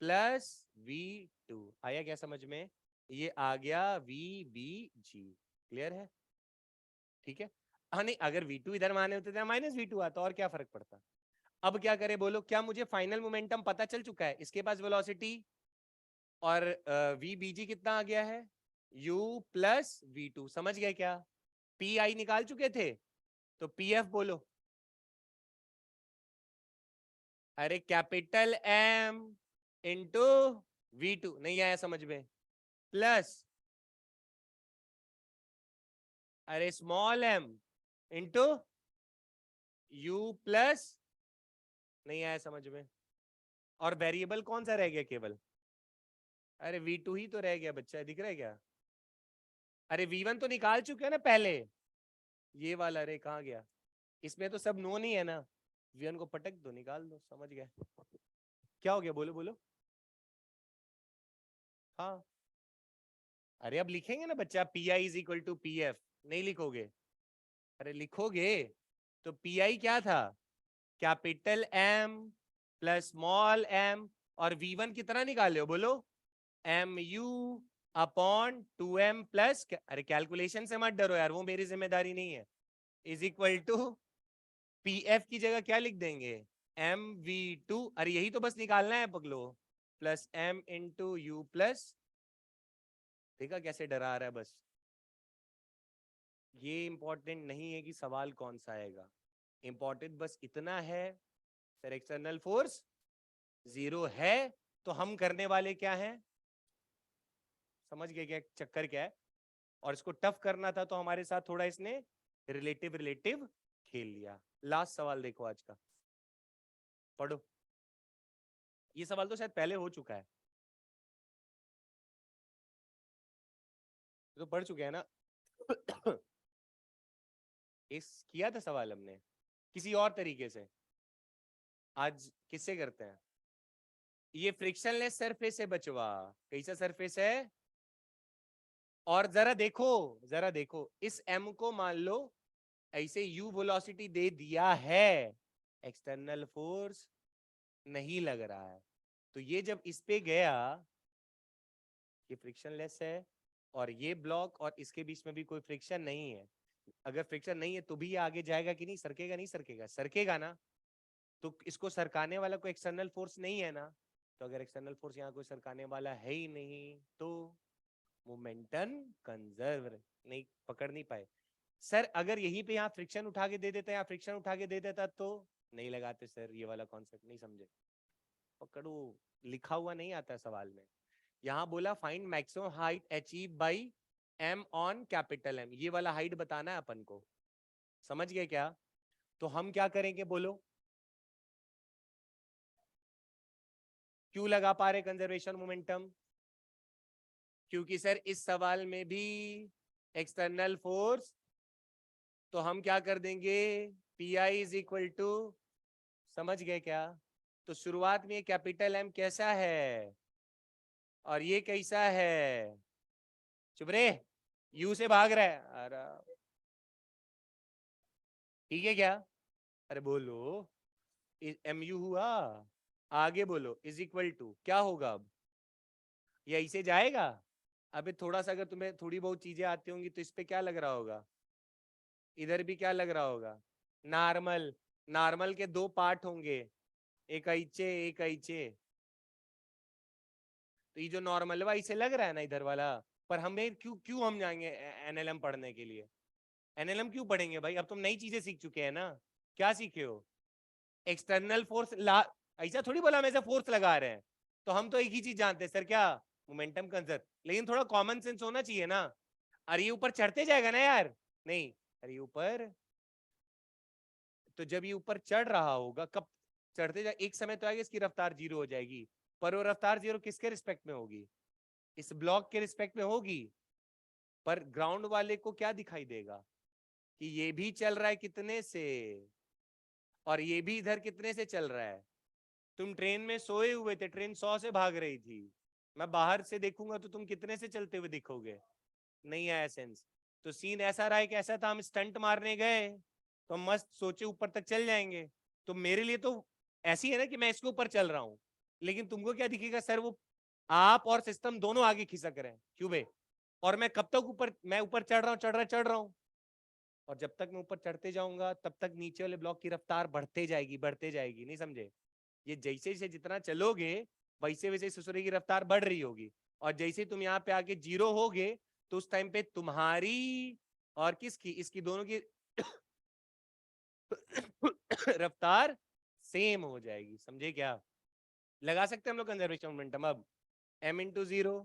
Speaker 2: प्लस v2, आया क्या समझ में? ये आ गया वीबीजी, क्लियर है? ठीक है। हाँ नहीं, अगर v2 इधर माने होते तो माइनस v2 आता, और क्या फर्क पड़ता? अब क्या करे बोलो, क्या मुझे फाइनल मोमेंटम पता चल चुका है, इसके पास वेलोसिटी और वीबीजी कितना आ गया है, u प्लस v2, समझ गए क्या? पी आई निकाल चुके थे, तो पी एफ बोलो। अरे कैपिटल एम इंटू v2, नहीं आया समझ में? प्लस अरे small m into u plus, नहीं आया समझ में? और वेरिएबल कौन सा रह गया केवल? अरे v2 ही तो रह गया बच्चा, दिख रहा है क्या? अरे v1 तो निकाल चुके हैं ना पहले, ये वाला, अरे कहाँ गया? इसमें तो सब नोन ही है ना, v1 को पटक दो, निकाल दो, समझ गए? क्या हो गया बोलो बोलो? हाँ, अरे अब लिखेंगे ना बच्चा, P I is equal to P F, नहीं लिखोगे? अरे लिखोगे। तो पी आई क्या था, capital M plus small m, और v1 कितना निकाले हो बोलो, m you upon 2m plus, अरे कैलकुलेशन से मत डरो यार, वो मेरी जिम्मेदारी नहीं है, is equal to P F की जगह क्या लिख देंगे, एम वी टू, अरे यही तो बस निकालना है पगलो, plus M into u plus, देखा कैसे डरा रहा है? बस ये इंपॉर्टेंट नहीं है कि सवाल कौन सा आएगा, इंपॉर्टेंट बस इतना है, सर एक्सटर्नल फोर्स जीरो है, तो हम करने वाले क्या हैं, समझ गए क्या चक्कर क्या है? और इसको टफ करना था तो हमारे साथ थोड़ा इसने रिलेटिव रिलेटिव खेल लिया। लास्ट सवाल देखो आज का, पढ़ो। ये सवाल तो शायद पहले हो चुका है, तो पढ़ चुके हैं ना इस किया था सवाल हमने किसी और तरीके से, आज किससे करते हैं? ये फ्रिक्शनलेस सरफेस है बचवा, कैसा सरफेस है? और जरा देखो इस m को मान लो ऐसे u वेलोसिटी दे दिया है, एक्सटर्नल फोर्स नहीं लग रहा है, तो ये जब इस पे गया, ये फ्रिक्शनलेस है, और ये ब्लॉक और इसके बीच में भी कोई फ्रिक्शन नहीं है, अगर फ्रिक्शन नहीं है तो भी ये आगे जाएगा कि नहीं, सरकेगा नहीं सरकेगा, सरकेगा ना, तो इसको सरकाने वाला कोई एक्सटर्नल फोर्स नहीं है ना, तो अगर एक्सटर्नल फोर्स यहाँ कोई सरकाने वाला है ही नहीं, तो मोमेंटम कंजर्व नहीं, पकड़ नहीं पाए। सर अगर यहीं पे यहाँ फ्रिक्शन उठा के दे देता, या फ्रिक्शन उठा के दे देता तो नहीं लगाते सर, ये वाला कॉन्सेप्ट नहीं समझे? पकड़ो, लिखा हुआ नहीं आता सवाल में, यहाँ बोला find maximum height achieve by m on capital M, ये वाला हाइट बताना है अपन को, समझ गए क्या? तो हम क्या करेंगे बोलो, क्यों लगा पा रहे कंजर्वेशन मोमेंटम? क्योंकि सर इस सवाल में भी एक्सटर्नल फोर्स, तो हम क्या कर देंगे, P I is equal to, समझ गए क्या? तो शुरुआत में कैपिटल M कैसा है और ये कैसा है, चुप रे, यू से भाग रहा है, अरे ठीक है क्या? अरे बोलो, एम यू हुआ, आगे बोलो इज इक्वल टू क्या होगा अब, ये ऐसे जाएगा? अबे थोड़ा सा अगर तुम्हें थोड़ी बहुत चीजें आती होंगी तो इस पे क्या लग रहा होगा, इधर भी क्या लग रहा होगा, नॉर्मल, नॉर्मल के दो पार्ट होंगे, एक ऐचे एक ऐचे, तो ये जो नॉर्मल वाला इसे लग रहा है ना इधर वाला, पर हमें क्यों क्यों हम जाएंगे एनएलएम पढ़ने के लिए, एनएलएम क्यों पढ़ेंगे भाई, अब तुम नई चीजें सीख चुके हैं ना, क्या सीखे हो? एक्सटर्नल फोर्स ला, ऐसा थोड़ी बोला हम ऐसा फोर्स लगा रहे हैं, तो हम तो एक ही चीज जानते हैं सर, क्या? मोमेंटम कंजर्व, लेकिन थोड़ा कॉमन सेंस होना चाहिए ना, अरे ये ऊपर चढ़ते जाएगा ना यार, नहीं, अरे ऊपर, तो जब ये ऊपर चढ़ रहा होगा, कब चढ़ते जाए, एक समय तो आएगा इसकी रफ्तार जीरो हो जाएगी, पर वो रफ्तार जीरो किसके रिस्पेक्ट में होगी? इस ब्लॉक के रिस्पेक्ट में होगी। पर ग्राउंड वाले को क्या दिखाई देगा कि ये भी चल रहा है कितने से और ये भी इधर कितने से चल रहा है। तुम ट्रेन में सोए हुए थे, ट्रेन 100 से भाग रही थी, मैं बाहर से देखूंगा तो तुम कितने से चलते हुए दिखोगे? नहीं आया सेंस। तो सीन ऐसा रहा है कि ऐसा था, हम स्टंट मारने गए तो हम मस्त सोचे ऊपर तक चल जाएंगे। तो मेरे लिए तो ऐसी है ना कि मैं इसके ऊपर चल रहा हूं, लेकिन तुमको क्या दिखेगा सर, वो आप और सिस्टम दोनों आगे खिसक रहे हैं क्यों बे? और मैं कब तक ऊपर, मैं ऊपर चढ़ रहा हूँ चढ़ रहा हूँ, और जब तक मैं ऊपर चढ़ते जाऊंगा तब तक नीचे वाले ब्लॉक की रफ्तार बढ़ते जाएगी, नहीं समझे? ये जैसे जैसे जितना चलोगे वैसे वैसे ससुरे की रफ्तार बढ़ रही होगी, और जैसे तुम यहाँ पे आके जीरो होगे तो उस टाइम पे तुम्हारी और किसकी, इसकी दोनों की रफ्तार सेम हो जाएगी, समझे क्या? लगा सकते हैं हम लोग कंजर्वेशन मोमेंटम। अब m into zero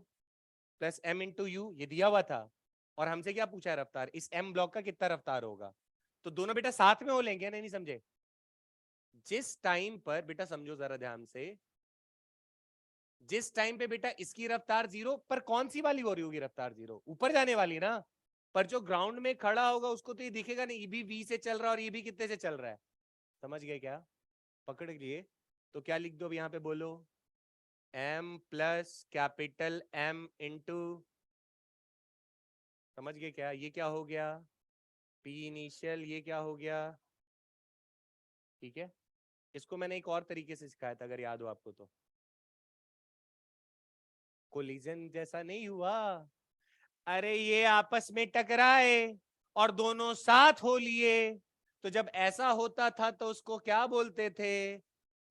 Speaker 2: plus m into you, ये दिया हुआ था, और हमसे क्या पूछा है रफ्तार, इस m ब्लॉक का कितना रफ्तार होगा। तो दोनों बेटा साथ में हो लेंगे, नहीं समझे? जिस टाइम पर बेटा समझो जरा ध्यान से, जिस टाइम पे बेटा इसकी रफ्तार जीरो पर, कौन सी वाली हो रही होगी रफ्तार जीरो? ऊपर जाने वाली ना। पर जो ग्राउंड में खड़ा होगा उसको तो ये दिखेगा नहीं, ये भी v से चल रहा है और ये भी कितने से चल रहा है। समझ गए क्या? पकड़ लिए? तो क्या लिख दो अब यहाँ पे, बोलो m plus capital M into, समझ गए क्या? ये क्या हो गया p इनिशियल, ये क्या हो गया? ठीक है, इसको मैंने एक और तरीके से सिखाया था अगर याद हो आपको तो। कोलिजन जैसा नहीं हुआ, अरे ये आपस में टकराए और दोनों साथ हो लिए, तो जब ऐसा होता था तो उसको क्या बोलते थे?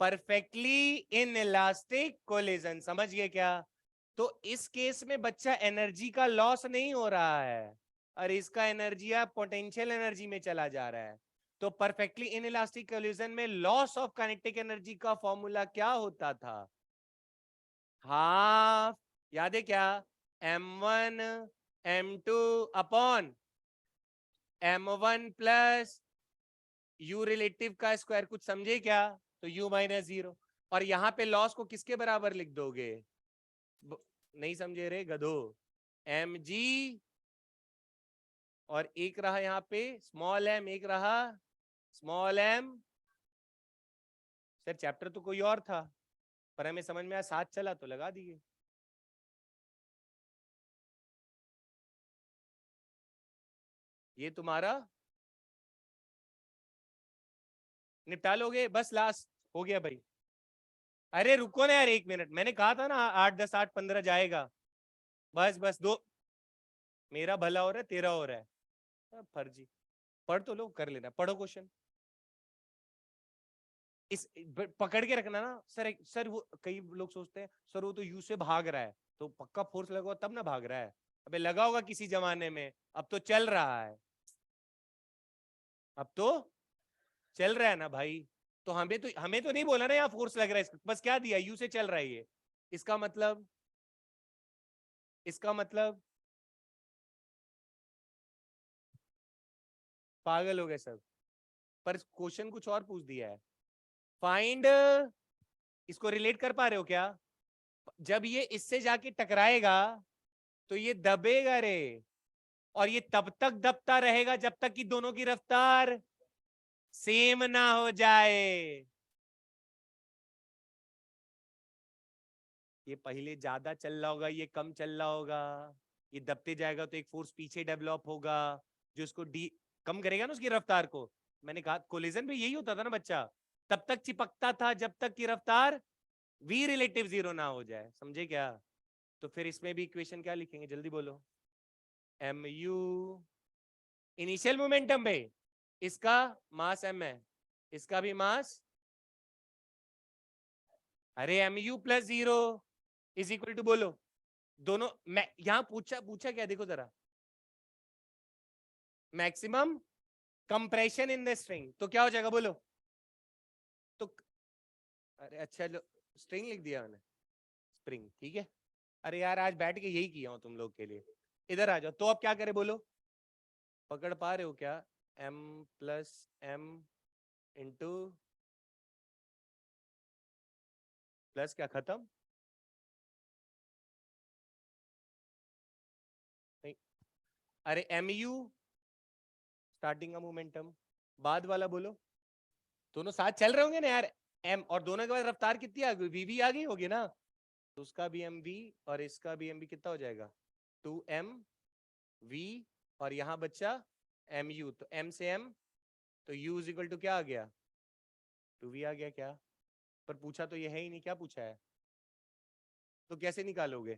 Speaker 2: Perfectly inelastic collision. समझ गए क्या? तो इस केस में बच्चा एनर्जी का लॉस नहीं हो रहा है, और इसका एनर्जी या पोटेंशियल एनर्जी में चला जा रहा है। तो परफेक्टली इनइलास्टिक कोलिजन में लॉस ऑफ काइनेटिक एनर्जी का फॉर्मूला क्या होता था? हाफ, याद है क्या? m1 m2 upon m1 plus u relative का स्क्वायर, कुछ समझे क्या? तो u माइनस जीरो, और यहां पे लॉस को किसके बराबर लिख दोगे? नहीं समझे रे गधो, mg, और एक रहा यहाँ पे स्मॉल m, एक रहा स्मॉल m। सर चैप्टर तो कोई और था, पर हमें समझ में आया, साथ चला तो लगा दिए। ये तुम्हारा निपटा लोगे, बस लास्ट हो गया भाई। अरे रुको ना यार, 1 मिनट, मैंने कहा था ना 8 10 8 15 जाएगा। बस बस दो, मेरा भला हो रहा है तेरा हो रहा है, फर्जी। पढ़ तो लो, कर लेना, पढ़ो क्वेश्चन। इस पकड़ के रखना ना सर। सर वो कई लोग सोचते हैं सर वो तो यू से भाग रहा है, तो पक्का फोर्स लगा हुआ तब ना भाग रहा है। अबे लगा होगा किसी जमाने में, अब तो चल रहा है, अब तो चल रहा है ना भाई। तो हमें तो नहीं बोला ना यहाँ फोर्स लग रहा है, बस क्या दिया, यू से चल रहा है ये। इसका मतलब, इसका मतलब पागल हो गए सब। पर क्वेश्चन कुछ और पूछ दिया है। फाइंड, इसको रिलेट कर पा रहे हो क्या? जब ये इससे जाके टकराएगा तो ये दबेगा रे, और ये तब तक दबता रहेगा जब तक कि दोनों की रफ्तार सेम ना हो जाए। ये पहले ज्यादा चल रहा होगा, ये कम चल रहा होगा, ये दबते जाएगा तो एक फोर्स पीछे डेवलप होगा जो इसको डी कम करेगा ना उसकी रफ्तार को। मैंने कहा कोलिजन भी यही होता था ना बच्चा, तब तक चिपकता था जब तक की रफ्तार v रिलेटिव जीरो ना हो जाए, समझे क्या? तो फिर इसमें भी इक्वेशन क्या लिखेंगे, जल्दी बोलो। mu इनिशियल मोमेंटम पे, इसका मास m है, इसका भी मास, अरे mu plus zero is equal to, बोलो दोनों। मैं यहां पूछा पूछा क्या, देखो जरा, maximum compression in the string, तो क्या हो जाएगा बोलो? तो अरे अच्छा लो, स्ट्रिंग लिख दिया मैंने, स्प्रिंग, ठीक है। अरे यार आज बैठ के यही किया हूं तुम लोग के लिए। इधर आ जाओ, तो अब क्या करें बोलो, पकड़ पा रहे हो क्या? m plus m into plus क्या, खत्म? नहीं, अरे mu स्टार्टिंग का मोमेंटम, बाद वाला बोलो, दोनों साथ चल रहे होंगे ना यार, m, और दोनों के बाद रफ्तार कितनी आ गई, v भी आ गई होगी ना, तो उसका भी mv और इसका भी mv कितना हो जाएगा 2mv, और यहां बच्चा mu, तो m से m, तो u इज इक्वल टू क्या आ गया 2v आ गया क्या, पर पूछा तो ये है ही नहीं, क्या पूछा है, तो कैसे निकालोगे,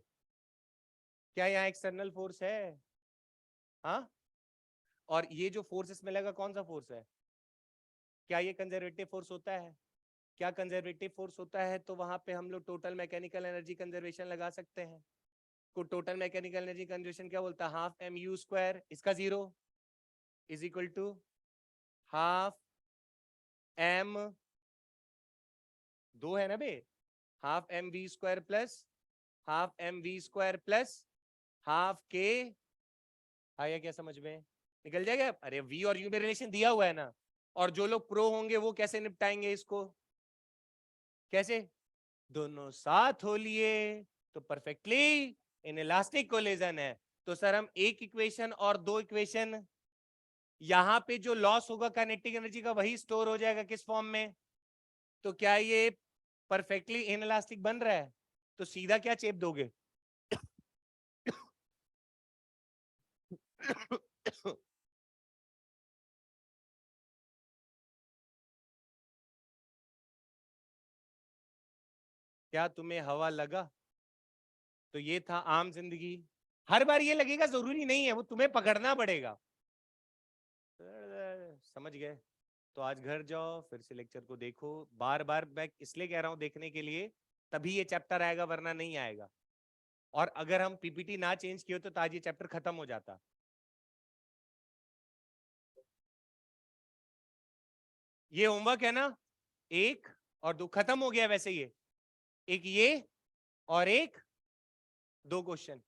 Speaker 2: क्या यहाँ एक्सटर्नल फोर्स है, हाँ, और ये जो फोर्स इसमें लगा कौन सा फोर्स है, क्या ये कंजर्वेटिव फोर्स होता है, क्या कंजर्वेटिव फोर्स होता है, तो वहां पे हम लोग टोटल मैकेनिकल एनर्जी कंजर्वेशन लगा सकते हैं, को टोटल मैकेनिकल एनर्जी कंजर्वेशन क्या बोलता है, हाफ एम यू स्क्वायर, इसका zero is equal to half m, दो है ना बे, half m v square plus half m v square plus half k, आया क्या समझ में, निकल जाएगा, अरे वी और यू में रिलेशन दिया हुआ है ना, और जो लोग प्रो होंगे वो कैसे निपटाएंगे इसको, कैसे, दोनों साथ हो लिए तो परफेक्टली इन इलास्टिक कोलिजन है, तो सर हम एक इक्वेशन और दो इक्वेशन, यहां पे जो लॉस होगा काइनेटिक एनर्जी का वही स्टोर हो जाएगा किस फॉर्म में, तो क्या ये परफेक्टली इनइलास्टिक बन रहा है, तो सीधा क्या चेप दोगे क्या तुम्हें हवा लगा, तो ये था आम जिंदगी, हर बार ये लगेगा जरूरी नहीं है, वो तुम्हें पकड़ना पड़ेगा, समझ गए, तो आज घर जाओ फिर से लेक्चर को देखो, बार बार मैं इसलिए कह रहा हूं देखने के लिए, तभी ये चैप्टर आएगा वरना नहीं आएगा, और अगर हम पीपीटी ना चेंज किए तो आज ये चैप्टर खत्म हो जाता, ये होमवर्क है ना, एक और दो खत्म हो गया, वैसे ये एक ये और एक दो क्वेश्चन,